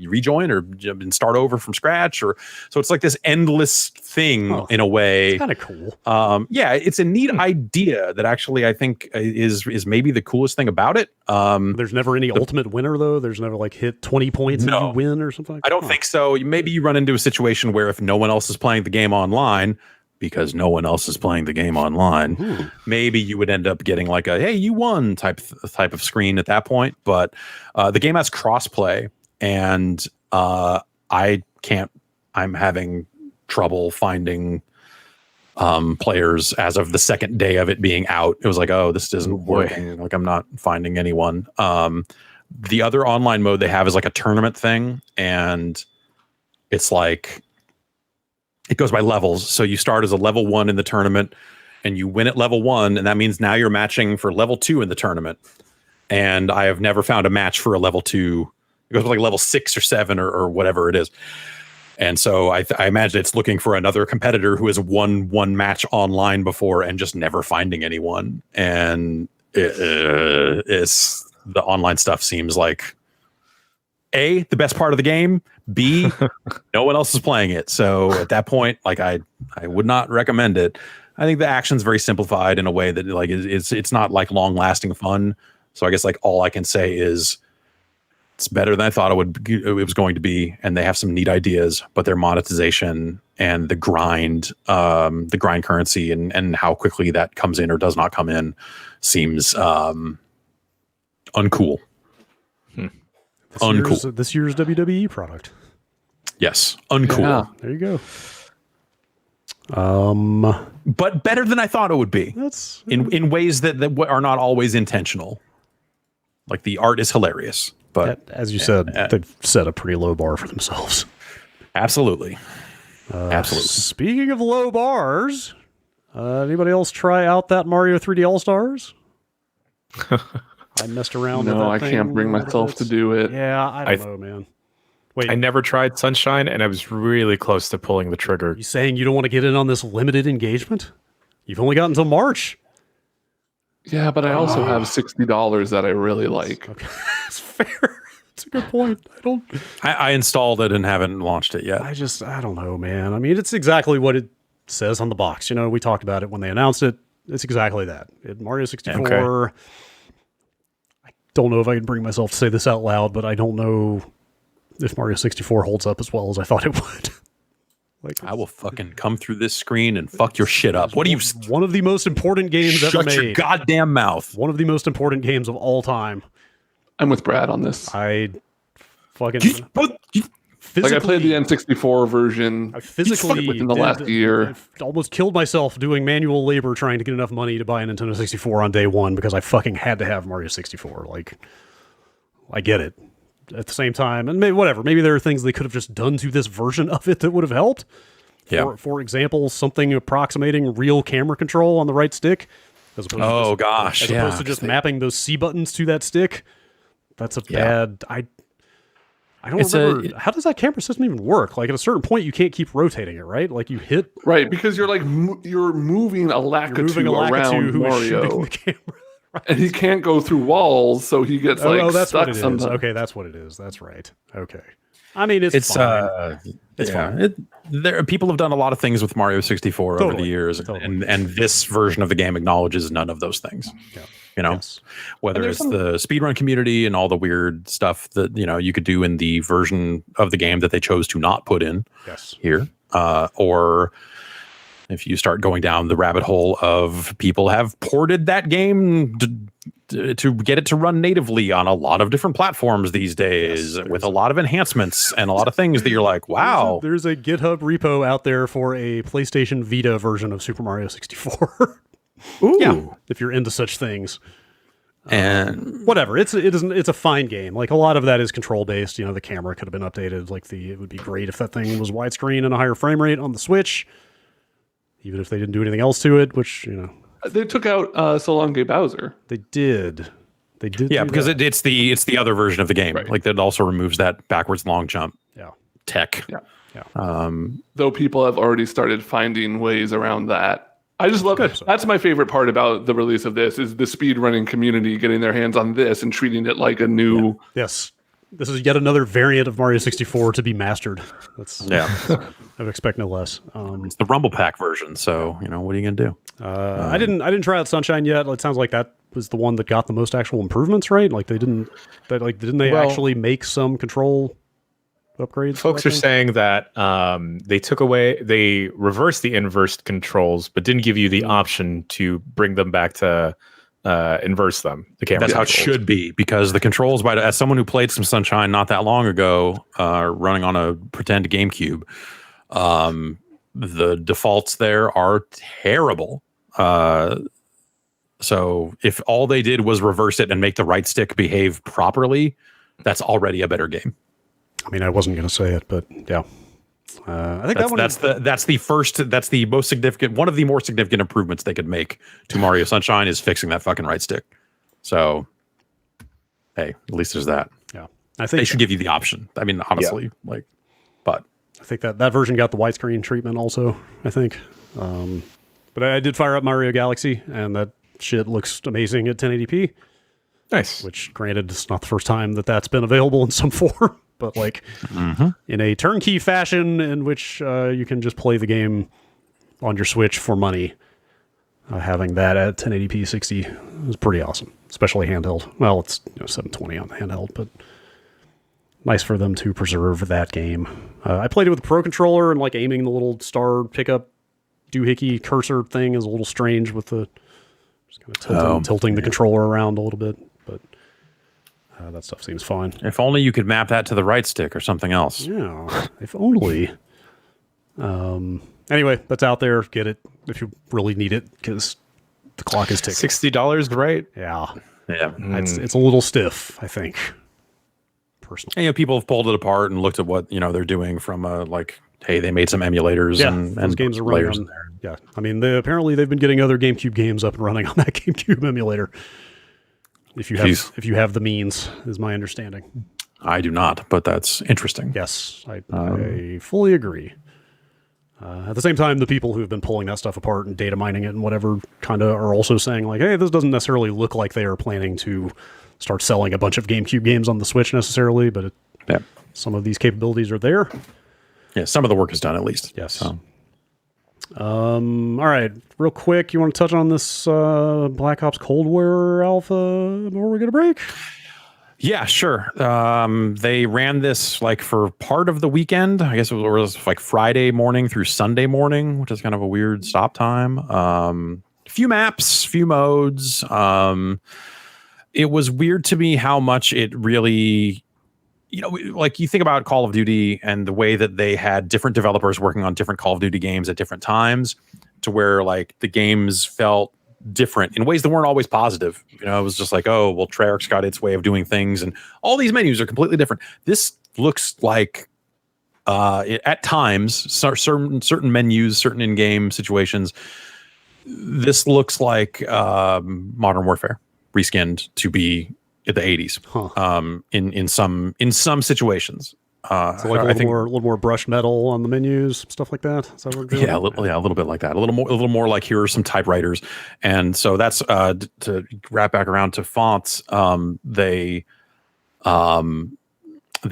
rejoin or and start over from scratch, or so it's like this endless thing in a way. Kind of cool. Yeah, it's a neat idea that actually I think is maybe the coolest thing about it. There's never any ultimate winner though. There's never like hit 20 points and you win or something. I don't think so. Maybe you run into a situation where if no one else is playing the game online, because no one else is playing the game online, maybe you would end up getting like a, hey, you won type of screen at that point. But the game has crossplay, and I'm having trouble finding players as of the second day of it being out. It was like, oh, this isn't working. Like, I'm not finding anyone. The other online mode they have is like a tournament thing, and it's like, it goes by levels. So you start as a level 1 in the tournament and you win at level 1. And that means now you're matching for level 2 in the tournament. And I have never found a match for a level 2. It goes like level 6 or 7 or whatever it is. And so I imagine it's looking for another competitor who has won one match online before and just never finding anyone. And it's the online stuff seems like A, the best part of the game, B, no one else is playing it. So at that point, like I would not recommend it. I think the action's very simplified in a way that like it's not like long lasting fun. So I guess like all I can say is it's better than I thought it was going to be, and they have some neat ideas, but their monetization and the grind currency and how quickly that comes in or does not come in seems uncool. This year's WWE product. Yes, uncool. Yeah, there you go. But better than I thought it would be. That's in ways that are not always intentional. Like the art is hilarious, but as you said, they've set a pretty low bar for themselves. Absolutely. Absolutely. Speaking of low bars, anybody else try out that Mario 3D All-Stars? I messed around with that I can't bring myself to do it. Yeah, I don't know, man. Wait, I never tried Sunshine, and I was really close to pulling the trigger. you saying you don't want to get in on this limited engagement? You've only got until March. Yeah, but I also have $60 that I really like. Okay. That's fair. That's a good point. I installed it and haven't launched it yet. I don't know, man. I mean, it's exactly what it says on the box. You know, we talked about it when they announced it. It's exactly that. Mario 64. Okay. I don't know if I can bring myself to say this out loud, but I don't know if Mario 64 holds up as well as I thought it would. Like, I will fucking come through this screen and fuck your shit up. What are you? One of the most important games ever made. Shut your goddamn mouth. One of the most important games of all time. I'm with Brad on this. I fucking like I played the N64 version. I physically within the last year. I almost killed myself doing manual labor trying to get enough money to buy a Nintendo 64 on day one because I fucking had to have Mario 64. Like, I get it. At the same time, and maybe there are things they could have just done to this version of it that would have helped. Yeah. For example, something approximating real camera control on the right stick, as opposed to just mapping those C buttons to that stick. That's a bad. I don't remember. How does that camera system even work? Like at a certain point, you can't keep rotating it, right? Like you hit because you're like you're moving a Lakitu around Mario. The camera. Right. And he can't go through walls, so he gets that's stuck what it sometimes. is. Okay, that's what it is. That's right. Okay. I mean, it's fine. It's fine. People have done a lot of things with Mario 64 over the years, and this version of the game acknowledges none of those things. Yeah. You know, whether it's the speedrun community and all the weird stuff that you could do in the version of the game that they chose to not put in here, or if you start going down the rabbit hole of people have ported that game to get it to run natively on a lot of different platforms these days with a lot of enhancements and a lot of things that you're like, wow. There's a GitHub repo out there for a PlayStation Vita version of Super Mario 64. Ooh. Yeah. If you're into such things. And whatever. It's a fine game. Like a lot of that is control based. The camera could have been updated. Like it would be great if that thing was widescreen and a higher frame rate on the Switch. Even if they didn't do anything else to it, which, They took out Solange Bowser. They did. Yeah, because it's the other version of the game. Right. Like that also removes that backwards long jump. Yeah. tech. Yeah. Though people have already started finding ways around that. I just love it. That's my favorite part about the release of this is the speedrunning community getting their hands on this and treating it like a new. Yes. This is yet another variant of Mario 64 to be mastered. I would expect no less. It's the Rumble Pack version, so what are you gonna do? I didn't try out Sunshine yet. It sounds like that was the one that got the most actual improvements, right? Like didn't they actually make some control upgrades? Folks are saying that they reversed the inverse controls, but didn't give you the option to bring them back to inverse them. The camera. That's how it should be, because the controls, as someone who played some Sunshine not that long ago, running on a pretend GameCube, the defaults there are terrible. So if all they did was reverse it and make the right stick behave properly, that's already a better game. I mean, I wasn't going to say it, but yeah. I think that's the most significant, one of the more significant improvements they could make to Mario Sunshine is fixing that fucking right stick. So, hey, at least there's that. Yeah, I think they should give you the option. I mean, honestly, but I think that version got the widescreen treatment also. I think, but I did fire up Mario Galaxy, and that shit looks amazing at 1080p. Nice. Which, granted, it's not the first time that's been available in some form. But in a turnkey fashion in which you can just play the game on your Switch for money, having that at 1080p 60 is pretty awesome, especially handheld. Well, it's 720 on the handheld, but nice for them to preserve that game. I played it with a Pro Controller, and aiming the little star pickup doohickey cursor thing is a little strange with the just kind of tilting the controller around a little bit, but. That stuff seems fine. If only you could map that to the right stick or something else. Yeah, if only. Anyway, that's out there. Get it if you really need it, because the clock is ticking. $60, right? Yeah. It's a little stiff, I think. Personally, and, people have pulled it apart and looked at what they're doing from hey, they made some emulators and those games are running on there. Yeah, I mean, apparently they've been getting other GameCube games up and running on that GameCube emulator. If you have the means, is my understanding. I do not, but that's interesting. Yes, I fully agree. At the same time, the people who have been pulling that stuff apart and data mining it and whatever kind of are also saying hey, this doesn't necessarily look like they are planning to start selling a bunch of GameCube games on the Switch necessarily, but some of these capabilities are there. Yeah, some of the work is done at least. Yes. So. All right, real quick, you want to touch on this Black Ops Cold War alpha before we get a break? Yeah, sure. They ran this for part of the weekend. I guess it was Friday morning through Sunday morning, which is kind of a weird stop time. Few maps, few modes. It was weird to me how much it really... you think about Call of Duty and the way that they had different developers working on different Call of Duty games at different times, to where the games felt different in ways that weren't always positive. It was just Treyarch's got its way of doing things, and all these menus are completely different. This looks like at times certain menus, certain in-game situations. This looks like Modern Warfare reskinned to be in the 80s, in some situations. So a little more brushed metal on the menus, stuff like that. Is that what a little bit like that. A little more like here are some typewriters, and so that's to wrap back around to fonts. They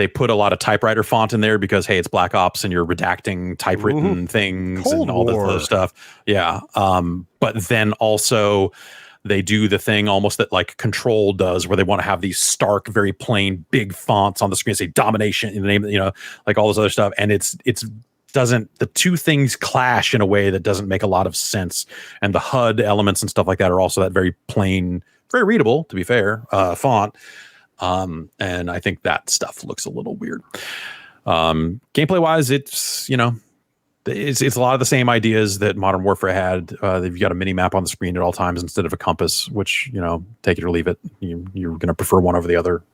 put a lot of typewriter font in there because hey, it's Black Ops and you're redacting typewritten things Cold and all this other stuff. Yeah, but then also. They do the thing almost that Control does, where they want to have these stark, very plain, big fonts on the screen, say domination in the name, all this other stuff. And the two things clash in a way that doesn't make a lot of sense. And the HUD elements and stuff like that are also that very plain, very readable, to be fair, font. And I think that stuff looks a little weird. Gameplay wise, it's a lot of the same ideas that Modern Warfare had. You've got a mini map on the screen at all times instead of a compass, which, take it or leave it. You're going to prefer one over the other.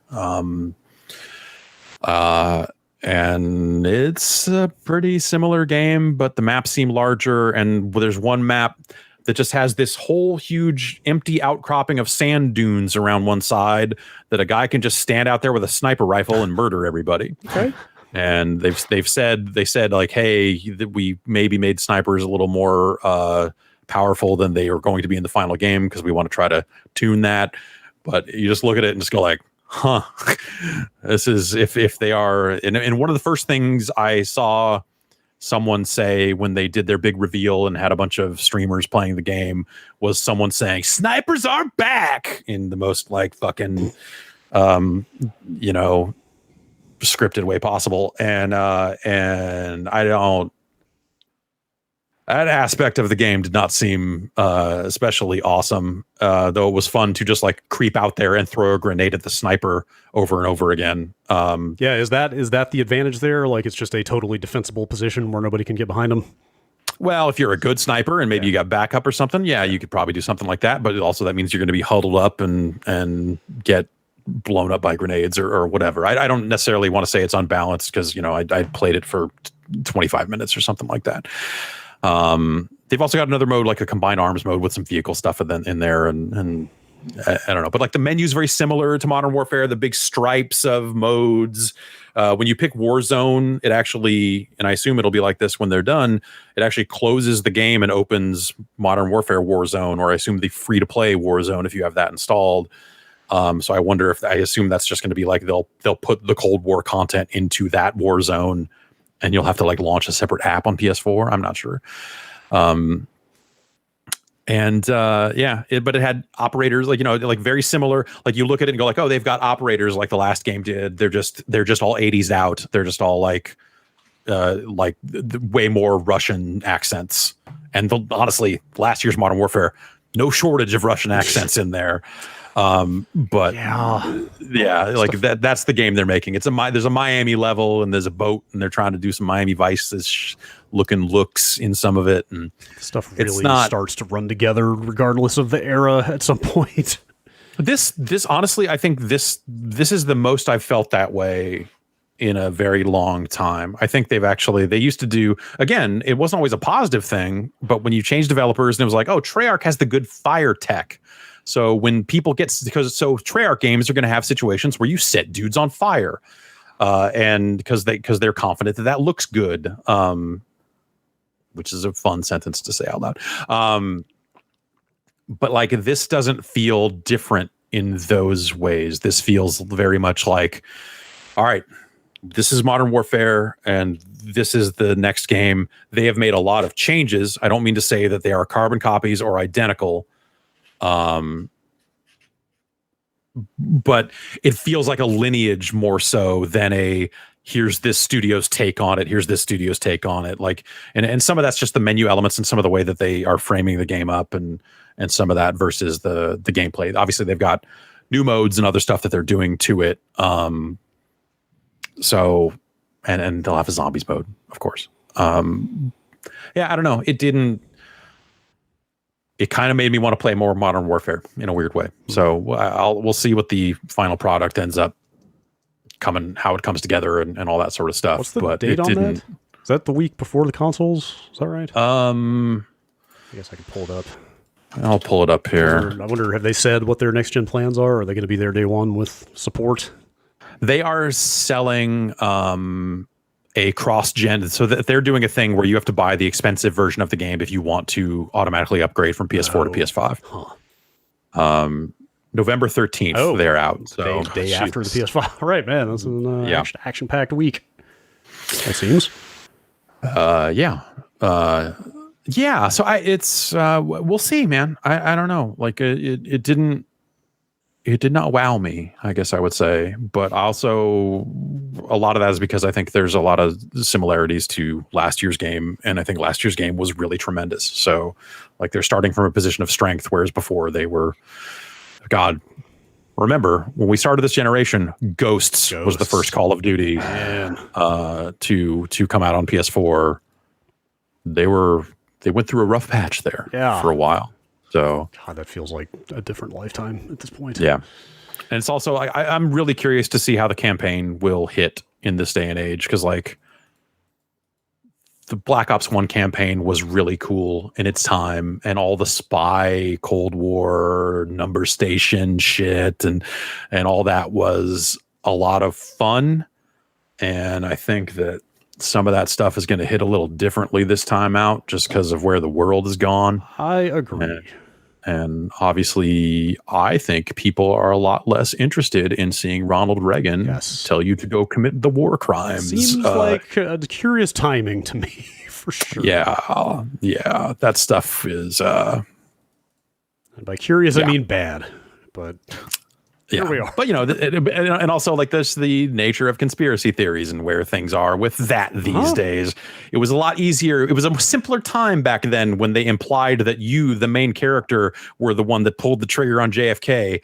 And it's a pretty similar game, but the maps seem larger. And there's one map that just has this whole huge empty outcropping of sand dunes around one side that a guy can just stand out there with a sniper rifle and murder everybody. Okay. And they said like, hey, we maybe made snipers a little more powerful than they are going to be in the final game because we want to try to tune that. But you just look at it and just go like, huh, this is if they are. And one of the first things I saw someone say when they did their big reveal and had a bunch of streamers playing the game was someone saying snipers are back in the most like fucking scripted way possible. And I don't, that aspect of the game did not seem especially awesome, though it was fun to just like creep out there and throw a grenade at the sniper over and over again. Yeah, is that the advantage there? Like it's just a totally defensible position where nobody can get behind them? Well, if you're a good sniper and maybe you got backup or something, yeah, you could probably do something like that. But also that means you're going to be huddled up and get blown up by grenades or whatever. I don't necessarily want to say it's unbalanced because, I played it for 25 minutes or something like that. They've also got another mode, like a combined arms mode with some vehicle stuff in there. And I don't know, but like the menu is very similar to Modern Warfare, the big stripes of modes. When you pick Warzone, it actually, and I assume it'll be like this when they're done, it actually closes the game and opens Modern Warfare Warzone, or I assume the free-to-play Warzone if you have that installed. So I wonder if, I assume that's just going to be like they'll put the Cold War content into that Warzone and you'll have to like launch a separate app on PS4. I'm not sure. But it had operators like very similar. Like you look at it and go like, oh, they've got operators like the last game did. They're just all 80s out. They're just all like way more Russian accents. And honestly, last year's Modern Warfare, no shortage of Russian accents in there. But like that's the game they're making. There's a Miami level and there's a boat and they're trying to do some Miami Vice looking looks in some of it, and stuff really starts to run together regardless of the era at some point. This honestly, I think this is the most I've felt that way in a very long time. I think they used to do, again, it wasn't always a positive thing, but when you change developers and it was like, oh, Treyarch has the good fire tech. So when people Treyarch games are going to have situations where you set dudes on fire, and because they're confident that looks good, which is a fun sentence to say out loud. But like this doesn't feel different in those ways. This feels very much like, all right, this is Modern Warfare, and this is the next game. They have made a lot of changes. I don't mean to say that they are carbon copies or identical. But it feels like a lineage more so than here's this studio's take on it. Here's this studio's take on it. Like, and some of that's just the menu elements and some of the way that they are framing the game up and some of that versus the gameplay. Obviously they've got new modes and other stuff that they're doing to it. So, and they'll have a zombies mode, of course. I don't know. It kind of made me want to play more Modern Warfare in a weird way. So we'll see what the final product ends up coming, how it comes together and all that sort of stuff. What's the date on that? Is that the week before the consoles? Is that right? I guess I can pull it up. I'll pull it up here. I wonder, have they said what their next gen plans are? Are they going to be there day one with support? They are selling a cross-gen, so that they're doing a thing where you have to buy the expensive version of the game if you want to automatically upgrade from PS4 to PS5. Huh. November 13th, they're out. So day after the PS5. All right, man. That's an action-packed week. It seems. So we'll see, man. I don't know. Like it did not wow me, I guess I would say. But also, a lot of that is because I think there's a lot of similarities to last year's game. And I think last year's game was really tremendous. So, like, they're starting from a position of strength, whereas before they were, God, remember, when we started this generation, Ghosts was the first Call of Duty to come out on PS4. They went through a rough patch there for a while. So, God, that feels like a different lifetime at this point. Yeah. And it's also, I'm really curious to see how the campaign will hit in this day and age. Because, like, the Black Ops 1 campaign was really cool in its time. And all the spy, Cold War, number station shit and all that was a lot of fun. And I think that some of that stuff is going to hit a little differently this time out just because of where the world has gone. I agree. And obviously, I think people are a lot less interested in seeing Ronald Reagan tell you to go commit the war crimes. Seems like curious timing to me, for sure. Yeah. That stuff is... and by curious, I mean bad. But... Here we are. But, and also like this, the nature of conspiracy theories and where things are with that these days. It was a lot easier. It was a simpler time back then when they implied that you, the main character, were the one that pulled the trigger on JFK.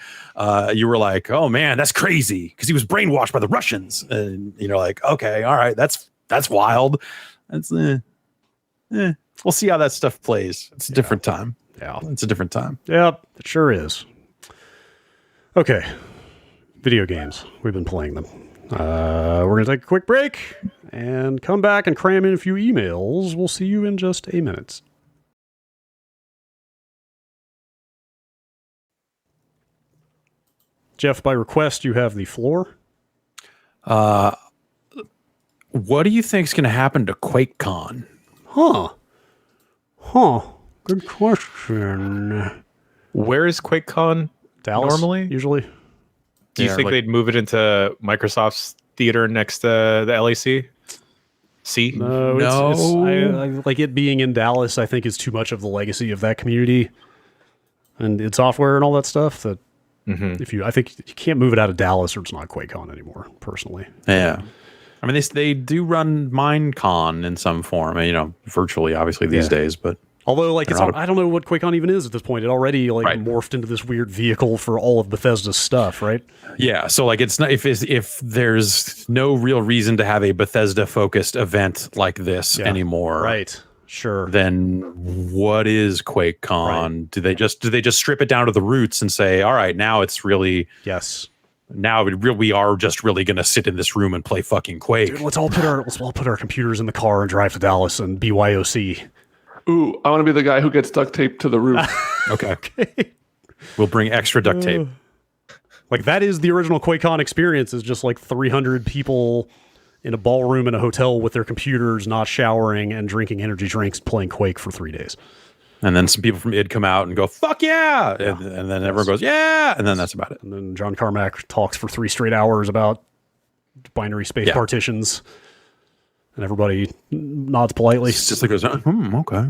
You were like, oh, man, that's crazy because he was brainwashed by the Russians. And you're like, OK, all right, that's wild. That's we'll see how that stuff plays. It's a different time. Yeah, it's a different time. Yep, it sure is. Okay, video games. We've been playing them. We're going to take a quick break and come back and cram in a few emails. We'll see you in just a minute. Jeff, by request, you have the floor. What do you think is going to happen to QuakeCon? Good question. Where is QuakeCon? Dallas, normally? Usually. Do you think they'd move it into Microsoft's theater next to the LAC? See? No. I like it being in Dallas, I think is too much of the legacy of that community and its software and all that stuff that I think you can't move it out of Dallas or it's not QuakeCon anymore, personally. Yeah. I mean, they do run Minecon in some form, virtually, obviously, these days, but... Although, like, I don't know what QuakeCon even is at this point. It already morphed into this weird vehicle for all of Bethesda's stuff, right? Yeah. So, like, it's not if there's no real reason to have a Bethesda-focused event like this anymore, right? Sure. Then what is QuakeCon? Right. Do they just strip it down to the roots and say, all right, now it's really Now we are just really going to sit in this room and play fucking Quake. Dude, let's all put our computers in the car and drive to Dallas and BYOC. Ooh, I want to be the guy who gets duct taped to the roof. Okay. We'll bring extra duct tape. Like, that is the original QuakeCon experience, is just like 300 people in a ballroom in a hotel with their computers, not showering and drinking energy drinks, playing Quake for 3 days. And then some people from id come out and go, fuck yeah! And then everyone goes, yeah! And then that's about it. And then John Carmack talks for 3 straight hours about binary space partitions. And everybody nods politely. It's just like goes, okay.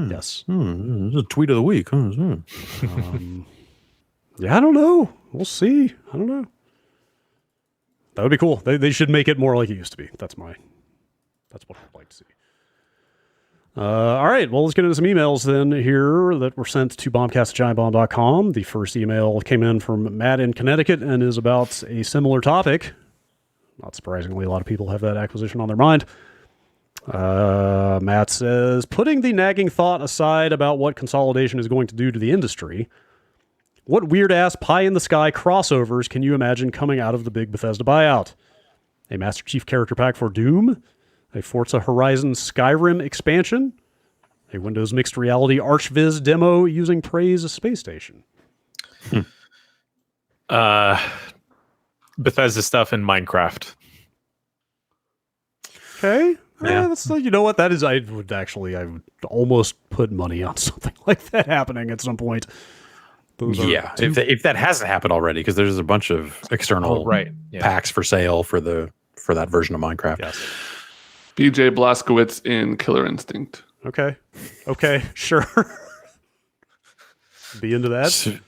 Yes. This is a tweet of the week. I don't know. We'll see. I don't know. That would be cool. They should make it more like it used to be. That's what I'd like to see. All right. Well, let's get into some emails then here that were sent to bombcast@giantbomb.com. The first email came in from Matt in Connecticut and is about a similar topic. Not surprisingly, a lot of people have that acquisition on their mind. Matt says, putting the nagging thought aside about what consolidation is going to do to the industry, what weird-ass pie-in-the-sky crossovers can you imagine coming out of the big Bethesda buyout? A Master Chief character pack for Doom? A Forza Horizon Skyrim expansion? A Windows Mixed Reality ArchViz demo using Praise Space Station? Bethesda stuff in Minecraft. Okay. Yeah, that's you know what that is. I would almost put money on something like that happening at some point. If that hasn't happened already, because there's a bunch of external packs for sale for that version of Minecraft. Yes. BJ Blazkowicz in Killer Instinct. Okay, sure. Be into that.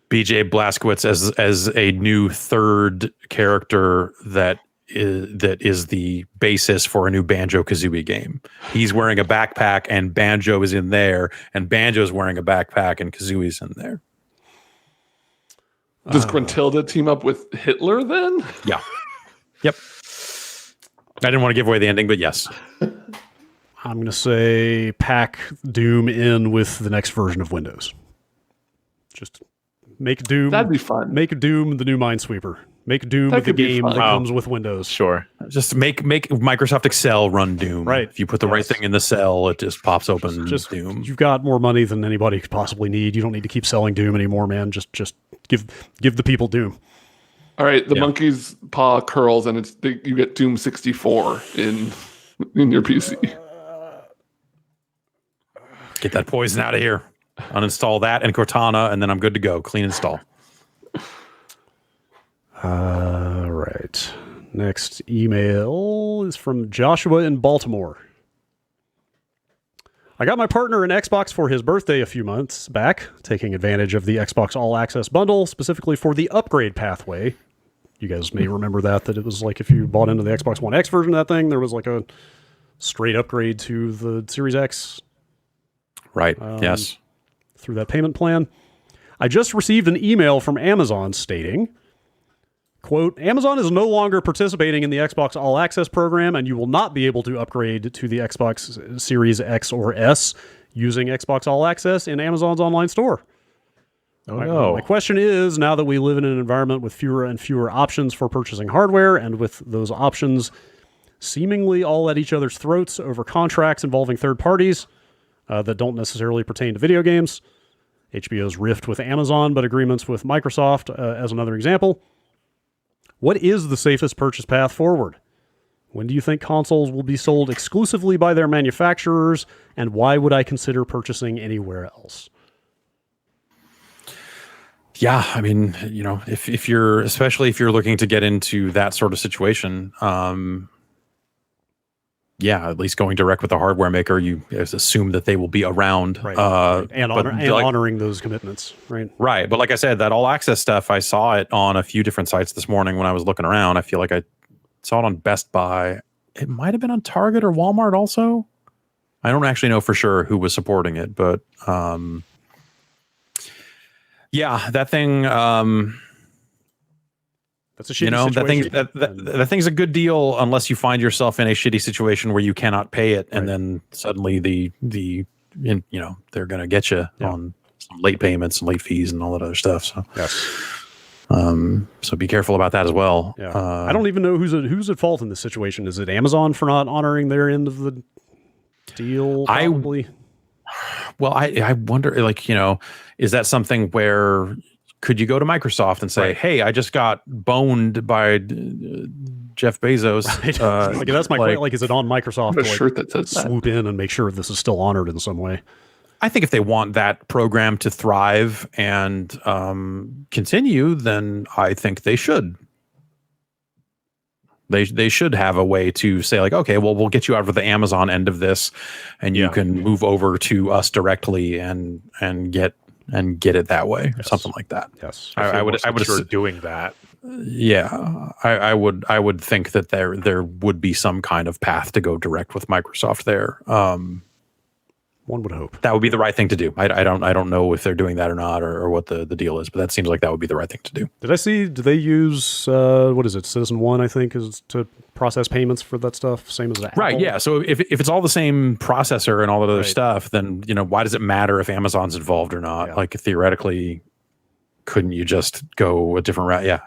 BJ Blazkowicz as a new third character that is the basis for a new Banjo-Kazooie game. He's wearing a backpack and Banjo is in there, and Banjo's wearing a backpack and Kazooie's in there. Does Gruntilda team up with Hitler then? Yeah. Yep. I didn't want to give away the ending, but yes. I'm going to say pack Doom in with the next version of Windows. Just make Doom. That'd be fun. Make Doom the new Minesweeper. Make Doom the game that comes with Windows. Sure. Just make Microsoft Excel run Doom. Right. If you put the right thing in the cell, it just pops open Doom. You've got more money than anybody could possibly need. You don't need to keep selling Doom anymore, man. Just give the people Doom. All right, the Yeah. monkey's paw curls, and you get Doom 64 in your PC. Get that poison out of here. Uninstall that and Cortana, and then I'm good to go. Clean install. All right. Next email is from Joshua in Baltimore. I got my partner an Xbox for his birthday a few months back, taking advantage of the Xbox All Access bundle, specifically for the upgrade pathway. You guys may remember that it was like if you bought into the Xbox One X version of that thing, there was like a straight upgrade to the Series X. Right. Yes. Through that payment plan. I just received an email from Amazon stating, quote, Amazon is no longer participating in the Xbox All Access program, and you will not be able to upgrade to the Xbox Series X or S using Xbox All Access in Amazon's online store. My question is, now that we live in an environment with fewer and fewer options for purchasing hardware, and with those options seemingly all at each other's throats over contracts involving third parties that don't necessarily pertain to video games, HBO's rift with Amazon, but agreements with Microsoft as another example, what is the safest purchase path forward? When do you think consoles will be sold exclusively by their manufacturers, and why would I consider purchasing anywhere else? Yeah, I mean, if you're, especially if you're looking to get into that sort of situation, yeah, at least going direct with the hardware maker, you assume that they will be around, right. And honoring those commitments, right? Right, but like I said, that all access stuff, I saw it on a few different sites this morning when I was looking around. I feel like I saw it on Best Buy. It might have been on Target or Walmart also. I don't actually know for sure who was supporting it, but yeah, that thing. That's a shitty situation. That thing's a good deal unless you find yourself in a shitty situation where you cannot pay it, and then suddenly they're going to get you on some late payments and late fees and all that other stuff. So so be careful about that as well. Yeah. I don't even know who's at fault in this situation. Is it Amazon for not honoring their end of the deal? Probably. Well, I wonder, is that something where could you go to Microsoft and say, hey, I just got boned by Jeff Bezos? Right. That's my point. Like, is it on Microsoft to shirt that says swoop in and make sure this is still honored in some way? I think if they want that program to thrive and continue, then I think they should. They should have a way to say, like, okay, well, we'll get you out of the Amazon end of this, and you can move over to us directly and get it that way, or something like that. Yes, I would doing that. Yeah, I would think that there would be some kind of path to go direct with Microsoft there. One would hope that would be the right thing to do. I don't know if they're doing that or not, or what the deal is, but that seems like that would be the right thing to do. Do they use what is it, Citizen One, I think, is to process payments for that stuff, same as Apple? Right, yeah. So if it's all the same processor and all that other stuff, then why does it matter if Amazon's involved or not? Like, theoretically, couldn't you just go a different route? Yeah,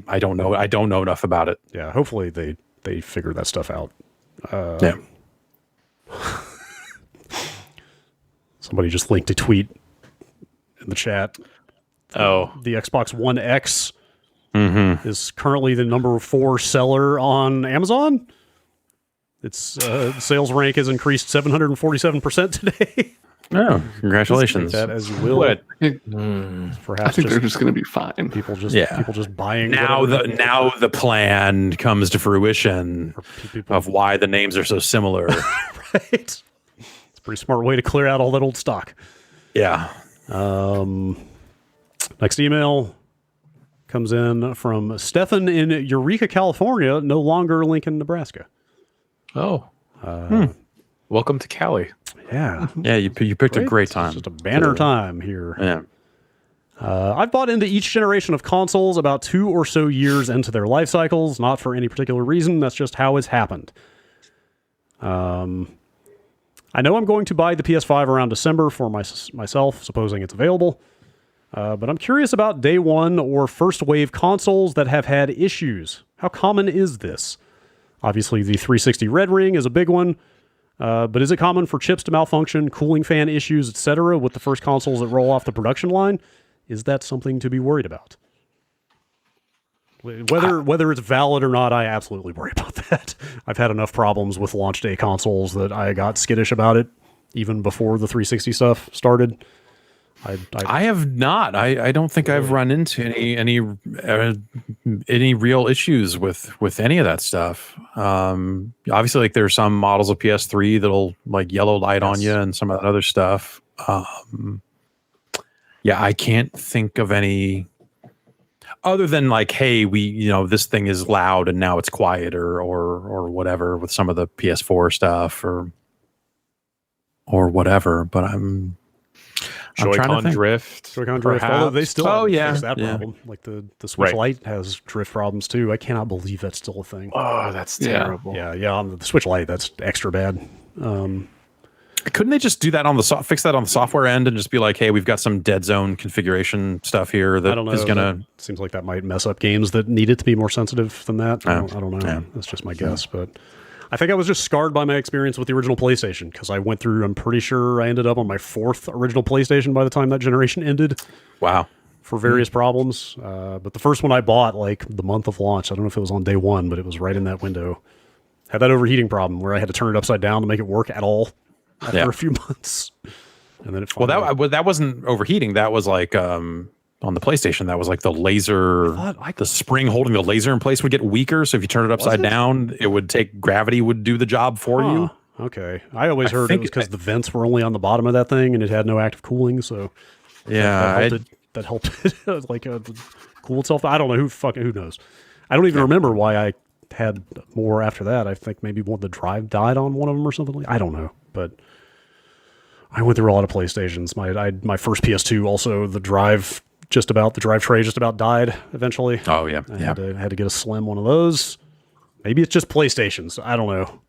I don't know. I don't know enough about it. Yeah, hopefully they figure that stuff out. Yeah. Somebody just linked a tweet in the chat. Oh, the Xbox One X is currently the number 4 seller on Amazon. Its sales rank has increased 747% today. Oh, congratulations! That as you will. Perhaps I think they're just going to be fine. People just buying. Now the plan comes to fruition of why the names are so similar. Right. Pretty smart way to clear out all that old stock. Yeah. Next email comes in from Stefan in Eureka, California, no longer Lincoln, Nebraska. Oh. Welcome to Cali. Yeah. Yeah, you picked a great time. It's just a banner time here. Yeah. I've bought into each generation of consoles about 2 or so years into their life cycles, not for any particular reason. That's just how it's happened. I know I'm going to buy the PS5 around December for myself, supposing it's available. But I'm curious about day one or first wave consoles that have had issues. How common is this? Obviously, the 360 Red Ring is a big one. But is it common for chips to malfunction, cooling fan issues, etc. with the first consoles that roll off the production line? Is that something to be worried about? Whether it's valid or not, I absolutely worry about that. I've had enough problems with launch day consoles that I got skittish about it even before the 360 stuff started. I have not. I don't think I've run into any real issues with any of that stuff. Obviously, like there's some models of PS3 that'll like yellow light on you and some of that other stuff. Yeah, I can't think of any other than like, hey, this thing is loud and now it's quieter or whatever with some of the PS4 stuff or whatever. But I'm trying to Joy-Con think. drift. Joy-Con drift. Although they still fix that yeah. problem. Like the Switch Right. Lite has drift problems too. I cannot believe that's still a thing. Oh, that's terrible. Yeah. On the Switch Lite, that's extra bad. Couldn't they just do that on the fix that on the software end and just be like, hey, we've got some dead zone configuration stuff here I that don't know. is gonna. That seems like that might mess up games that need it to be more sensitive than that. I don't know. Yeah. That's just my guess, but I think I was just scarred by my experience with the original PlayStation because I went through. I'm pretty sure I ended up on my 4th original PlayStation by the time that generation ended. Wow. For various problems, but the first one I bought, like the month of launch, I don't know if it was on day one, but it was right in that window. Had that overheating problem where I had to turn it upside down to make it work at all after a few months, and then it finally, That wasn't overheating. That was like on the PlayStation. That was like the laser. The spring holding the laser in place would get weaker. So if you turn it upside down, it would take gravity would do the job for you. Okay, I always heard it was because the vents were only on the bottom of that thing and it had no active cooling. So that helped it like cool itself. I don't know who knows. I don't even remember why I had more after that. I think maybe the drive died on one of them or something. I don't know, but I went through a lot of PlayStations. My first PS2 also the drive tray just about died eventually. Oh yeah, I had to get a slim one of those. Maybe it's just PlayStations. I don't know,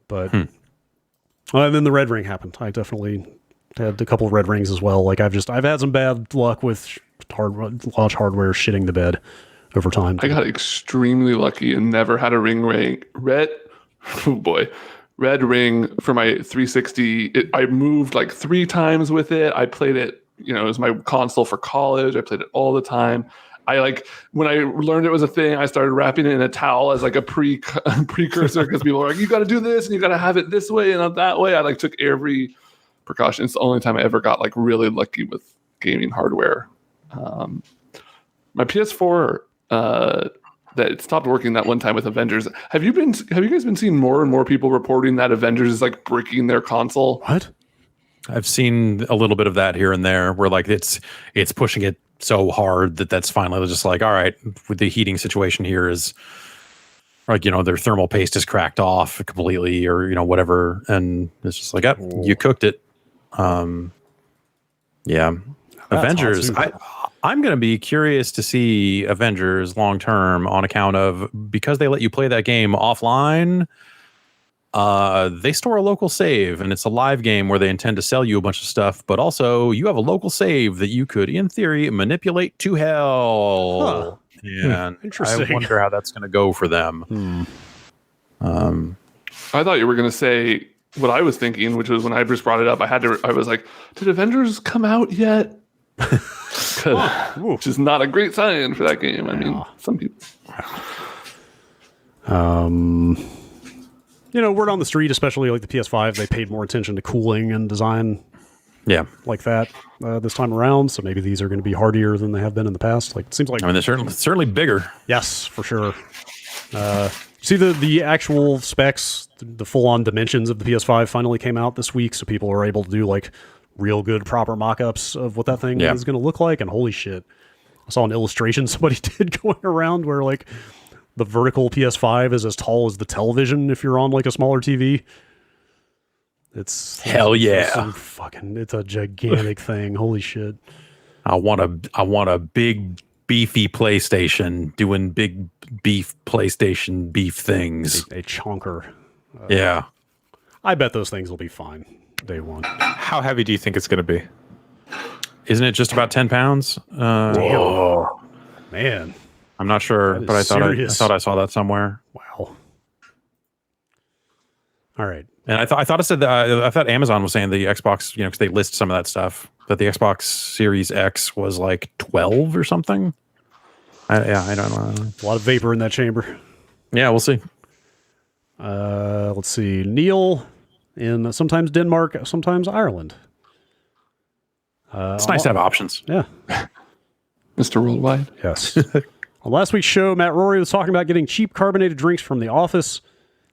but and then the red ring happened. I definitely had a couple of red rings as well. Like I've had some bad luck with launch hardware shitting the bed over time. I got extremely lucky and never had a red ring for my 360. I moved like 3 times with it. I played it, it was my console for college. I played it all the time. When I learned it was a thing, I started wrapping it in a towel as like a precursor because people were like, you got to do this and you got to have it this way and not that way. I took every precaution. It's the only time I ever got really lucky with gaming hardware. My PS4 that it stopped working that one time with Avengers. Have you guys been seeing more and more people reporting that Avengers is breaking their console? What? I've seen a little bit of that here and there where it's pushing it so hard that's finally just like, all right, with the heating situation here is their thermal paste is cracked off completely or whatever, and it's just like, you cooked it. Avengers. I'm going to be curious to see Avengers long term on account of because they let you play that game offline. They store a local save and it's a live game where they intend to sell you a bunch of stuff, but also you have a local save that you could, in theory, manipulate to hell. And Interesting. I wonder how that's going to go for them. I thought you were going to say what I was thinking, which was when I just brought it up, I was like, did Avengers come out yet? Which is not a great sign for that game. I mean, some people. Word on the street, especially like the PS5, they paid more attention to cooling and design. Yeah, like that this time around. So maybe these are going to be hardier than they have been in the past. It seems like. I mean, they're certainly bigger. Yes, for sure. See the actual specs, the full-on dimensions of the PS5 finally came out this week, so people are able to do real good proper mock-ups of what that thing is going to look like. And holy shit, I saw an illustration somebody did going around where the vertical PS5 is as tall as the television if you're on a smaller TV. It's hell yeah. It's a gigantic thing. Holy shit. I want a big beefy PlayStation doing big beef PlayStation beef things. A chonker. Yeah. I bet those things will be fine day one. How heavy do you think it's going to be? Isn't it just about 10 pounds? Whoa. Man. I'm not sure, but I thought I saw that somewhere. Wow. All right. And I thought it said that I thought Amazon was saying the Xbox, because they list some of that stuff, that the Xbox Series X was 12 or something. I don't know. A lot of vapor in that chamber. Yeah, we'll see. Let's see. Neil in sometimes Denmark, sometimes Ireland. It's nice to have options. Yeah. Mr. Worldwide. Yes. On last week's show, Matt Rory was talking about getting cheap carbonated drinks from the office.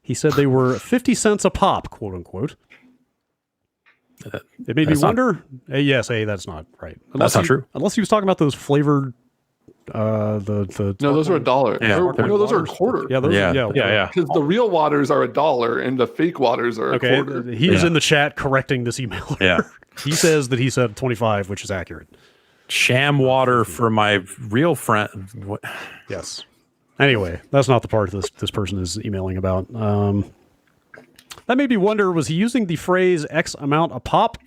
He said they were 50 cents a pop, quote unquote. It made me wonder. Yes, that's not right. That's not true. Unless he was talking about those flavored. No, those are $1. Yeah. No, those are a quarter. Yeah, those Yeah. yeah. Because the real waters are $1 and the fake waters are a quarter. He was in the chat correcting this emailer. Yeah. He says that he said 25, which is accurate. Sham water for my real friend. What? Yes. Anyway, that's not the part this person is emailing about. That made me wonder, was he using the phrase X amount a pop?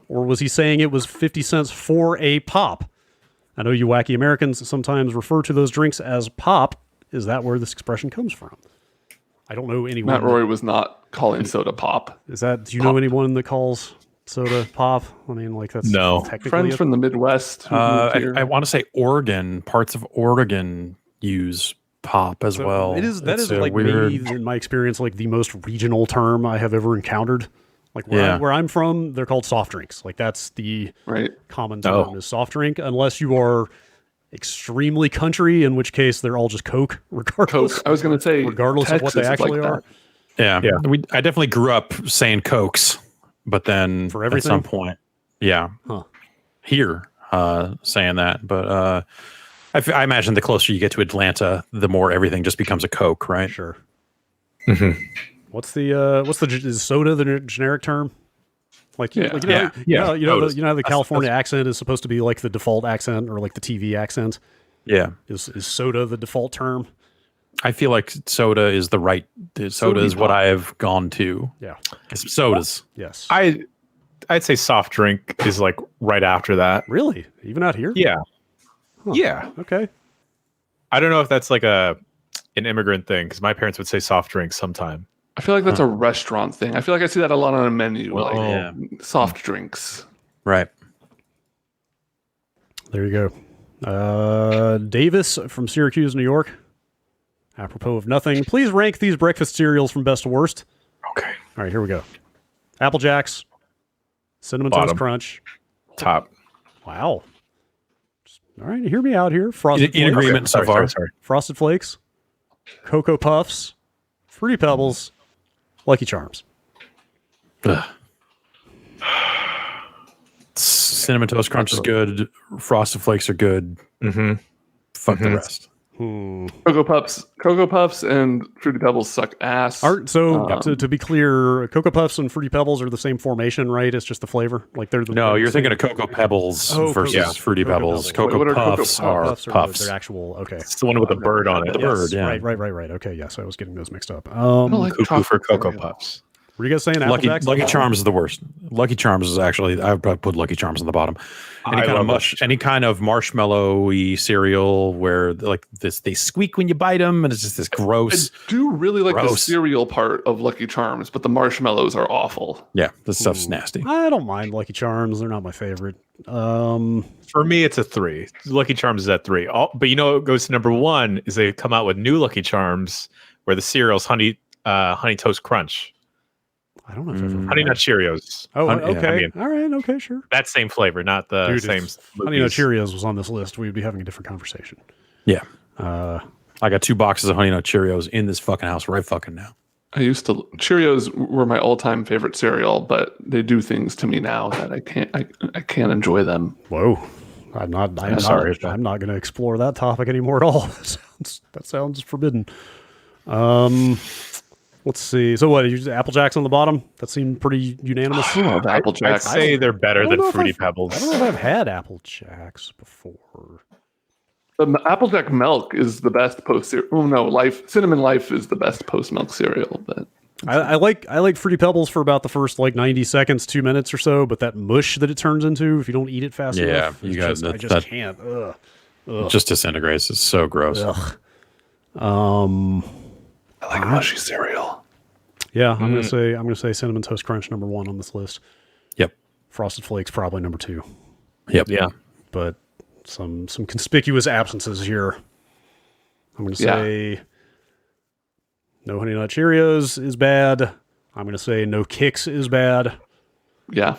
Or was he saying it was 50 cents for a pop? I know you wacky Americans sometimes refer to those drinks as pop. Is that where this expression comes from? I don't know anyone. Matt Rory was not calling soda pop. Do you know anyone that calls soda pop? I mean, like that's No. technically Friends from the Midwest. Who moved here. I want to say Oregon. Parts of Oregon use pop as well. That is like weird. maybe, in my experience, like the most regional term I have ever encountered. Like where I'm from, they're called soft drinks. Like that's the common term is soft drink, unless you are extremely country, in which case they're all just Coke, regardless. Coke. I was going to say, regardless of what they Texas is actually like are. Yeah. I definitely grew up saying Cokes, but then For everything? at some point, here saying that. But I imagine the closer you get to Atlanta, the more everything just becomes a Coke, right? Sure. Mm-hmm. What's the is soda the generic term? Like, you know how the California accent is supposed to be like the default accent or like the TV accent. Yeah. Is soda the default term? I feel like soda is soda is what I have gone to. Yeah. Sodas. Yes. I'd say soft drink is like right after that. Really? Even out here? Yeah. Huh. Yeah. Okay. I don't know if that's like an immigrant thing, because my parents would say soft drink sometime. I feel like that's a restaurant thing. I feel like I see that a lot on a menu, soft drinks. Right. There you go. Davis from Syracuse, New York. Apropos of nothing, please rank these breakfast cereals from best to worst. Okay. All right, here we go. Apple Jacks, Cinnamon Toast Bottom. Crunch. Top. Wow. All right, hear me out here. Frosted In Flakes. agreement so far. Sorry. Frosted Flakes, Cocoa Puffs, Fruity Pebbles, Lucky Charms. Cinnamon Toast Crunch is good. Frosted Flakes are good. Mm-hmm. Fuck the rest. Cocoa Puffs and Fruity Pebbles suck ass. To be clear, Cocoa Puffs and Fruity Pebbles are the same formation, right? It's just the flavor. Like they're You're thinking of Cocoa Pebbles versus Fruity Pebbles. Cocoa What are Puffs Cocoa are Puffs. puffs. They're actual. Okay. It's the one with the bird on it. The bird, yeah. Right. Okay, yes, I was getting those mixed up. I don't like Cuckoo for chocolate Cocoa cereal. Puffs. Were you guys saying Apple Jacks? Lucky Charms is the worst. Lucky Charms is actually, I would probably put Lucky Charms on the bottom. Any kind of marshmallowy cereal where like this, they squeak when you bite them, and it's just this gross. I do really like the Gross. cereal part of Lucky Charms, but the marshmallows are awful. Yeah, this stuff's nasty. I don't mind Lucky Charms. They're not my favorite. For me, it's a 3. Lucky Charms is at 3. But you know what goes to number 1 is they come out with new Lucky Charms where the cereal's honey toast crunch. I don't know if I've ever Honey Nut Cheerios. Oh, Honey- okay. I mean, All right. Okay, sure. that same flavor, not the Dude, same. if Honey Nut Cheerios was on this list, we'd be having a different conversation. Yeah. I got 2 boxes of Honey Nut Cheerios in this fucking house right fucking now. Cheerios were my all-time favorite cereal, but they do things to me now that I can't enjoy them. Whoa. I'm not going to explore that topic anymore at all. That sounds forbidden. Let's see. So what? You Apple Jacks on the bottom? That seemed pretty unanimous. I love Apple I'd Jacks. say they're better I don't know than if Fruity I Pebbles. don't know if I've had Apple Jacks before. The Applejack Milk is the best post cereal. Oh no, Cinnamon Life is the best post milk cereal. But I like Fruity Pebbles for about the first like 90 seconds, 2 minutes or so. But that mush that it turns into, if you don't eat it fast enough, you got I just can't. Ugh. It just disintegrates. It's so gross. Ugh. I like mushy cereal. Yeah, I'm gonna say Cinnamon Toast Crunch number 1 on this list. Yep. Frosted Flakes probably number 2. Yep. Yeah. But some conspicuous absences here. I'm going to say no Honey Nut Cheerios is bad. I'm going to say no Kix is bad. Yeah.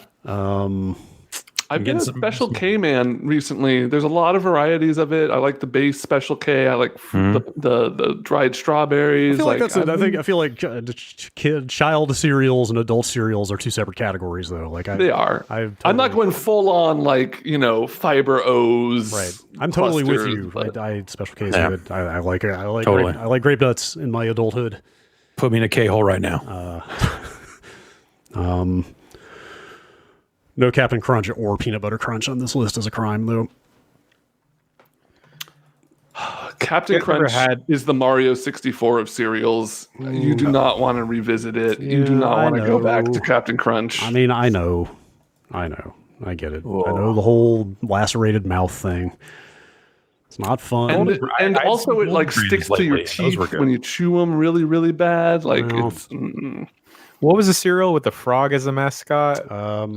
I've been a getting Special K man recently. There's a lot of varieties of it. I like the base Special K. I like the dried strawberries. I feel like child cereals and adult cereals are two separate categories, though. They are. I'm not going full on fiber O's. Right. I'm totally with you. Special K is good. I like it. I like grape nuts in my adulthood. Put me in a K-hole right now. No Captain Crunch or Peanut Butter Crunch on this list is a crime, though. Captain Crunch is the Mario 64 of cereals. You do not want to revisit it. You do not want to go back to Captain Crunch. I mean, I know. I get it. Whoa. I know the whole lacerated mouth thing. It's not fun. And also it sticks to your teeth when you chew them really, really bad. What was the cereal with the frog as a mascot?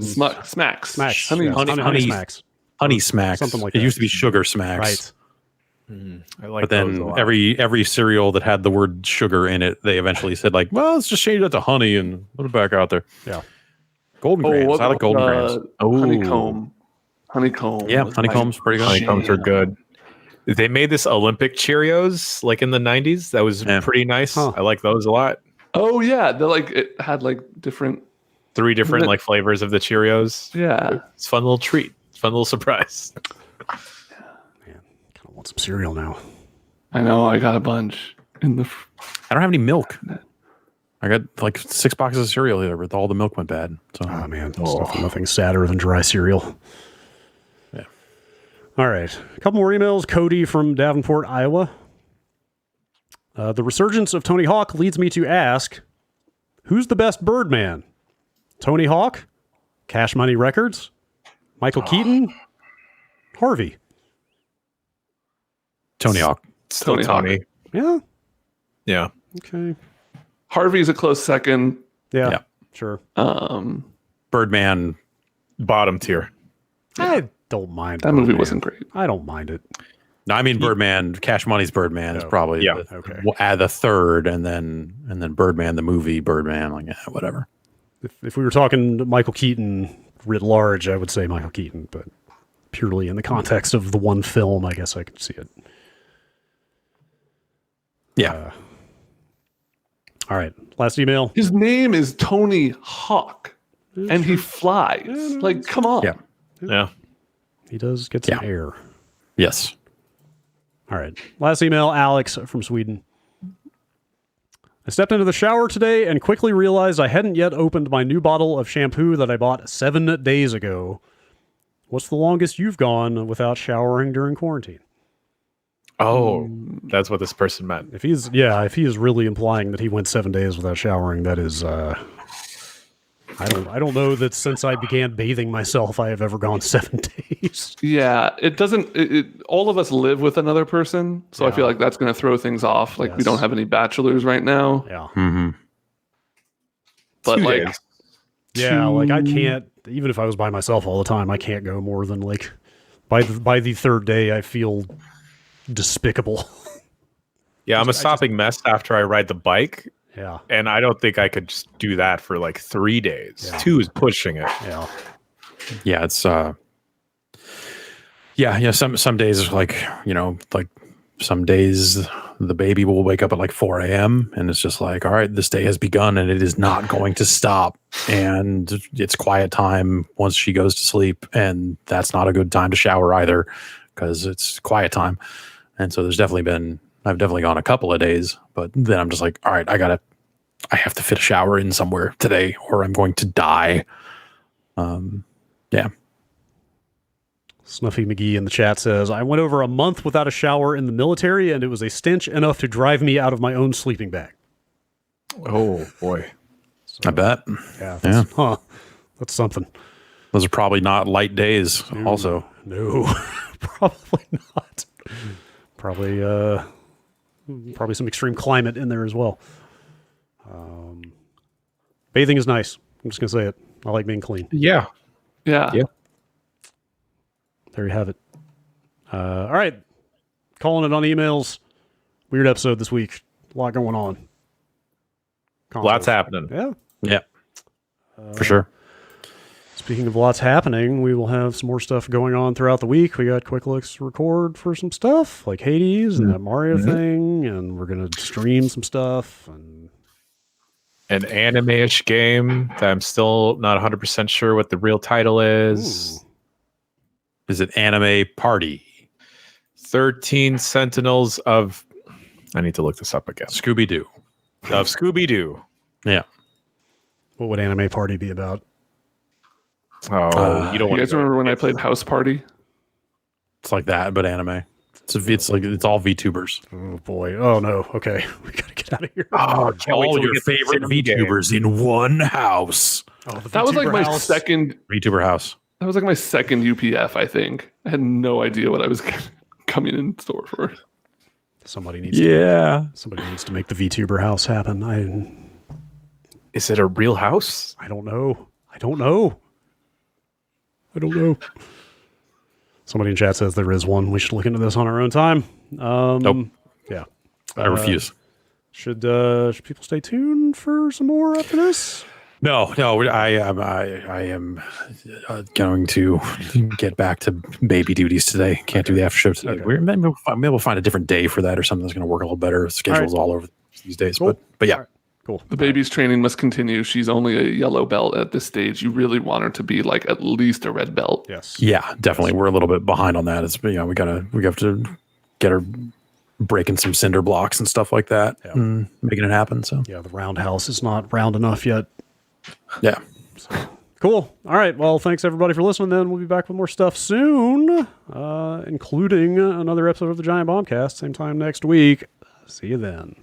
Smacks. Honey Smacks. Honey Smacks. Something like that. It used to be Sugar Smacks. Right. I like but then every cereal that had the word sugar in it, they eventually said let's just change that to honey and put it back out there. Yeah. Golden Grams. I like Golden Grams. Honeycomb. Yeah, Honeycomb's pretty good. Honeycombs are good. They made this Olympic Cheerios in the 90s. That was pretty nice. Huh. I like those a lot. Oh yeah, it had different 3 different flavors of the Cheerios. Yeah, it's a fun little treat, fun little surprise. Man, kind of want some cereal now. I know. I got a bunch in the. I don't have any milk. I got 6 boxes of cereal here, but all the milk went bad. So. Oh man, nothing sadder than dry cereal. Yeah. All right, a couple more emails. Cody from Davenport, Iowa. The resurgence of Tony Hawk leads me to ask, who's the best Birdman? Tony Hawk? Cash Money Records? Michael Keaton? Harvey? Tony Hawk. Still Tony. Yeah? Yeah. Okay. Harvey's a close second. Yeah. Sure. Birdman. Bottom tier. I don't mind that movie wasn't great. I don't mind it. No, I mean Birdman. Cash Money's Birdman is probably the third, and then Birdman the movie. Birdman, whatever. If we were talking Michael Keaton writ large, I would say Michael Keaton, but purely in the context of the one film, I guess I could see it. Yeah. All right. Last email. His name is Tony Hawk, and he flies. Come on. Yeah. He does get some air. Yes. All right. Last email, Alex from Sweden. I stepped into the shower today and quickly realized I hadn't yet opened my new bottle of shampoo that I bought 7 days ago. What's the longest you've gone without showering during quarantine? Oh, that's what this person meant. If he is really implying that he went 7 days without showering, that is I don't know that since I began bathing myself, I have ever gone 7 days. Yeah, it doesn't. All of us live with another person, so I feel like that's going to throw things off. We don't have any bachelors right now. Yeah. Mm-hmm. But 2 days. I can't. Even if I was by myself all the time, I can't go more than by the third day. I feel despicable. Yeah, I'm a sopping mess after I ride the bike. Yeah. And I don't think I could just do that for 3 days. Yeah. 2 is pushing it. Yeah. Yeah, it's some days some days the baby will wake up at 4 a.m. and it's just all right, this day has begun and it is not going to stop. And it's quiet time once she goes to sleep, and that's not a good time to shower either because it's quiet time. And so I've definitely gone a couple of days, but then I'm just all right, I have to fit a shower in somewhere today or I'm going to die. Yeah. Snuffy McGee in the chat says, I went over a month without a shower in the military and it was a stench enough to drive me out of my own sleeping bag. Oh boy. I bet. Yeah. That's something. Those are probably not light days also. No, probably not. Probably some extreme climate in there as well. Bathing is nice. I'm just going to say it. I like being clean. Yeah. Yeah. There you have it. All right. Calling it on emails. Weird episode this week. A lot going on. Lots happening. Yeah. Yeah. For sure. Speaking of lots happening, we will have some more stuff going on throughout the week. We got quick looks to record for some stuff like Hades and that Mario thing, and we're going to stream some stuff. And An anime-ish game that I'm still not 100% sure what the real title is. Is it Anime Party? 13 Sentinels of... I need to look this up again. Scooby-Doo. Of Scooby-Doo. Yeah. what would Anime Party be about? Oh, you don't You want guys remember when I played House Party? It's like that, but anime. It's all VTubers. Oh boy. Oh no. Okay. We gotta get out of here. Oh, All your favorite VTubers in one house. Oh, the That was like VTuber my house. second. VTuber house. That was like my second UPF. I think I had no idea what I was coming in store for. Somebody needs somebody needs to make the VTuber house happen. Is it a real house? I don't know. I don't know. Somebody in chat says there is one. We should look into this on our own time. Nope. Yeah. I refuse. Should people stay tuned for some more after this? No. I am going to get back to baby duties today. Can't do the after show today. Okay. Maybe we'll find a different day for that or something that's going to work a little better. Schedule's all over these days. Cool. But yeah. All right. Cool. The baby's training must continue. She's only a yellow belt at this stage. You really want her to be like at least a red belt. Yes. Yeah, definitely. We're a little bit behind on that. It's we have to get her breaking some cinder blocks and stuff like that, and making it happen. So Yeah, the roundhouse is not round enough yet. yeah. Cool. All right. Well, thanks everybody for listening. Then we'll be back with more stuff soon, including another episode of the Giant Bombcast. Same time next week. See you then.